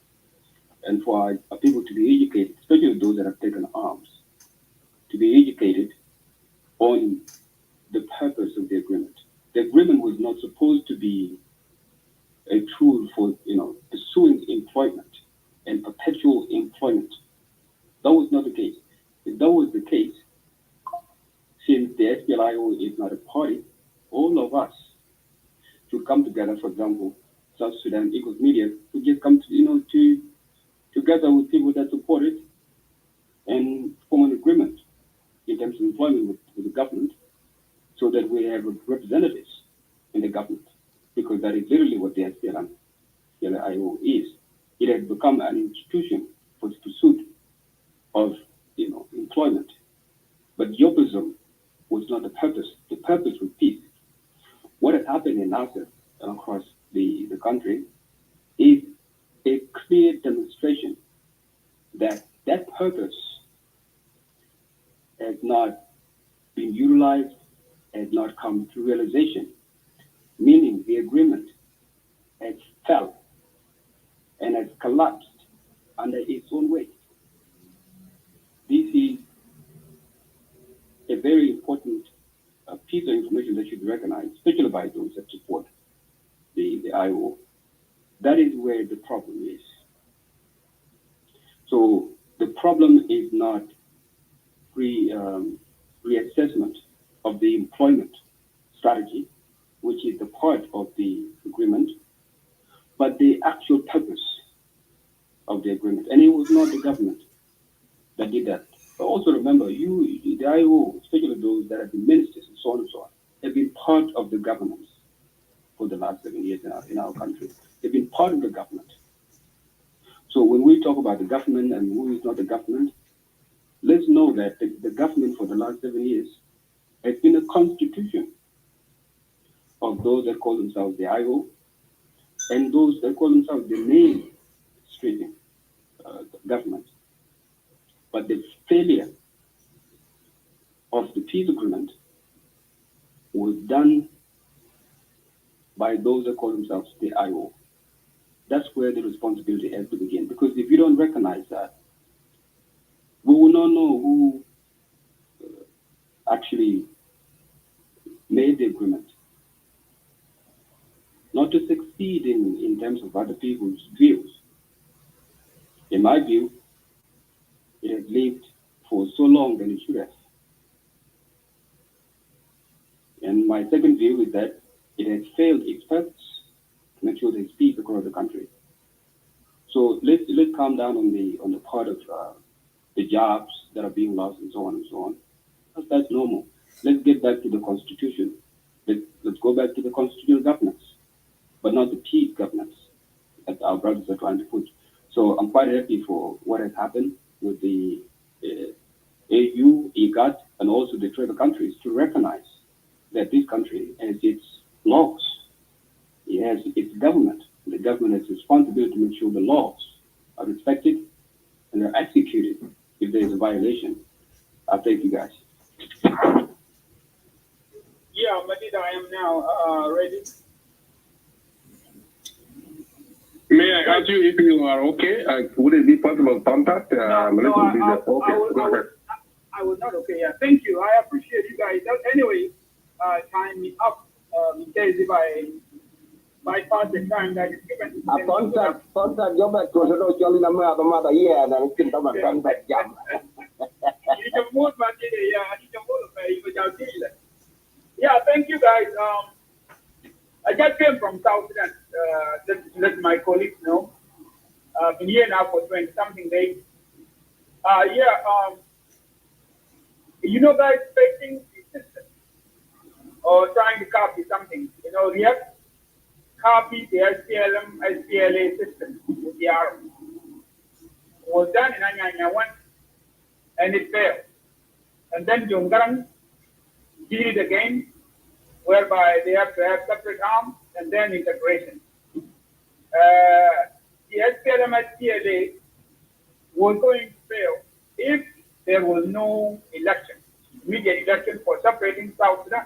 S17: And for our people to be educated, especially those that have taken arms, to be educated on the purpose of the agreement. The agreement was not supposed to be a tool for, pursuing employment and perpetual employment. That was not the case. If that was the case, since the SPLIO is not a party, all of us should come together. For example, South Sudan Eagles Media would just come to together with people that support it and form an agreement in terms of employment with the government, so that we have representatives in the government, because that is literally what the SPLIO is. It has become an institution for the pursuit of employment. But Yobism was not the purpose. The purpose was peace. What has happened in Nasser and across the country is a clear demonstration that that purpose has not been utilized, has not come to realization, meaning the agreement has fell and has collapsed under its own weight. This is a very important piece of information that should be recognized, especially by those that support the IO. That is where the problem is. So the problem is not reassessment of the employment strategy, which is the part of the agreement, but the actual purpose of the agreement. And it was not the government that did that. But also remember, the IO, especially those that have been ministers and so on and so on, have been part of the governance for the last 7 years in our country. They've been part of the government. So when we talk about the government and who is not the government, let's know that the government for the last 7 years has been a constitution of those that call themselves the IO and those that call themselves the mainstream government. But the failure of the peace agreement was done by those that call themselves the IO. That's where the responsibility has to begin. Because if you don't recognize that, we will not know who actually made the agreement. Not to succeed in terms of other people's views. In my view, it has lived for so long than it should have. And my second view is that it has failed its purpose to make sure there's peace across the country. So let's calm down on the part of the jobs that are being lost and so on and so on. That's normal. Let's get back to the constitution. Let's go back to the constitutional governance, but not the peace governance that our brothers are trying to put. So I'm quite happy for what has happened with the AU, IGAD, and also the tribal countries to recognize that this country has its laws. It has its government. The government has responsibility to make sure the laws are respected and are executed if there is a violation. Thank you, guys.
S15: Yeah, Madida, I am now ready.
S18: May I ask you if you are okay? Would it be possible to contact?
S15: I was not okay. Yeah, thank you. I appreciate you guys. Anyway, time me up in case if I bypass the time that is given.
S11: Contact your back to the Jolly Namada, yeah, and I can come and back jam.
S15: Yeah, thank you guys. I just came from South Sudan. Let my colleagues know. I've been here now for 20-something days. You know, guys, facing the system or trying to copy something. You know, we have copied the SPLM, SPLA system with the army. It was done in Anyanya 1 and it failed. And then John Garang did it again, whereby they have to have separate arms and then integration. The SPLM, SPLA was going to fail if there was no election, immediate election for separating South Sudan.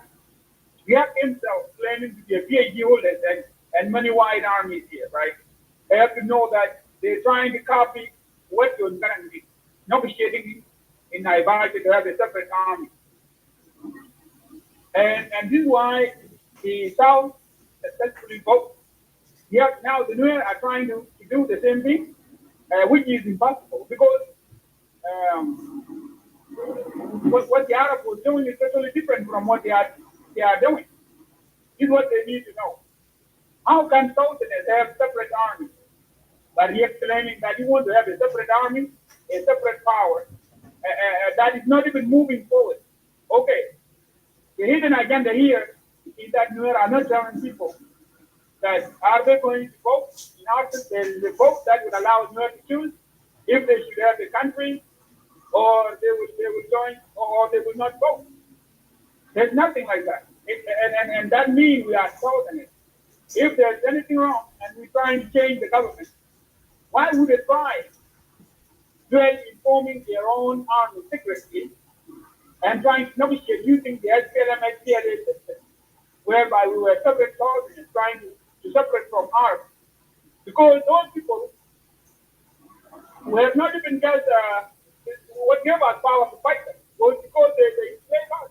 S15: We have himself claiming to be a PhD holder and many white armies here, right? They have to know that they're trying to copy what John Garang did, negotiating in Nairobi to have a separate army. And this is why the South successfully voted. Yet now the Nuer are trying to do the same thing, which is impossible because what the Arab was doing is totally different from what they are doing. This is what they need to know. How can Southerners have separate armies? But he is claiming that he wants to have a separate army, a separate power, that is not even moving forward. Okay, the hidden agenda here is that Nuer are not telling people that are they going to vote? In absence, there is a vote that would allow Nuer to choose if they should have the country, or they will join, or they will not vote. There's nothing like that. And that means we are Southerners. If there's anything wrong and we're trying to change the government, why would they try to informing their own army secretly and trying to negotiate using the SPLM SPLA system, whereby we were separate Southerners trying to separate from ours? Because those people were not even just what gave us power to fight them was because they enslaved us.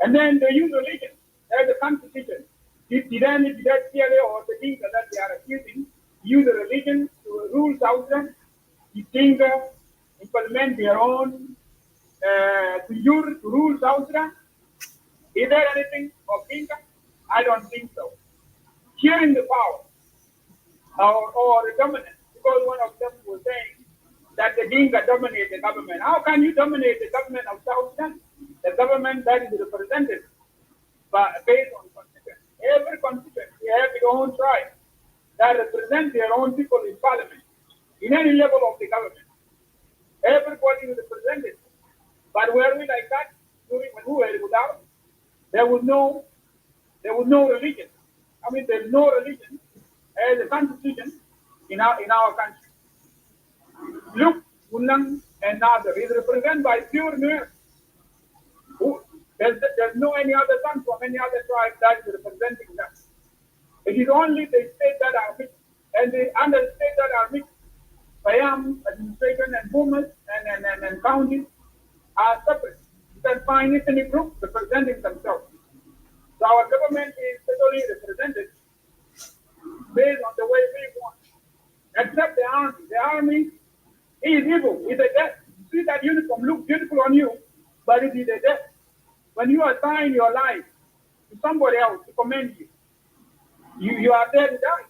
S15: And then they use religion as a constitution. Did SPLA or the Dinka that they are accusing use a religion to rule South Sudan? The Dinka implement their own to rule South Sudan? Is there anything of Dinka? I don't think so. Sharing the power or the dominance, because one of them was saying that the Dinka dominate the government. How can you dominate the government of South Sudan? The government that is represented based on constituency. Every constituency has its own tribe that represent their own people in parliament, in any level of the government. Everybody is represented. But were we like that during when we were without? There was no religion. I mean, there's no religion as a constitution in our country. Look, Unang and Nazar is represented by pure Nuer. There's no any other son from any other tribe that is representing them. It is only the states that are mixed, and the under states that are mixed, Payam, administration, and boomers and counties are separate. You can find ethnic groups representing themselves. So our government is totally represented based on the way we want. Except the army. The army is evil. It's a death. You see that uniform looks beautiful on you, but it is a death. When you assign your life to somebody else to commend you, you are there to die.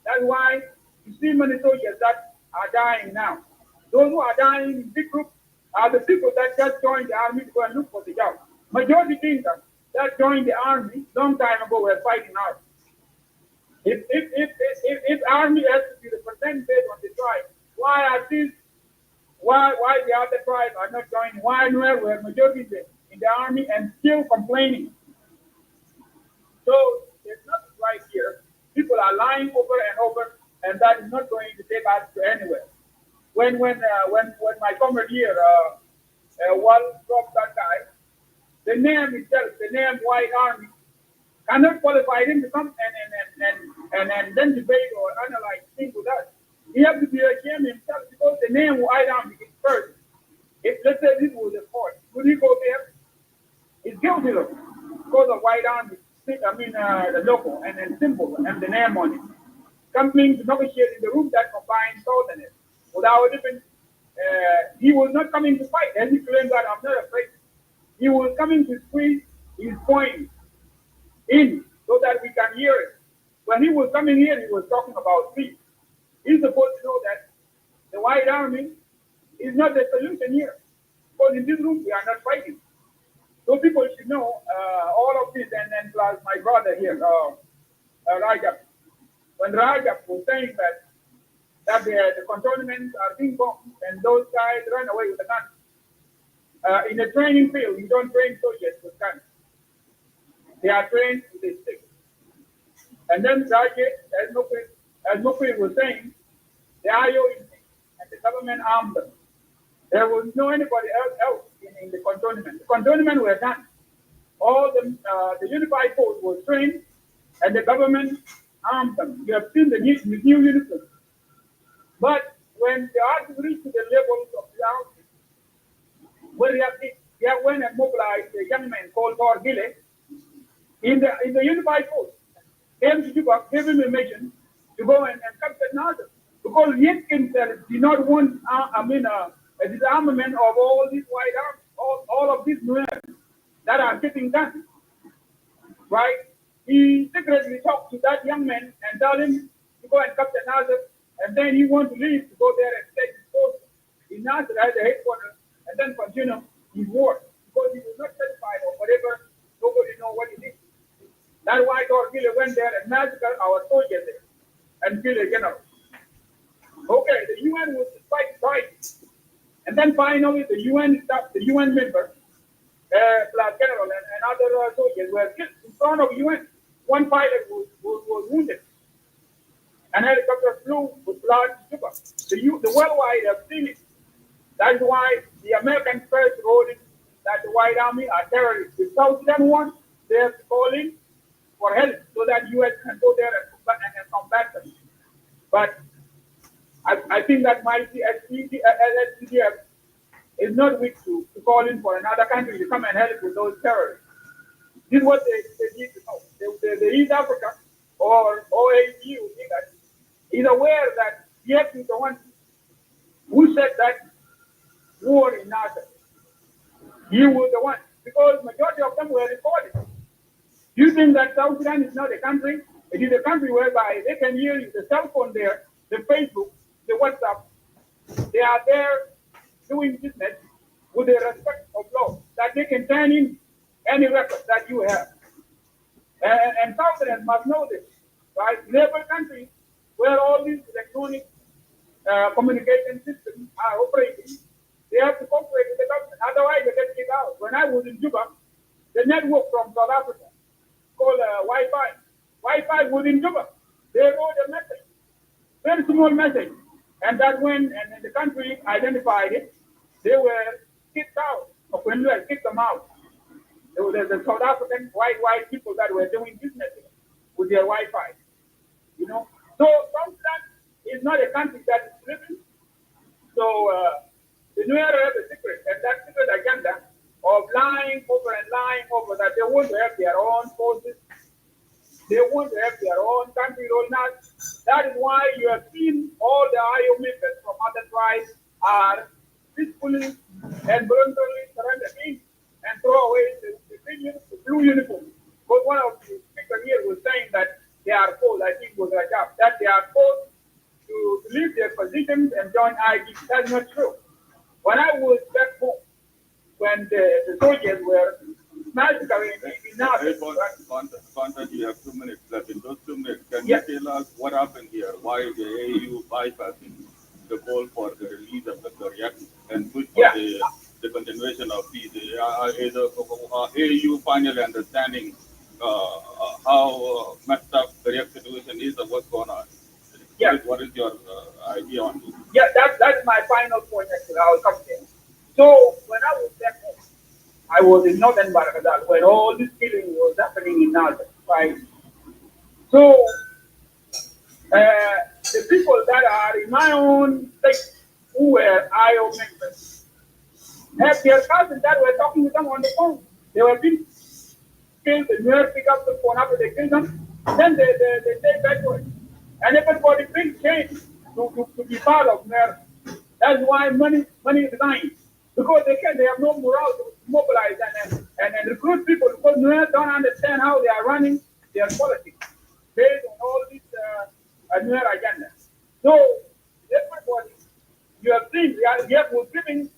S15: That's why you see many soldiers that are dying now. Those who are dying in big groups are the people that just joined the army to go and look for the job. Majority think that joined the army long time ago were fighting hard. If army has to be represented based on the
S19: tribes. Why are these? Why the other tribes are not joining? Why Nuer were majority in the army and still complaining? So there's nothing right here. People are lying over and over, and that is not going to take us to anywhere. When my comrade here, one dropped that guy, the name itself, the name White Army, cannot qualify him to come and then debate or analyze things with us. He has to be ashamed himself because the name White Army is first. If let's say this was a court, would he go there? He's guilty of it because of White Army. The logo and the symbol and the name on it. Coming to negotiate in the room that combines Southerners without even, he was not coming to fight, and he claimed that I'm not afraid. He was coming to squeeze his point in so that we can hear it. When he was coming here, he was talking about peace. He's supposed to know that the White Army is not the solution here. Because in this room, we are not fighting. So people should know all of this, and then plus my brother here, Rajab. When Rajab was saying that the cantonments are being bombed and those guys run away with the guns. In a training field, you don't train soldiers with guns. They are trained with a stick. And then Rajab, as Mukri was saying, the IO and the government armed them. There was no anybody else in the cantonment. The cantonment were done. All the unified force was trained, and the government armed them. You have seen the new uniform. But when the arms reached to the levels of the army, where they have went and mobilized a young man called Thor Gile in the unified force, came to Juba, gave him a mission to go and capture Nazar. Because he himself did not want, a disarmament of all these white arms, all of these Nuer that are getting guns, right? He secretly talked to that young man and told him to go and capture Nazar, and then he wanted to leave to go there and take his forces in Nazar as the headquarters, and then continue his war, because he was not satisfied or whatever, nobody know what he did. That's why Torquile went there and massacred our soldiers there and killed a general. Okay, the UN was fight. And then finally, the UN member, plus general and other soldiers were killed in front of UN. One pilot was wounded. An helicopter flew with blood to Juba. The worldwide have seen it. That's why the Americans first wrote it that the White Army are terrorists. The South Sudan one, they have to call in for help so that US can go there and combat them. But I think that my SDF is not weak to call in for another country to come and help with those terrorists. This is what they need to know. The East Africa or OAU is aware that Kiev is the one who said that war in Nazar. He was the one, because majority of them were recorded. You think that South Sudan is not a country? It is a country whereby they can use the cell phone there, the Facebook, the WhatsApp. They are there doing business with the respect of law, that they can turn in any record that you have. And South Sudan must know this, right? Labor countries where all these electronic communication systems are operating, they have to cooperate with the government. Otherwise, they get kicked out. When I was in Juba, the network from South Africa called Wi-Fi was in Juba. They wrote a message, very small message, and that when and the country identified it, they were kicked out. Or when we kicked them out, there were the South African white people that were doing business with their Wi-Fi. You know, so South Sudan is not a country that is living. So the Nuer have a secret, and that secret agenda of lying over that they want to have their own forces, they want to have their own country rolled out. That is why you have seen all the IO members from other tribes are peacefully and voluntarily surrender in and throw away the blue uniform. But one of the speakers here was saying that they are forced, I think it was Rajab, that they are forced to leave their positions and join IGAD. That's not true. When I was back home, when the soldiers were massacring in Nazar.
S15: Contact, you have 2 minutes left. In those 2 minutes, can you tell us what happened here? Why the AU bypassing the call for the release of Dr. Yak and push for the continuation of peace. Are you finally understanding how messed up the Yak situation is and what's going on?
S19: Yeah.
S15: What is your idea on this?
S19: Yeah, that's my final point. Actually, I will come there. So when I was back home, I was in northern Barakatal where all this killing was happening in Nazareth, right? So the people that are in my own state who were IO members have their cousins that were talking to them on the phone. They were being killed, the Nuer pick up the phone after they kill them, then they take backward. And everybody brings change to be part of Nuer. That's why money is dying. Because they have no morale to mobilize and recruit people because Nuer don't understand how they are running their politics based on all this Nuer agenda. So everybody, you have seen, Yep was giving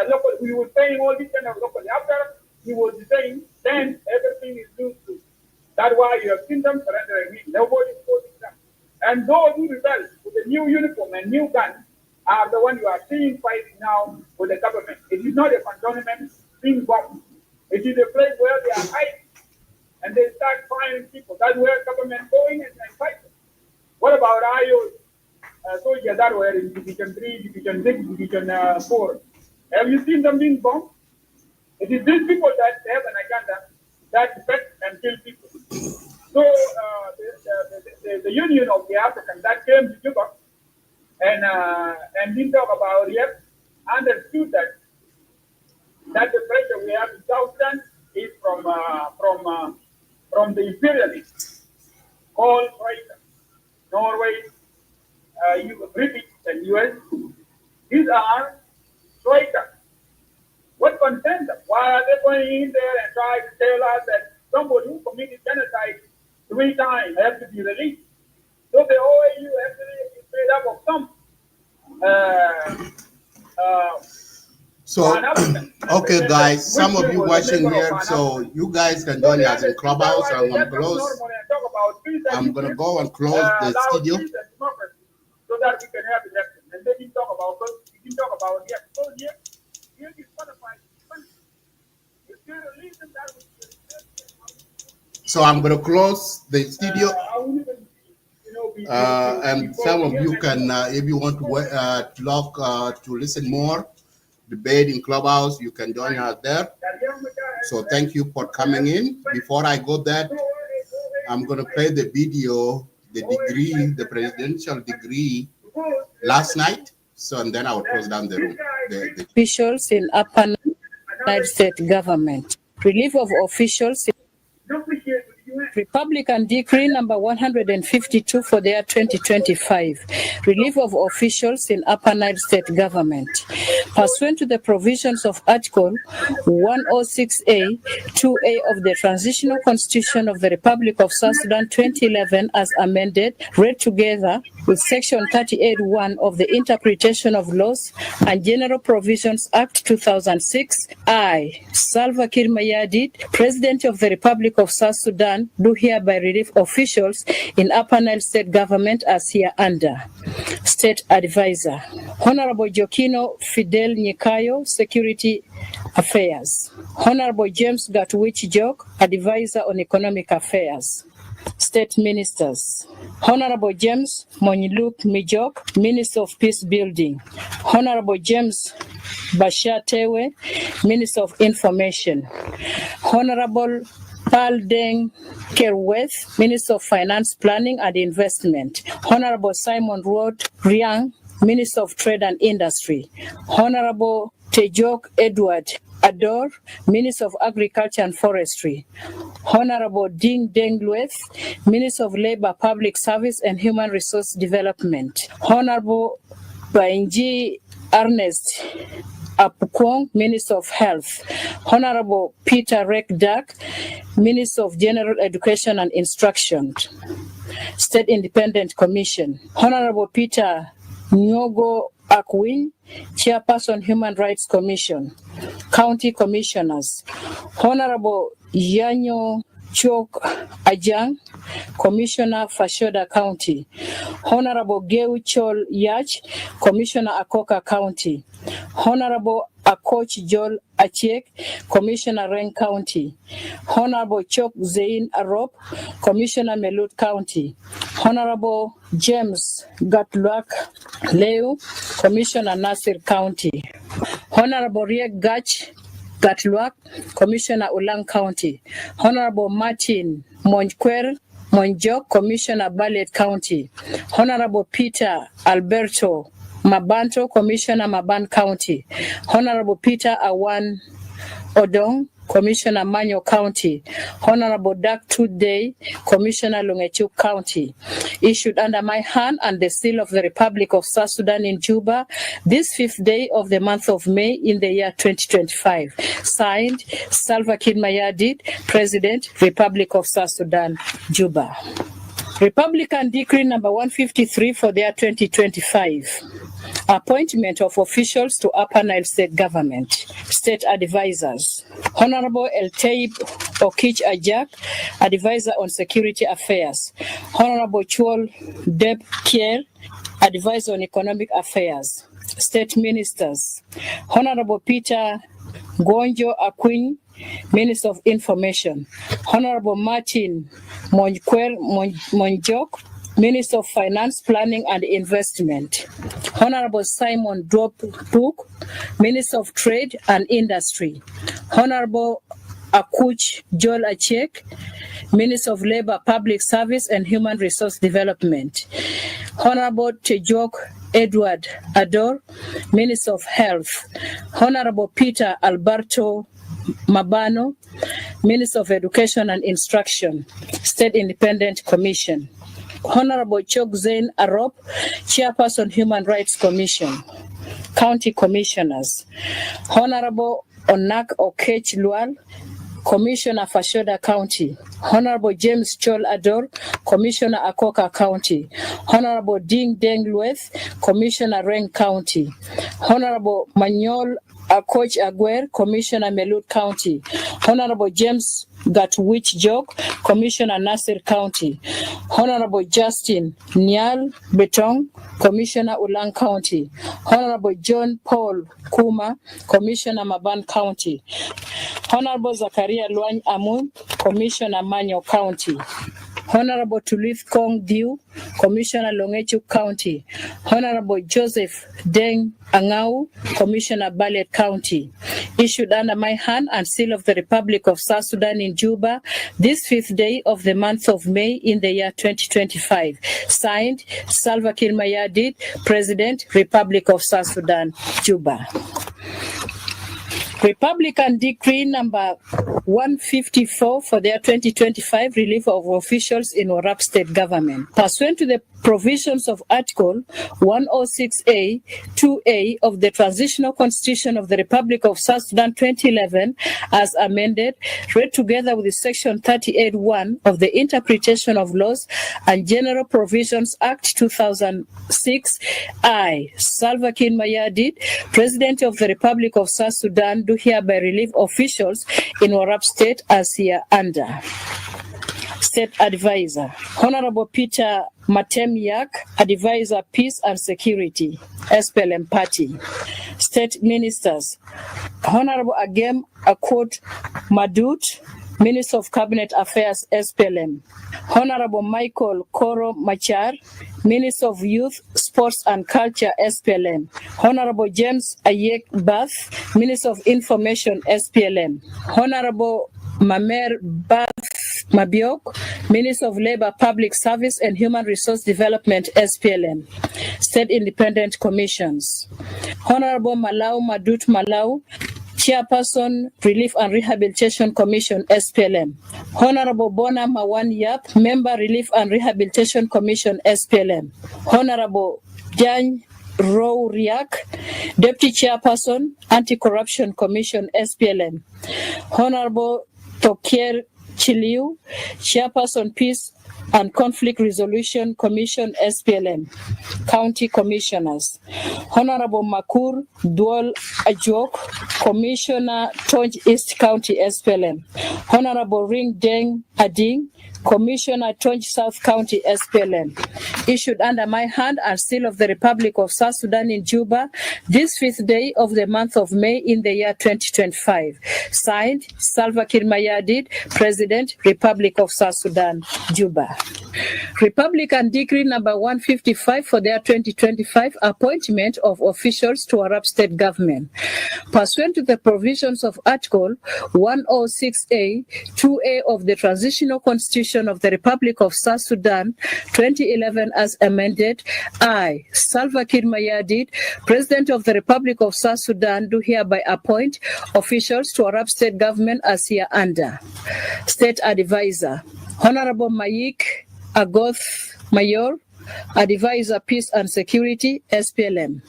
S19: local, we were paying all this kind of local. After he was saying, then everything is loose. That's why you have seen them surrendering him. Nobody is supporting them. And those who rebel with the new uniform and new guns are the ones you are seeing fighting now with the government. It is not a cantonment being bombed. It is a place where they are hiding and they start firing people. That's where government going and fighting. What about IO soldiers that were in Division 3, Division 6, Division 4? Have you seen them being bombed? It is these people that have an agenda that affect and kill people. So the Union of the Africans that came to Juba and didn't talk about it, understood that the pressure we have in South Sudan is from the imperialists called Norway, British and US. These are traitors. What concerns them? Why are they going in there and trying to tell us that somebody who committed genocide 3 times has to be released? So the OAU actually is made up of some
S2: okay, guys, some of you watching here, so you guys can join us in Clubhouse. I'm going to go and close the studio.
S19: So that we can have election. And they didn't talk about
S2: So I'm going to close the studio. And some of you can, if you want to log to listen more, debate in Clubhouse, you can join us there. So thank you for coming in. Before I go there, I'm going to play the video, the presidential degree last night. So, and then I will close down the room.
S13: Officials in Upper Nile State government. Relief of officials. Republican Decree number 152 for the year 2025. Relief of officials in Upper Nile State government. Pursuant to the provisions of Article 106A, 2A of the Transitional Constitution of the Republic of South Sudan 2011 as amended, read together with Section 38(1) of the Interpretation of Laws and General Provisions Act 2006, I, Salva Kiir Mayardit, President of the Republic of South Sudan, do hereby relieve officials in Upper Nile State government as hereunder. State Advisor, Honorable Jokino Fidel Nyikayo, Security Affairs. Honorable James Gatwich Jok, Advisor on Economic Affairs. State Ministers, Honorable James Monyiluk Mijok, Minister of Peace Building. Honorable James Bashar Tewe, Minister of Information. Honorable Pal Deng Kerweth, Minister of Finance Planning and Investment. Honorable Simon Road Riang, Minister of Trade and Industry. Honorable Tejok Edward Ador, Minister of Agriculture and Forestry. Honorable Ding Denglueth, Minister of Labor, Public Service and Human Resource Development. Honorable Bainji Ernest Apukong, Minister of Health. Honorable Peter Rekdak, Minister of General Education and Instruction. State Independent Commission. Honorable Peter Nyogo Akwin, Chairperson Human Rights Commission. County Commissioners. Honorable Yanyo Chok Ajang, Commissioner Fashoda County. Honorable Geu Chol Yach, Commissioner Akoka County. Honorable Akoch Joel Achek, Commissioner Ren County. Honorable Chok Zain Arop, Commissioner Melut County. Honorable James Gatlak Leu, Commissioner Nasir County. Honorable Riek Gach Gatluak, Commissioner Ulang County. Honorable Martin Monjquer Monjok, Commissioner Ballet County. Honorable Peter Alberto Mabanto, Commissioner Maban County. Honorable Peter Awan Odong, Commissioner Manyo County. Honorable Dak Tuday, Commissioner Longechuk County. Issued under my hand and the seal of the Republic of South Sudan in Juba, this 5th day of the month of May in the year 2025. Signed, Salva Kiir Mayardit, President, Republic of South Sudan, Juba. Republican Decree number 153 for the year 2025. Appointment of officials to Upper Nile State Government. State Advisors. Honorable El Taib Okich Ajak, Advisor on Security Affairs. Honorable Chuol Deb Kier, Advisor on Economic Affairs. State Ministers. Honorable Peter Gonjo Akwin, Minister of Information. Honorable Martin Monjok, Minister of Finance, Planning and Investment. Honorable Simon Drop-Book, Minister of Trade and Industry. Honorable Akuch Joel Achek, Minister of Labor, Public Service and Human Resource Development. Honorable Tejok Edward Ador, Minister of Health. Honorable Peter Alberto Mabano, Minister of Education and Instruction, State Independent Commission. Honorable Chok Zain Arop, Chairperson Human Rights Commission. County Commissioners. Honorable Onak Okech Lual, Commissioner Fashoda County. Honorable James Chol Ador, Commissioner Akoka County. Honorable Ding Deng Lueth, Commissioner Ren County. Honorable Manyol Akoch Aguer, Commissioner Melut County. Honorable James Gatwich Jok, Commissioner Nasir County. Honorable Justin Nyal Betong, Commissioner Ulang County. Honorable John Paul Kuma, Commissioner Maban County. Honorable Zakaria Luany Amun, Commissioner Manyo County. Honorable Tulith Kong Diu, Commissioner Longechuk County. Honorable Joseph Deng Angau, Commissioner Ballet County. Issued under my hand and seal of the Republic of South Sudan in Juba, this 5th day of the month of May in the year 2025. Signed, Salva Kiir Mayardit, President, Republic of South Sudan, Juba. Republican Decree number 154 for their 2025 relief of officials in Warab State Government. Pursuant to the provisions of Article 106A, 2A of the Transitional Constitution of the Republic of South Sudan 2011, as amended, read together with the Section 38(1) of the Interpretation of Laws and General Provisions Act 2006, I, Salva Kiir Mayardit, President of the Republic of South Sudan, do hereby relieve officials in Warab State as hereunder. State Advisor. Honorable Peter Matemiak, Advisor Peace and Security, SPLM Party. State Ministers. Honorable Agem Akot Madut, Minister of Cabinet Affairs, SPLM. Honorable Michael Koro Machar, Minister of Youth, Sports and Culture, SPLM. Honorable James Ayek Bath, Minister of Information, SPLM. Honorable Mamer Bath Mabiok, Minister of Labor, Public Service and Human Resource Development, SPLM. State Independent Commissions. Honorable Malau Madut Malau, Chairperson, Relief and Rehabilitation Commission, SPLM. Honorable Bona Mawan Yap, Member, Relief and Rehabilitation Commission, SPLM. Honorable Jan Row Riak, Deputy Chairperson, Anti-Corruption Commission, SPLM. Honorable Tokier Chiliu, Chairperson, Peace and Conflict Resolution Commission, SPLM. County Commissioners. Honorable Makur Dual Ajok, Commissioner Tonj East County SPLM. Honorable Ring Deng Ading, Commissioner Tonj South County SPLM. Issued under my hand and seal of the Republic of South Sudan in Juba, this 5th day of the month of May in the year 2025. Signed, Salva Kiir Mayardit, President, Republic of South Sudan, Juba. Republican Decree number 155 for their 2025 appointment of officials to Arab State government. Pursuant to the provisions of Article 106A, 2A of the Transitional Constitution of the Republic of South Sudan, 2011 as amended, I, Salva Kiir Mayardit, President of the Republic of South Sudan, do hereby appoint officials to Arab State government as hereunder. State Advisor, Honorable Mayik Agoth Mayor, Advisor Peace and Security, SPLM.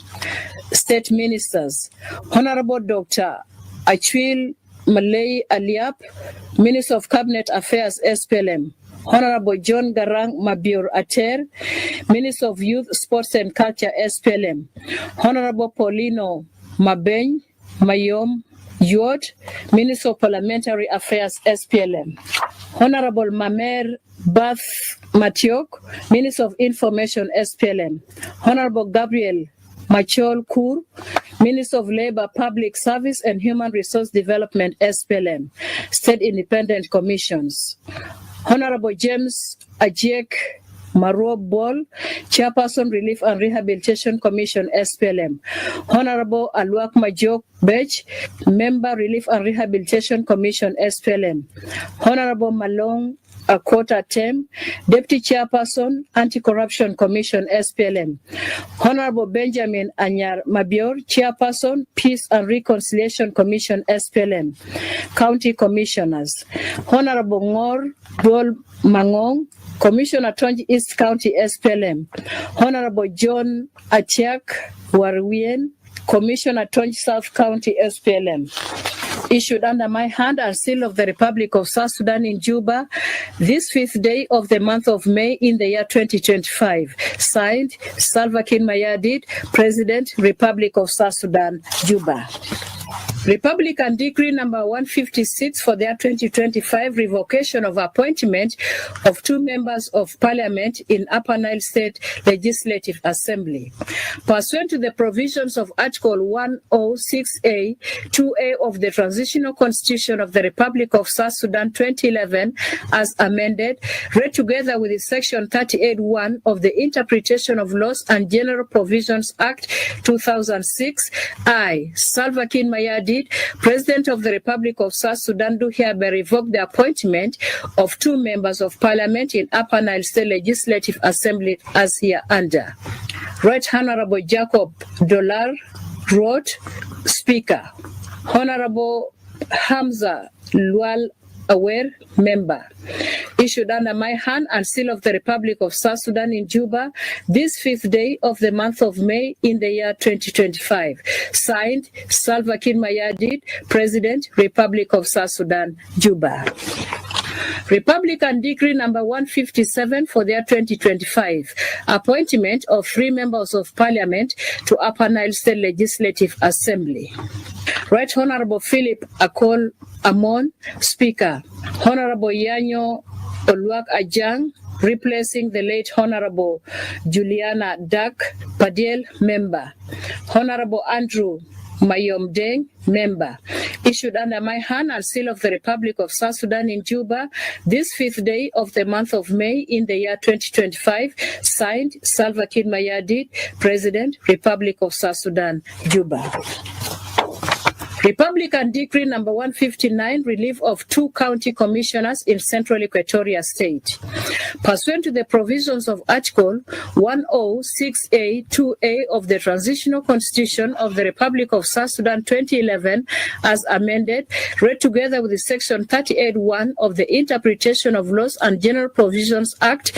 S13: State Ministers, Honorable Dr. Achwil Malay Aliap, Minister of Cabinet Affairs, SPLM. Honorable John Garang Mabior Ater, Minister of Youth, Sports and Culture, SPLM. Honorable Paulino Mabeny Mayom Yod, Minister of Parliamentary Affairs, SPLM. Honorable Mamer Bath Matiok, Minister of Information, SPLM. Honorable Gabriel Machol Kur, Minister of Labor, Public Service and Human Resource Development, SPLM. State Independent Commissions. Honorable James Ajek Marob Ball, Chairperson Relief and Rehabilitation Commission, SPLM. Honorable Aluak Majok Bech, Member Relief and Rehabilitation Commission, SPLM. Honorable Malong Akota Tem, Deputy Chairperson, Anti-Corruption Commission, SPLM. Honorable Benjamin Anyar Mabior, Chairperson, Peace and Reconciliation Commission, SPLM. County Commissioners. Honorable Ngor Dol Mangong, Commissioner Tonj East County, SPLM. Honorable John Atiak Warwien, Commissioner Tonj South County, SPLM. Issued under my hand and seal of the Republic of South Sudan in Juba, this 5th day of the month of May in the year 2025. Signed, Salva Kiir Mayardit, President, Republic of South Sudan, Juba. Republican Decree number 156 for their 2025 revocation of appointment of 2 members of Parliament in Upper Nile State Legislative Assembly. Pursuant to the provisions of Article 106A, 2A of the Transitional Constitution of the Republic of South Sudan 2011 as amended, read together with Section 38(1) of the Interpretation of Laws and General Provisions Act 2006, I, Salva Kiir Mayardit, President of the Republic of South Sudan, do hereby revoke the appointment of 2 members of Parliament in Upper Nile State Legislative Assembly as hereunder. Right Honorable Jacob Dollar Road, Speaker. Honorable Hamza Lual Aware, Member. Issued under my hand and seal of the Republic of South Sudan in Juba, this 5th day of the month of May in the year 2025. Signed, Salva Kiir Mayardit, President, Republic of South Sudan, Juba. Republican Decree number 157 for their 2025 appointment of 3 members of Parliament to Upper Nile State Legislative Assembly. Right Honorable Philip Akol Amon, Speaker. Honorable Yanyo Oluak Ajang, replacing the late Honorable Juliana Dak Padiel, Member. Honorable Andrew Mayom Deng, Member. Issued under my hand and seal of the Republic of South Sudan in Juba, this 5th day of the month of May in the year 2025. Signed, Salva Kiir Mayardit, President, Republic of South Sudan, Juba. Republican Decree number 159, relief of 2 county commissioners in Central Equatoria State. Pursuant to the provisions of Article 106A, 2A of the Transitional Constitution of the Republic of South Sudan 2011 as amended, read together with the Section 38(1) of the Interpretation of Laws and General Provisions Act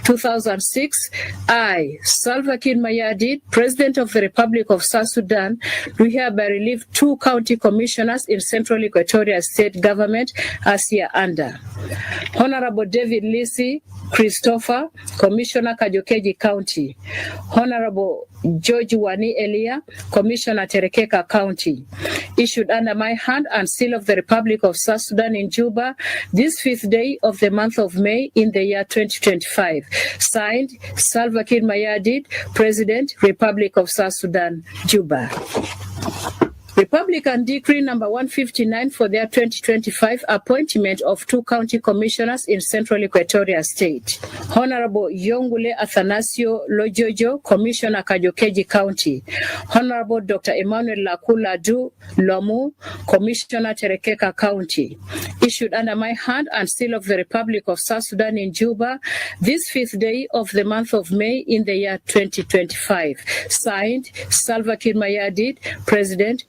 S13: 2006, I, Salva Kiir Mayardit, President of the Republic of South Sudan, do hereby relieve 2 county commissioners in Central Equatoria State Government as hereunder. Honorable David Lisi Christopher, Commissioner Kajokeji County. Honorable George Wani Elia, Commissioner Terekeka County. Issued under my hand and seal of the Republic of South Sudan in Juba, this 5th day of the month of May in the year 2025. Signed, Salva Kiir Mayardit, President, Republic of South Sudan, Juba. Republican Decree number 159 for their 2025 appointment of 2 county commissioners in Central Equatoria State. Honorable Yongule Athanasio Lojojo, Commissioner Kajokeji County. Honorable Dr. Emmanuel Lakula Du Lomu, Commissioner Terekeka County. Issued under my hand and seal of the Republic of South Sudan in Juba, this 5th day of the month of May in the year 2025. Signed, Salva Kiir Mayardit, President.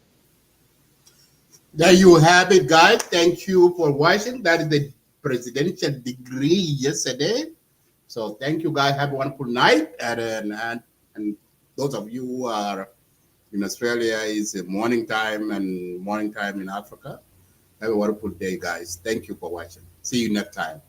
S2: There you have it, guys. Thank you for watching. That is the presidential decree yesterday. So thank you, guys. Have a wonderful night. And those of you who are in Australia, is morning time and morning time in Africa. Have a wonderful day, guys. Thank you for watching. See you next time.